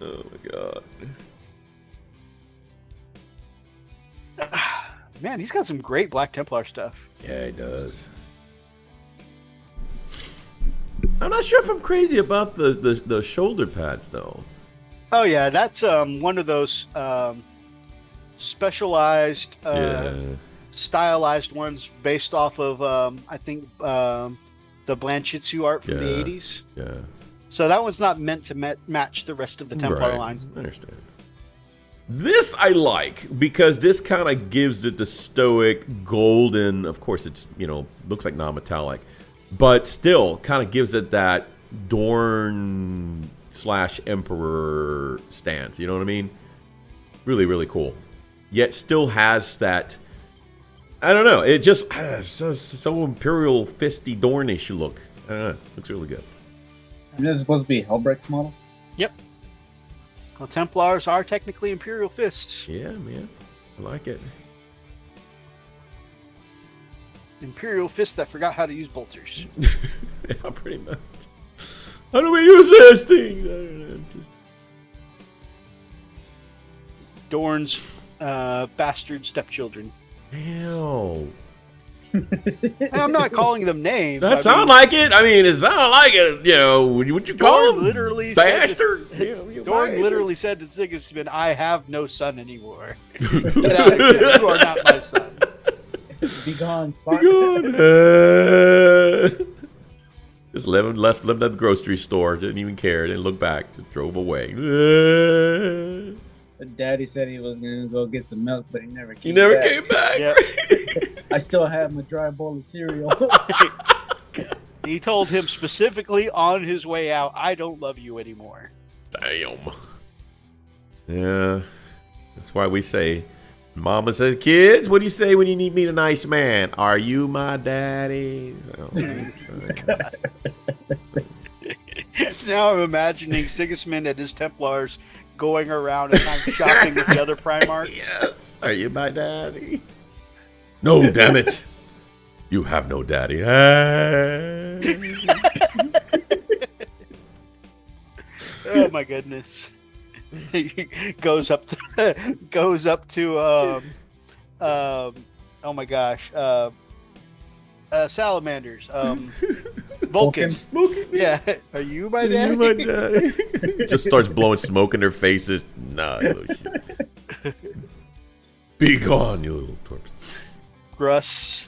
Oh my god. Man, he's got some great Black Templar stuff. Yeah, he does. I'm not sure if I'm crazy about the shoulder pads though. Oh yeah, that's one of those specialized, stylized ones based off of I think the Blanchitsu art from the Yeah. 80s. Yeah. Yeah. So that one's not meant to match the rest of the Templar Right. line. I understand. This I like because this kind of gives it the stoic golden. Of course, it's looks like non-metallic, but still kind of gives it that Dorn / Emperor stance. You know what I mean? Really, really cool. Yet still has that. I don't know. It just so Imperial fisty Dornish look. I don't know. Looks really good. Isn't this supposed to be Hellbreak's model? Yep. Well, Templars are technically Imperial fists. Yeah, man. I like it. Imperial fists that forgot how to use bolters. Yeah, pretty much. How do we use this thing? I don't know. Just... Dorn's bastard stepchildren. Hell. I'm not calling them names. That sound like it. I mean, it sound like it. Would you call Dorn them literally bastard? Dorn literally said to Sigismund, "I have no son anymore. Get out of here. You are not my son." Be gone. Be gone. Just left at the grocery store. Didn't even care. Didn't look back. Just drove away. Daddy said he was gonna go get some milk, but he never came. He never back. came back. Yep. I still have my dry bowl of cereal. He told him specifically on his way out, "I don't love you anymore." Damn. Yeah. That's why we say, Mama says, kids, what do you say when you need me a nice man? Are you my daddy? So, Now I'm imagining Sigismund and his Templars going around and kind of shopping with the other Primarchs. yes. Are you my daddy? No, damn it. You have no daddy. Oh my goodness. He goes up to oh my gosh, salamanders, Vulcan. Yeah, are you my daddy? Are you my daddy? Just starts blowing smoke in their faces. Nah, little shit. Be gone, you little twerp. Russ.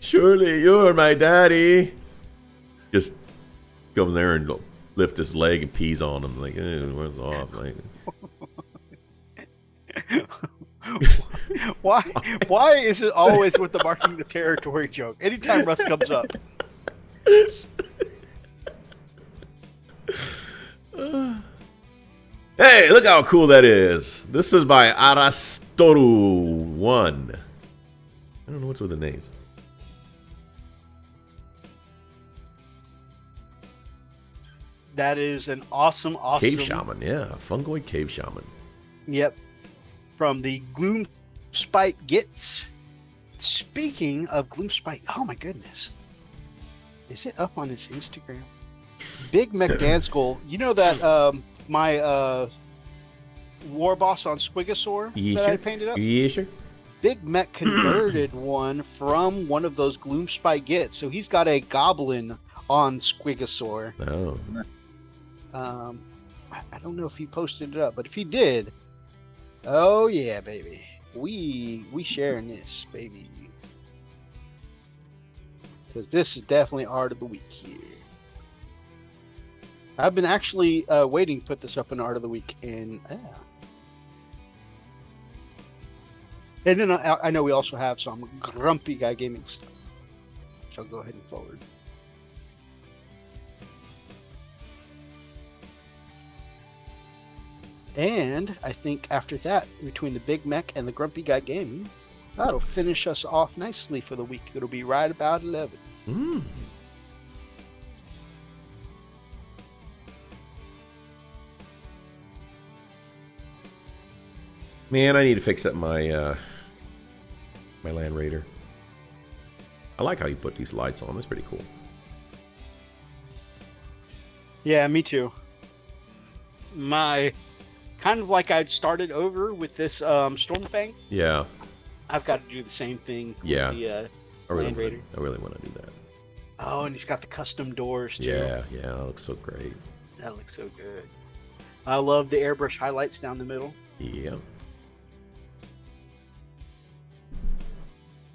Surely you're my daddy. Just goes there and lift his leg and pees on him. Like, where's off? Like, why is it always with the marking the territory joke? Anytime Russ comes up. Hey, look how cool that is. This is by Arastoru 1. I don't know what's with the names. That is an awesome. Cave Shaman, yeah. Fungoid Cave Shaman. Yep. From the Gloom Spite Gits. Speaking of Gloom Spite, oh my goodness. Is it up on his Instagram? Big McDanskull. You know that my War Boss on Squigosaur that I painted up? Yeah, sure. Big Mech converted one from one of those Gloom Spite Gits. So he's got a goblin on Squigosaur. Oh. I don't know if he posted it up, but if he did, oh yeah, baby, we sharing this, baby, because this is definitely art of the week here. I've been actually waiting to put this up in art of the week, and then I know we also have some Grumpy Guy Gaming stuff, so I'll go ahead and forward. And I think after that, between the Big Mech and the Grumpy Guy Gaming, that'll finish us off nicely for the week. It'll be right about 11. Mm. Man, I need to fix up my my Land Raider. I like how you put these lights on. That's pretty cool. Yeah, me too. My kind of like I'd started over with this Stormfang. Yeah. I've got to do the same thing. Yeah. With the, I really Land Raider. want to do that. Oh, and he's got the custom doors too. Yeah, that looks so great. That looks so good. I love the airbrush highlights down the middle. Yeah.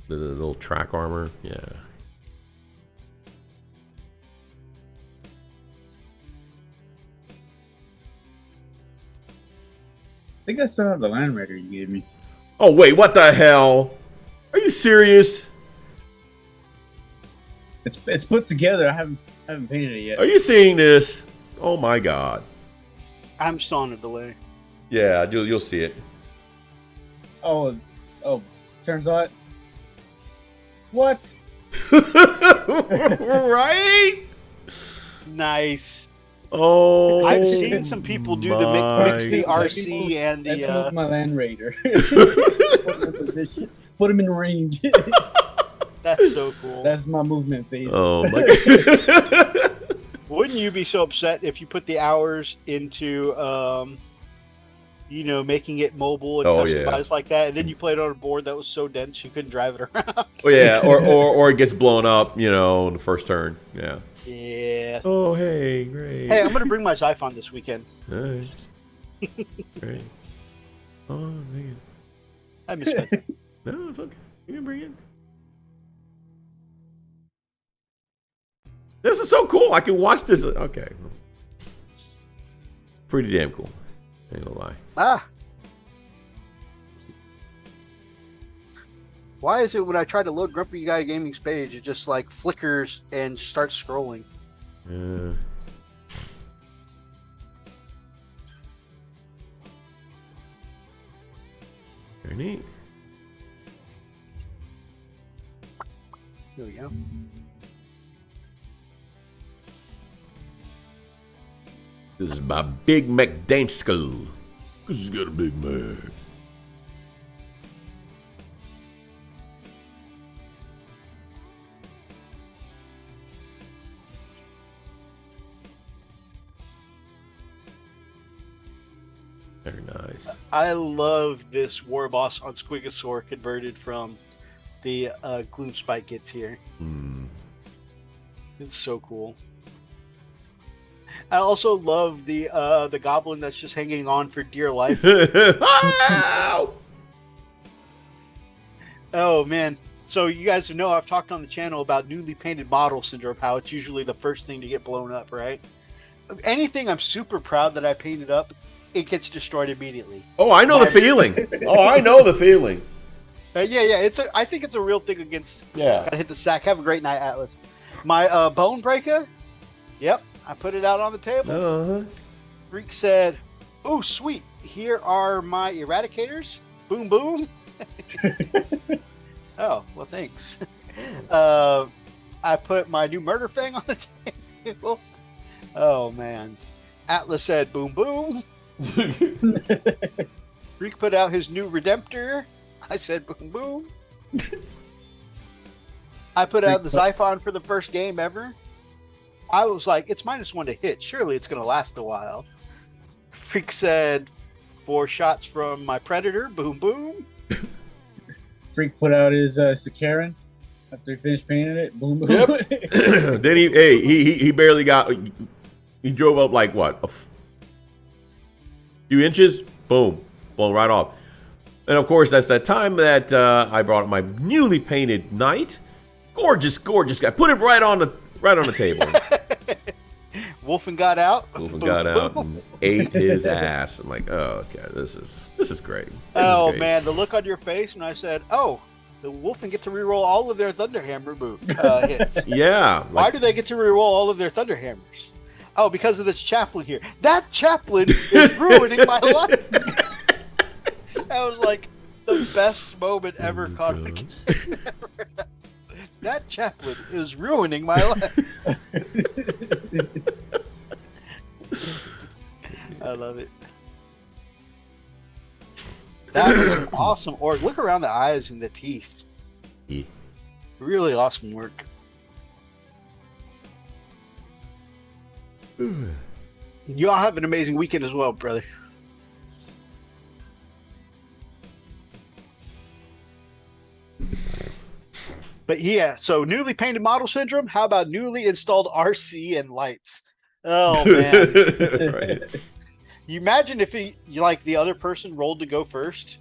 The little track armor, yeah. think I still have the Land Raider you gave me. Oh wait, what the hell? Are you serious? It's put together. I haven't painted it yet. Are you seeing this? Oh my god. I'm still on a delay. Yeah, you'll see it. Oh, turns out. What? Right? Nice. Oh, I've seen some people do the mix the RC and the. My Land Raider. Put him in range. That's so cool. That's my movement phase. Oh my god. Wouldn't you be so upset if you put the hours into, making it mobile and customized like that, and then you played on a board that was so dense you couldn't drive it around? Oh yeah, or it gets blown up, in the first turn. Yeah. Yeah. Oh hey, great. Hey, I'm gonna bring my Xiphon this weekend. All right. Great. Oh man. I miss it. No, it's okay. You can bring it. This is so cool. I can watch this. Okay. Pretty damn cool. Ain't gonna lie. Ah. Why is it when I try to load Grumpy Guy Gaming's page, it just like flickers and starts scrolling? Yeah. Very neat. Here we go. This is my Big Mac dance school. This has got a Big Mac. Very nice. I love this War Boss on Squigosaur converted from the Gloom Spike gets here. It's so cool. I also love the goblin that's just hanging on for dear life. Oh man. So you guys know I've talked on the channel about newly painted model syndrome, how it's usually the first thing to get blown up, right? Anything I'm super proud that I painted up, it gets destroyed immediately. Oh, I know the feeling. Oh, I know the feeling. Yeah. I think it's a real thing against. Yeah. Gotta hit the sack. Have a great night, Atlas. My bone breaker. Yep, I put it out on the table. Uh-huh. Freak said, "Oh, sweet. Here are my eradicators. Boom, boom." Oh, well, thanks. I put my new murder fang on the table. Oh man. Atlas said, "Boom, boom." Freak put out his new Redemptor. I said, "Boom, boom." I put out the Xiphon for the first game ever. I was like, it's -1 to hit. Surely it's going to last a while. Freak said, 4 shots from my Predator. Boom, boom. Freak put out his Sakaran after he finished painting it. Boom, boom. Yep. Then he barely got. He drove up like what, a few inches? Boom, blown right off. And of course, that's that time that I brought my newly painted knight. Gorgeous guy. Put it right on the table. Wolfen got out. Wolfen got out and ate his ass. I'm like, oh, okay, this is great. Oh is great. man, the look on your face, and I said, oh, the Wolfen get to reroll all of their Thunderhammer hits. Yeah. Why do they get to reroll all of their Thunderhammers? Oh, because of this chaplain here. That chaplain is ruining my life. That was like the best moment ever caught the game. That chaplain is ruining my life. I love it. That was an awesome orc. Look around the eyes and the teeth. Yeah. Really awesome work. You all have an amazing weekend as well, brother. But yeah, so newly painted model syndrome. How about newly installed RC and lights? Oh man! Right. You imagine if like the other person rolled to go first.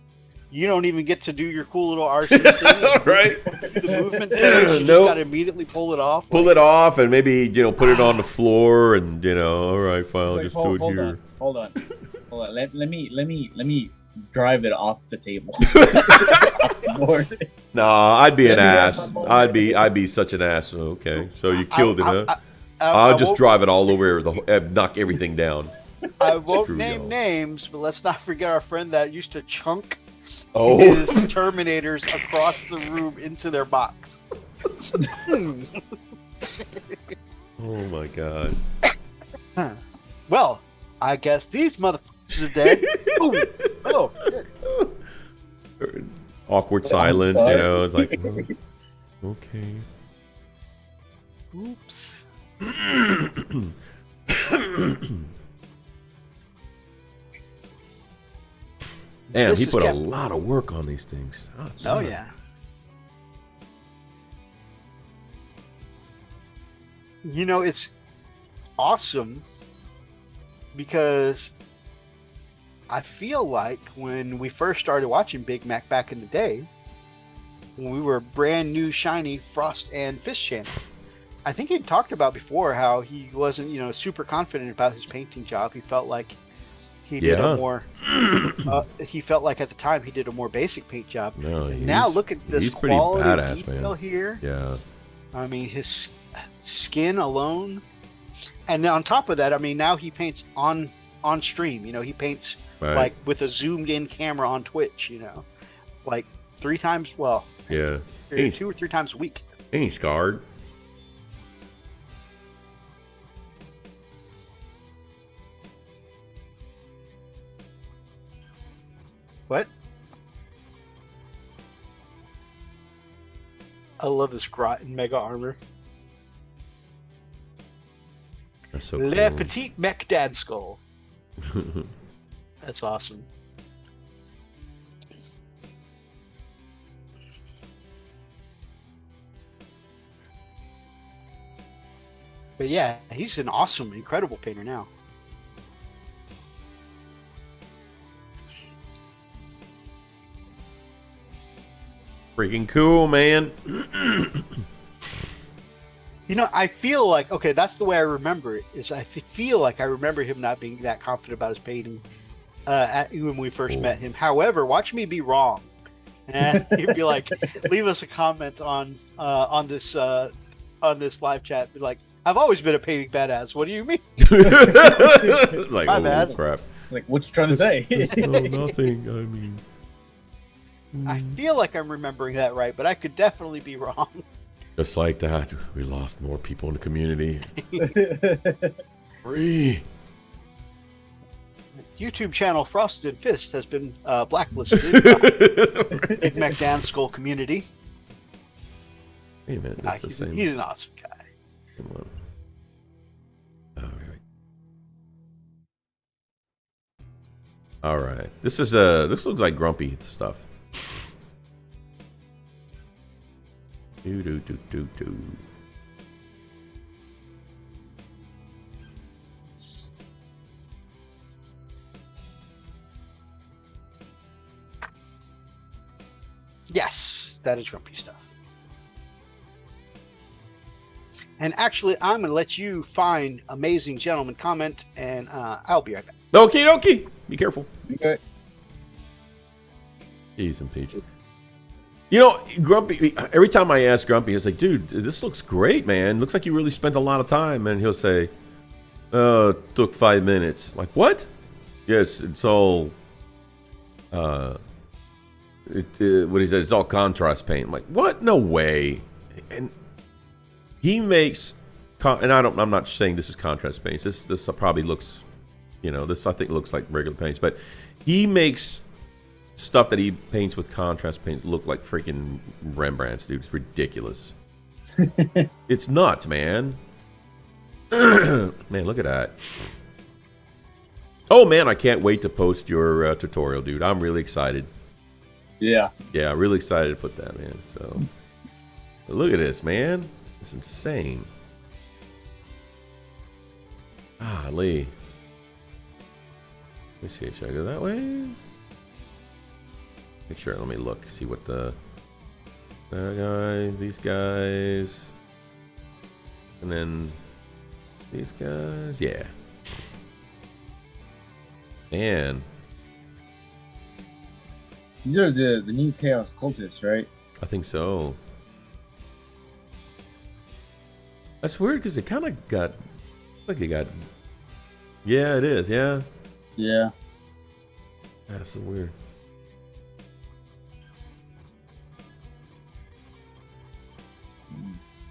You don't even get to do your cool little RC thing, Right? The movement thing. You just got to immediately pull it off. Pull it off and maybe put it on the floor and all right, fine, I'll Like, just do it here. Hold on. Hold on, let me drive it off the table. Off the board. No, I'd be an Let me ass. have my I'd be such an ass. Okay, so you killed it, huh? I I'll just won't- drive it all over knock everything down. I won't Screw name y'all. names, but let's not forget our friend that used to chunk Oh, his Terminators across the room into their box. oh my god. Well, I guess these motherfuckers are dead. Ooh. Oh, shit. Awkward silence, you sorry. know. It's like, oh, okay. Oops. Damn, This he is put a Cap- lot of work on these things. Oh sorry. yeah. You know, it's awesome because I feel like when we first started watching Big Mac back in the day, when we were a brand new shiny Frost and Fish channel, I think he'd talked about before how he wasn't, super confident about his painting job. He felt like he did Yeah. a more he felt like at the time he did a more basic paint job. No, And now he's- look at this he's pretty quality badass, of detail man. here. Yeah. I mean, his skin alone, and then on top of that, I mean, now he paints on stream. He paints Right. like with a zoomed in camera on Twitch. Like 3 times. Well, Yeah. or Ain't, 2 or 3 times a week. ain't he scarred? What? I love this grot in mega armor. That's so Le cool. Petit Mech Dad Skull. That's awesome. But yeah, he's an awesome, incredible painter now. Freaking cool, man. I feel like, okay, that's the way I remember it, is I feel like I remember him not being that confident about his painting when we first Cool. met him. However, watch me be wrong. And he'd be like, leave us a comment on this live chat. Be like, I've always been a painting badass. What do you mean? Like, My oh bad. crap. Like, what you trying to say? No, nothing. I mean, I feel like I'm remembering that right, but I could definitely be wrong. just like that, we lost more people in the community. Free. YouTube channel Frosted Fist has been blacklisted by Big Mac Dan Skull community. Hey man, that's the same. He's an awesome guy. Come on. Oh, here we- All right. This looks like grumpy stuff. Do do do do do. Yes, that is grumpy stuff. And actually, I'm going to let you find Amazing Gentleman comment, and I'll be right back. Okie dokie. Be careful. Okay. Jeez and Peach. Grumpy, every time I ask Grumpy, it's like, dude, this looks great, man. Looks like you really spent a lot of time. And he'll say, took 5 minutes. Like, what? Yes, it's all, what he said, it's all contrast paint. I'm like, what? No way. And he makes, and I'm not saying this is contrast paints. This probably looks, this I think looks like regular paints. But he makes stuff that he paints with contrast paints look like freaking Rembrandts, dude. It's ridiculous. It's nuts, man. Man, look at that. Oh man, I can't wait to post your tutorial, dude. I'm really excited. Yeah. Yeah, really excited to put that, man. So look at this, man. This is insane. Lee. Let me see. Should I go that way? Make sure. Let me look. See what that guy, these guys, and then these guys. Yeah. And These are the new Chaos Cultists, right? I think so. That's weird because it kind of got like it got. Yeah, it is. Yeah, Yeah. that's so weird. Nice.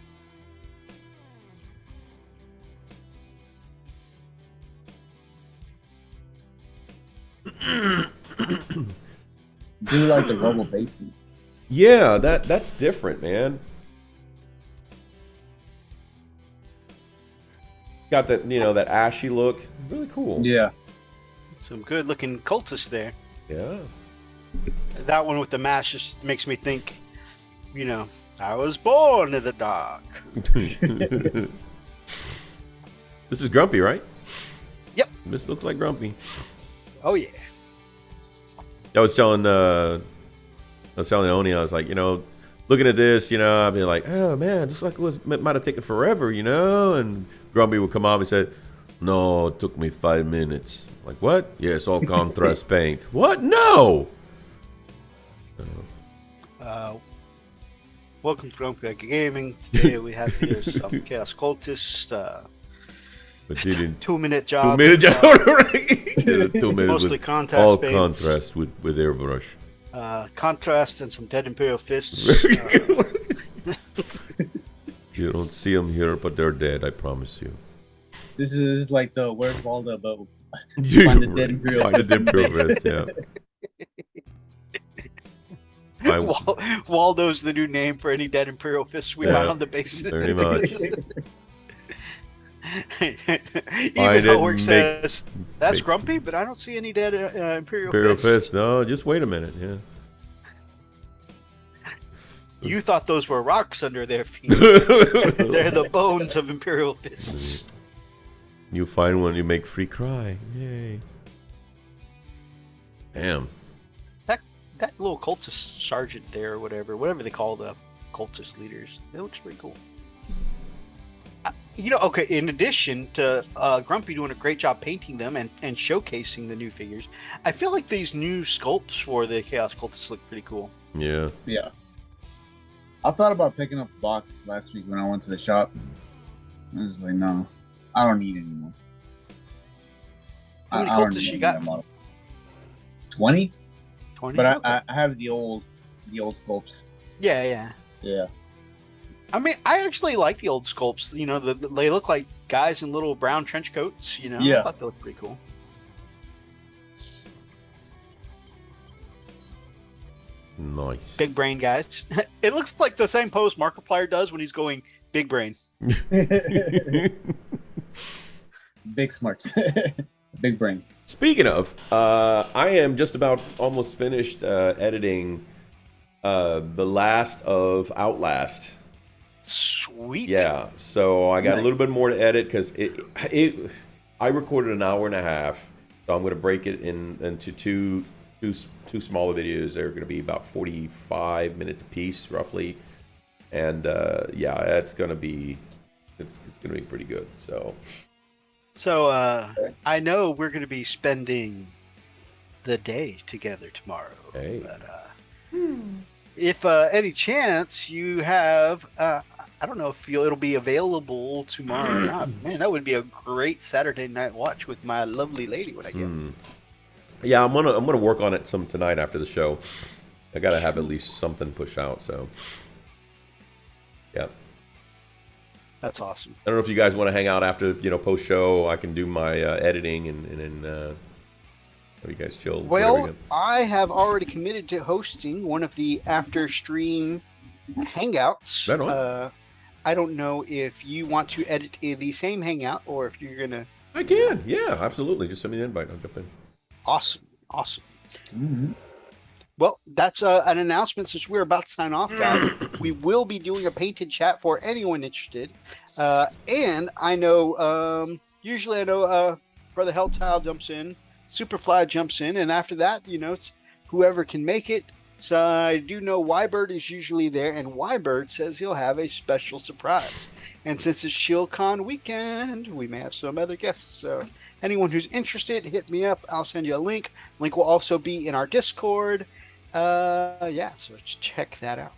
Do like the rubble basin. Yeah, that's different, man. Got that, that ashy look. Really cool. Yeah. Some good looking cultists there. Yeah. That one with the mask just makes me think, I was born in the dark. This is Grumpy, right? Yep. This looks like Grumpy. Oh yeah. I was telling Oni, I was like, looking at this, I'd be like, oh man, just like it might have taken forever, and Grumpy would come out and said, no, it took me 5 minutes. Like, what? Yeah, it's all contrast paint. What? No! Welcome to Grumpy Gaming. Today we have here some Chaos Cultists. But she didn't. 2-minute job. 2-minute job, right? Yeah, 2 minutes Mostly with contrast all paints. contrast with airbrush. Contrast and some dead Imperial fists. You don't see them here, but they're dead, I promise you. This is like the Where's Waldo, but find the dead Imperial. Find the dead Imperial fist, yeah. Waldo's the new name for any dead Imperial fists we find on the base. Pretty much. Even though Orc says, that's Grumpy, but I don't see any dead Imperial fists. Fist. No, just wait a minute, yeah. You thought those were rocks under their feet. They're the bones of Imperial fists. You find one, you make free cry. Yay. Damn. That little cultist sergeant there, or whatever they call the cultist leaders, that looks pretty cool. Okay, in addition to Grumpy doing a great job painting them and showcasing the new figures, I feel like these new sculpts for the Chaos Cultists look pretty cool. Yeah. Yeah. I thought about picking up a box last week when I went to the shop. I was like, no, I don't need any more. How many I don't cultists need you any got? more. 20? 20? But Okay. I have the old sculpts. Yeah. Yeah. I mean, I actually like the old sculpts. They look like guys in little brown trench coats. Yeah. I thought they looked pretty cool. Nice. Big brain guys. It looks like the same pose Markiplier does when he's going big brain. Big smarts. Big brain. Speaking of, I am just about almost finished editing the last of Outlast. Sweet. Yeah, so I got Nice. a little bit more to edit because I recorded an hour and a half, so I'm going to break it into two smaller videos. They're going to be about 45 minutes a piece, roughly, and it's going to be pretty good. So I know we're going to be spending the day together tomorrow. Hey. But if any chance you have, I don't know if it'll be available tomorrow or not. Man, that would be a great Saturday night watch with my lovely lady when I get. Yeah, I'm gonna work on it some tonight after the show. I gotta have at least something pushed out. So, yeah. That's awesome. I don't know if you guys want to hang out after post show. I can do my editing and then you guys chill. Well, I have already committed to hosting one of the after stream hangouts. Right on. I don't know if you want to edit in the same hangout or if you're gonna. I can. Yeah, absolutely. Just send me the invite. I'll jump in. Awesome. Mm-hmm. Well, that's an announcement since we're about to sign off, guys. We will be doing a painted chat for anyone interested. And I know, usually Brother Helltile jumps in, Superfly jumps in, and after that, it's whoever can make it. So I do know Wybird is usually there, and Wybird says he'll have a special surprise. And since it's ShieldCon weekend, we may have some other guests. So anyone who's interested, hit me up. I'll send you a link. Link will also be in our Discord. Yeah, so check that out.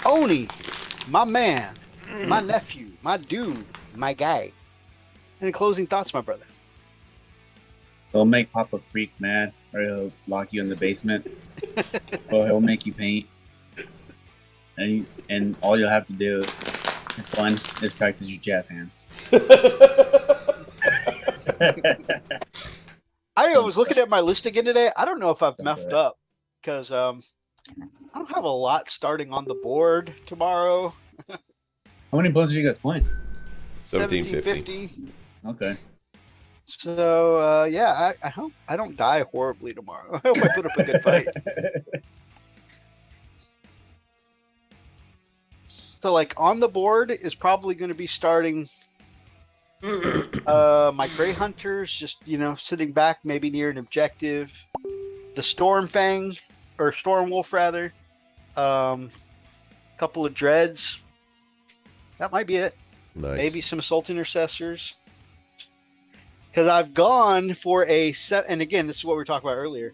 Oni, my man, my nephew, my dude, my guy. Any closing thoughts, my brother? He'll make Papa freak mad, or he'll lock you in the basement, or he'll make you paint, and all you'll have to do for fun is practice your jazz hands. I was looking at my list again today. I don't know if I've messed up because I don't have a lot starting on the board tomorrow. How many bones are you guys playing? 1750. Okay. So yeah, I hope I don't die horribly tomorrow. I hope I put up a good fight. So like on the board is probably going to be starting my Grey Hunters, just sitting back, maybe near an objective. The Storm Fang or Storm Wolf rather. Couple of Dreads. That might be it. Nice. Maybe some Assault Intercessors. Because I've gone for and again, this is what we were talking about earlier.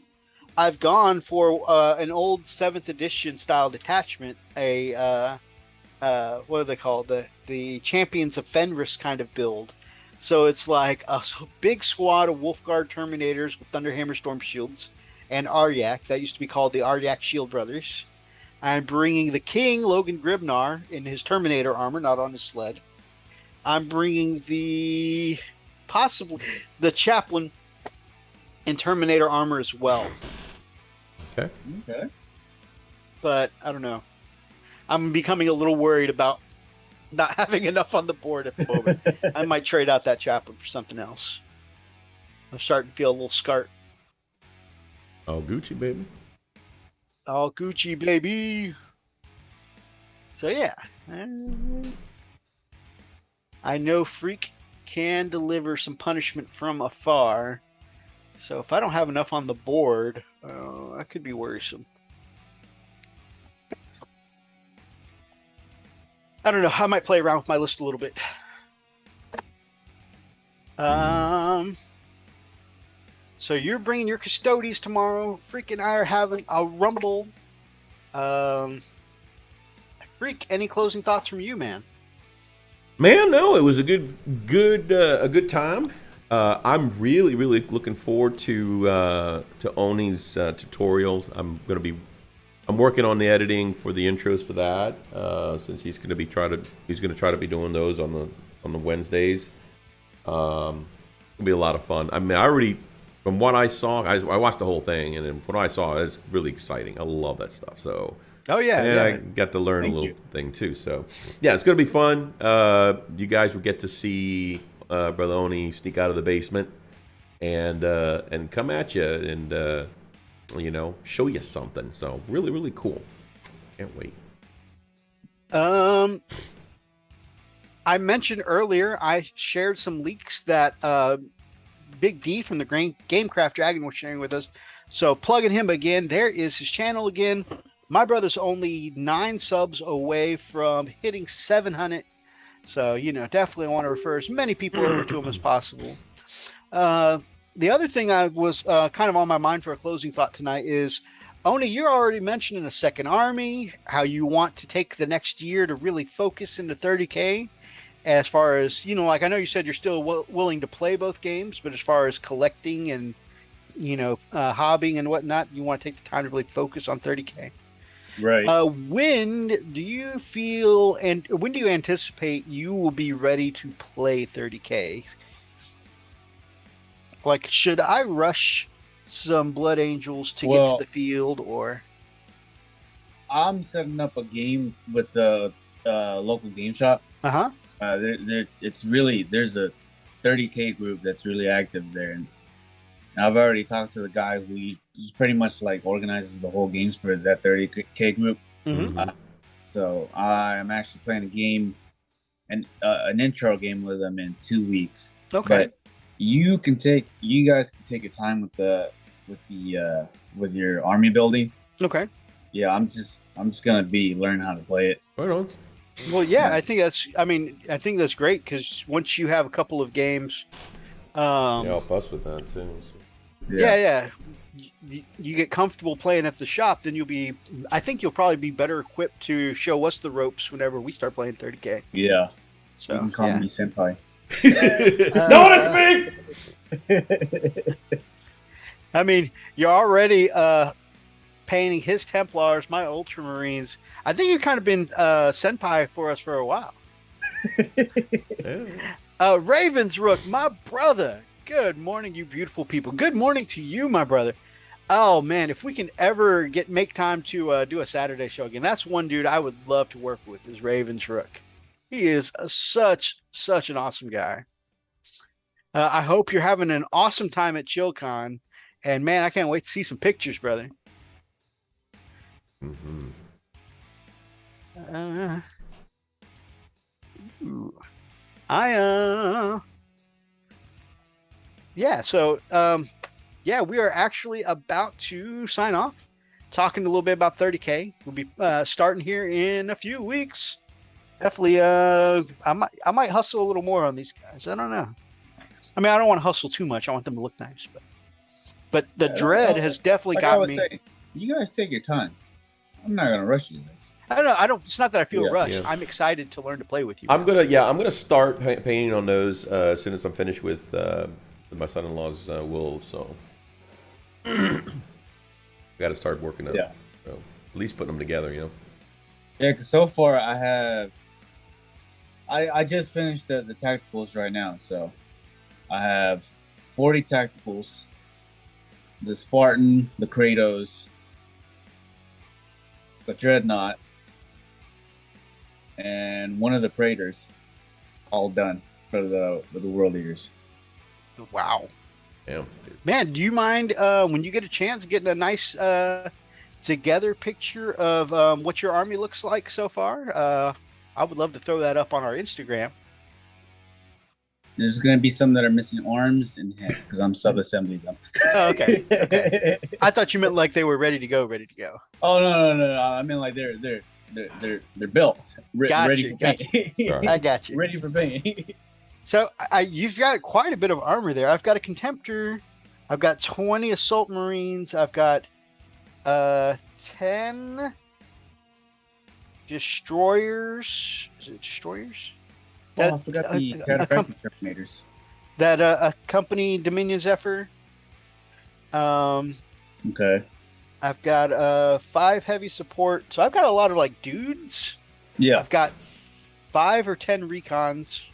I've gone for an old 7th edition style detachment, what are they called? The Champions of Fenris kind of build. So it's like a big squad of Wolfguard Terminators with Thunderhammer Storm Shields and Aryak. That used to be called the Aryak Shield Brothers. I'm bringing the King, Logan Gribnar, in his Terminator armor, not on his sled. I'm bringing possibly the Chaplain in Terminator armor as well. Okay. But I don't know. I'm becoming a little worried about not having enough on the board at the moment. I might trade out that Chaplain for something else. I'm starting to feel a little scart. Oh, Gucci, baby. All Gucci, baby. So yeah. I know Freak can deliver some punishment from afar. So if I don't have enough on the board, that could be worrisome. I don't know. I might play around with my list a little bit. So you're bringing your Custodes tomorrow. Freak and I are having a rumble. Freak, any closing thoughts from you, man? Man, no, it was a good time. I'm really looking forward to Oni's tutorials. I'm working on the editing for the intros for that. Since he's gonna try to be doing those on the Wednesdays. It'll be a lot of fun. I mean, from what I saw, I watched the whole thing, and then what I saw is really exciting. I love that stuff. So. Oh yeah, and yeah. I got to learn a little thing too. So yeah, it's gonna be fun. You guys will get to see Brother Oni sneak out of the basement and come at you and show you something. So really cool. Can't wait. I mentioned earlier I shared some leaks that Big D from the Gamecraft Dragon was sharing with us. So plugging him again. There is his channel again. My brother's only 9 subs away from hitting 700. So, definitely want to refer as many people over to him as possible. The other thing I was kind of on my mind for a closing thought tonight is, Oni, you're already mentioning a second army, how you want to take the next year to really focus into 30K. As far as, like I know you said you're still willing to play both games, but as far as collecting and, hobbying and whatnot, you want to take the time to really focus on 30K. Right. When do you feel and when do you anticipate you will be ready to play 30K? Like, should I rush some Blood Angels to get to the field, or? I'm setting up a game with the local game shop. Uh-huh. There's a 30K group that's really active there, and I've already talked to the guy who pretty much like organizes the whole games for that 30K group. Mm-hmm. So I'm actually playing a game, an intro game with them in 2 weeks. Okay. But you guys can take your time with your army building. Okay. Yeah, I'm just gonna learn how to play it. Right on. Well, yeah, I think that's. I mean, I think that's great because once you have a couple of games, Yeah, I'll fuss with that too. So. yeah, you get comfortable playing at the shop, then you'll be. I think you'll probably be better equipped to show us the ropes whenever we start playing 30K. Yeah. So You can call me senpai. Notice me. I mean, you're already painting his Templars, my Ultramarines. I think you've kind of been senpai for us for a while. Ravens Rook, my brother. Good morning, you beautiful people. Good morning to you, my brother. Oh man, if we can ever make time to do a Saturday show again, that's one dude I would love to work with. Is Ravens Rook. He is such an awesome guy. I hope you're having an awesome time at ChillCon, and man, I can't wait to see some pictures, brother. Mm-hmm. Yeah, so yeah, we are actually about to sign off, talking a little bit about 30K. We'll be starting here in a few weeks. Definitely, I might hustle a little more on these guys. I don't know. I mean, I don't want to hustle too much. I want them to look nice, but the dread has definitely got me. Say, you guys take your time. I'm not gonna rush you guys. I don't know. It's not that I feel rushed. Yeah. I'm excited to learn to play with you. I'm gonna start painting on those as soon as I'm finished with my son-in-law's wool. So, got to start working up. Yeah. So, at least putting them together, you know. Yeah, because so far I have. I just finished the tacticals right now, so I have 40 tacticals. The Spartan, the Kratos, the Dreadnought, and one of the Praetors, all done for the World Leaders. Wow. Yeah. Man, do you mind when you get a chance getting a nice together picture of what your army looks like so far? I would love to throw that up on our Instagram. There's going to be some that are missing arms and heads because I'm sub-assembling them. Oh, okay. Okay. I thought you meant like they were ready to go. Oh no! I mean like they're built, ready for paint. Sorry. I got you. Ready for paint. So you've got quite a bit of armor there. I've got a Contemptor. I've got 20 Assault Marines. I've got 10 Destroyers. Is it Destroyers? I forgot the Terminators. That accompany Dominion Zephyr. Okay. I've got 5 heavy support. So I've got a lot of like dudes. Yeah. I've got 5 or 10 recons.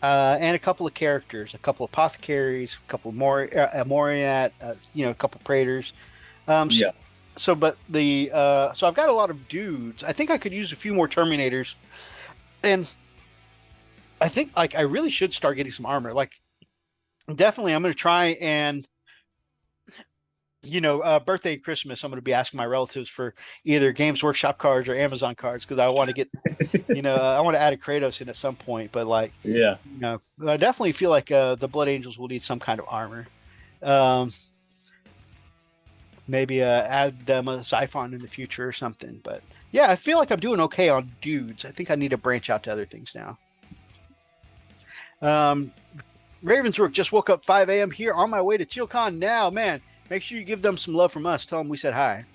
And a couple of characters, a couple of apothecaries, a couple of Moriat, a couple of Praetors. Yeah. So I've got a lot of dudes. I think I could use a few more Terminators, and I think like I really should start getting some armor. Like, definitely, I'm going to try and birthday and Christmas, I'm going to be asking my relatives for either Games Workshop cards or Amazon cards because I want to get, I want to add a Kratos in at some point. But like, yeah, I definitely feel like the Blood Angels will need some kind of armor. Maybe add them a Siphon in the future or something. But yeah, I feel like I'm doing okay on dudes. I think I need to branch out to other things now. Ravensrook just woke up 5 a.m. here on my way to ChillCon now, man. Make sure you give them some love from us. Tell them we said hi.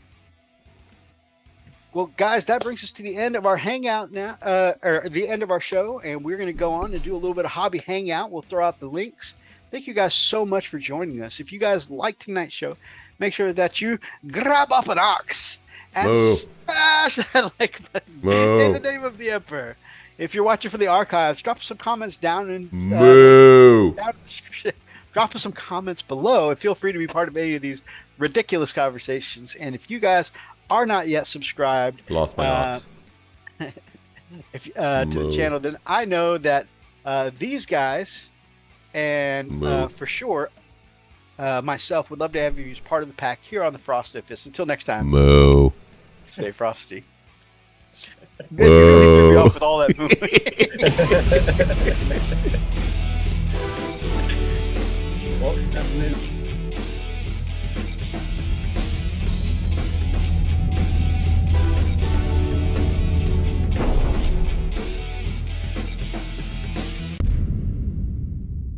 Well, guys, that brings us to the end of our hangout now, or the end of our show, and we're going to go on and do a little bit of hobby hangout. We'll throw out the links. Thank you guys so much for joining us. If you guys like tonight's show, make sure that you grab up an ox and smash that like button in the name of the Emperor. If you're watching for the archives, drop some comments down in the description. Drop us some comments below and feel free to be part of any of these ridiculous conversations. And if you guys are not yet subscribed Lost my ox. to the channel, then I know that these guys and for sure myself would love to have you as part of the pack here on the Frosted Fist. Until next time, stay frosty. Man, you really threw me off with all that movement.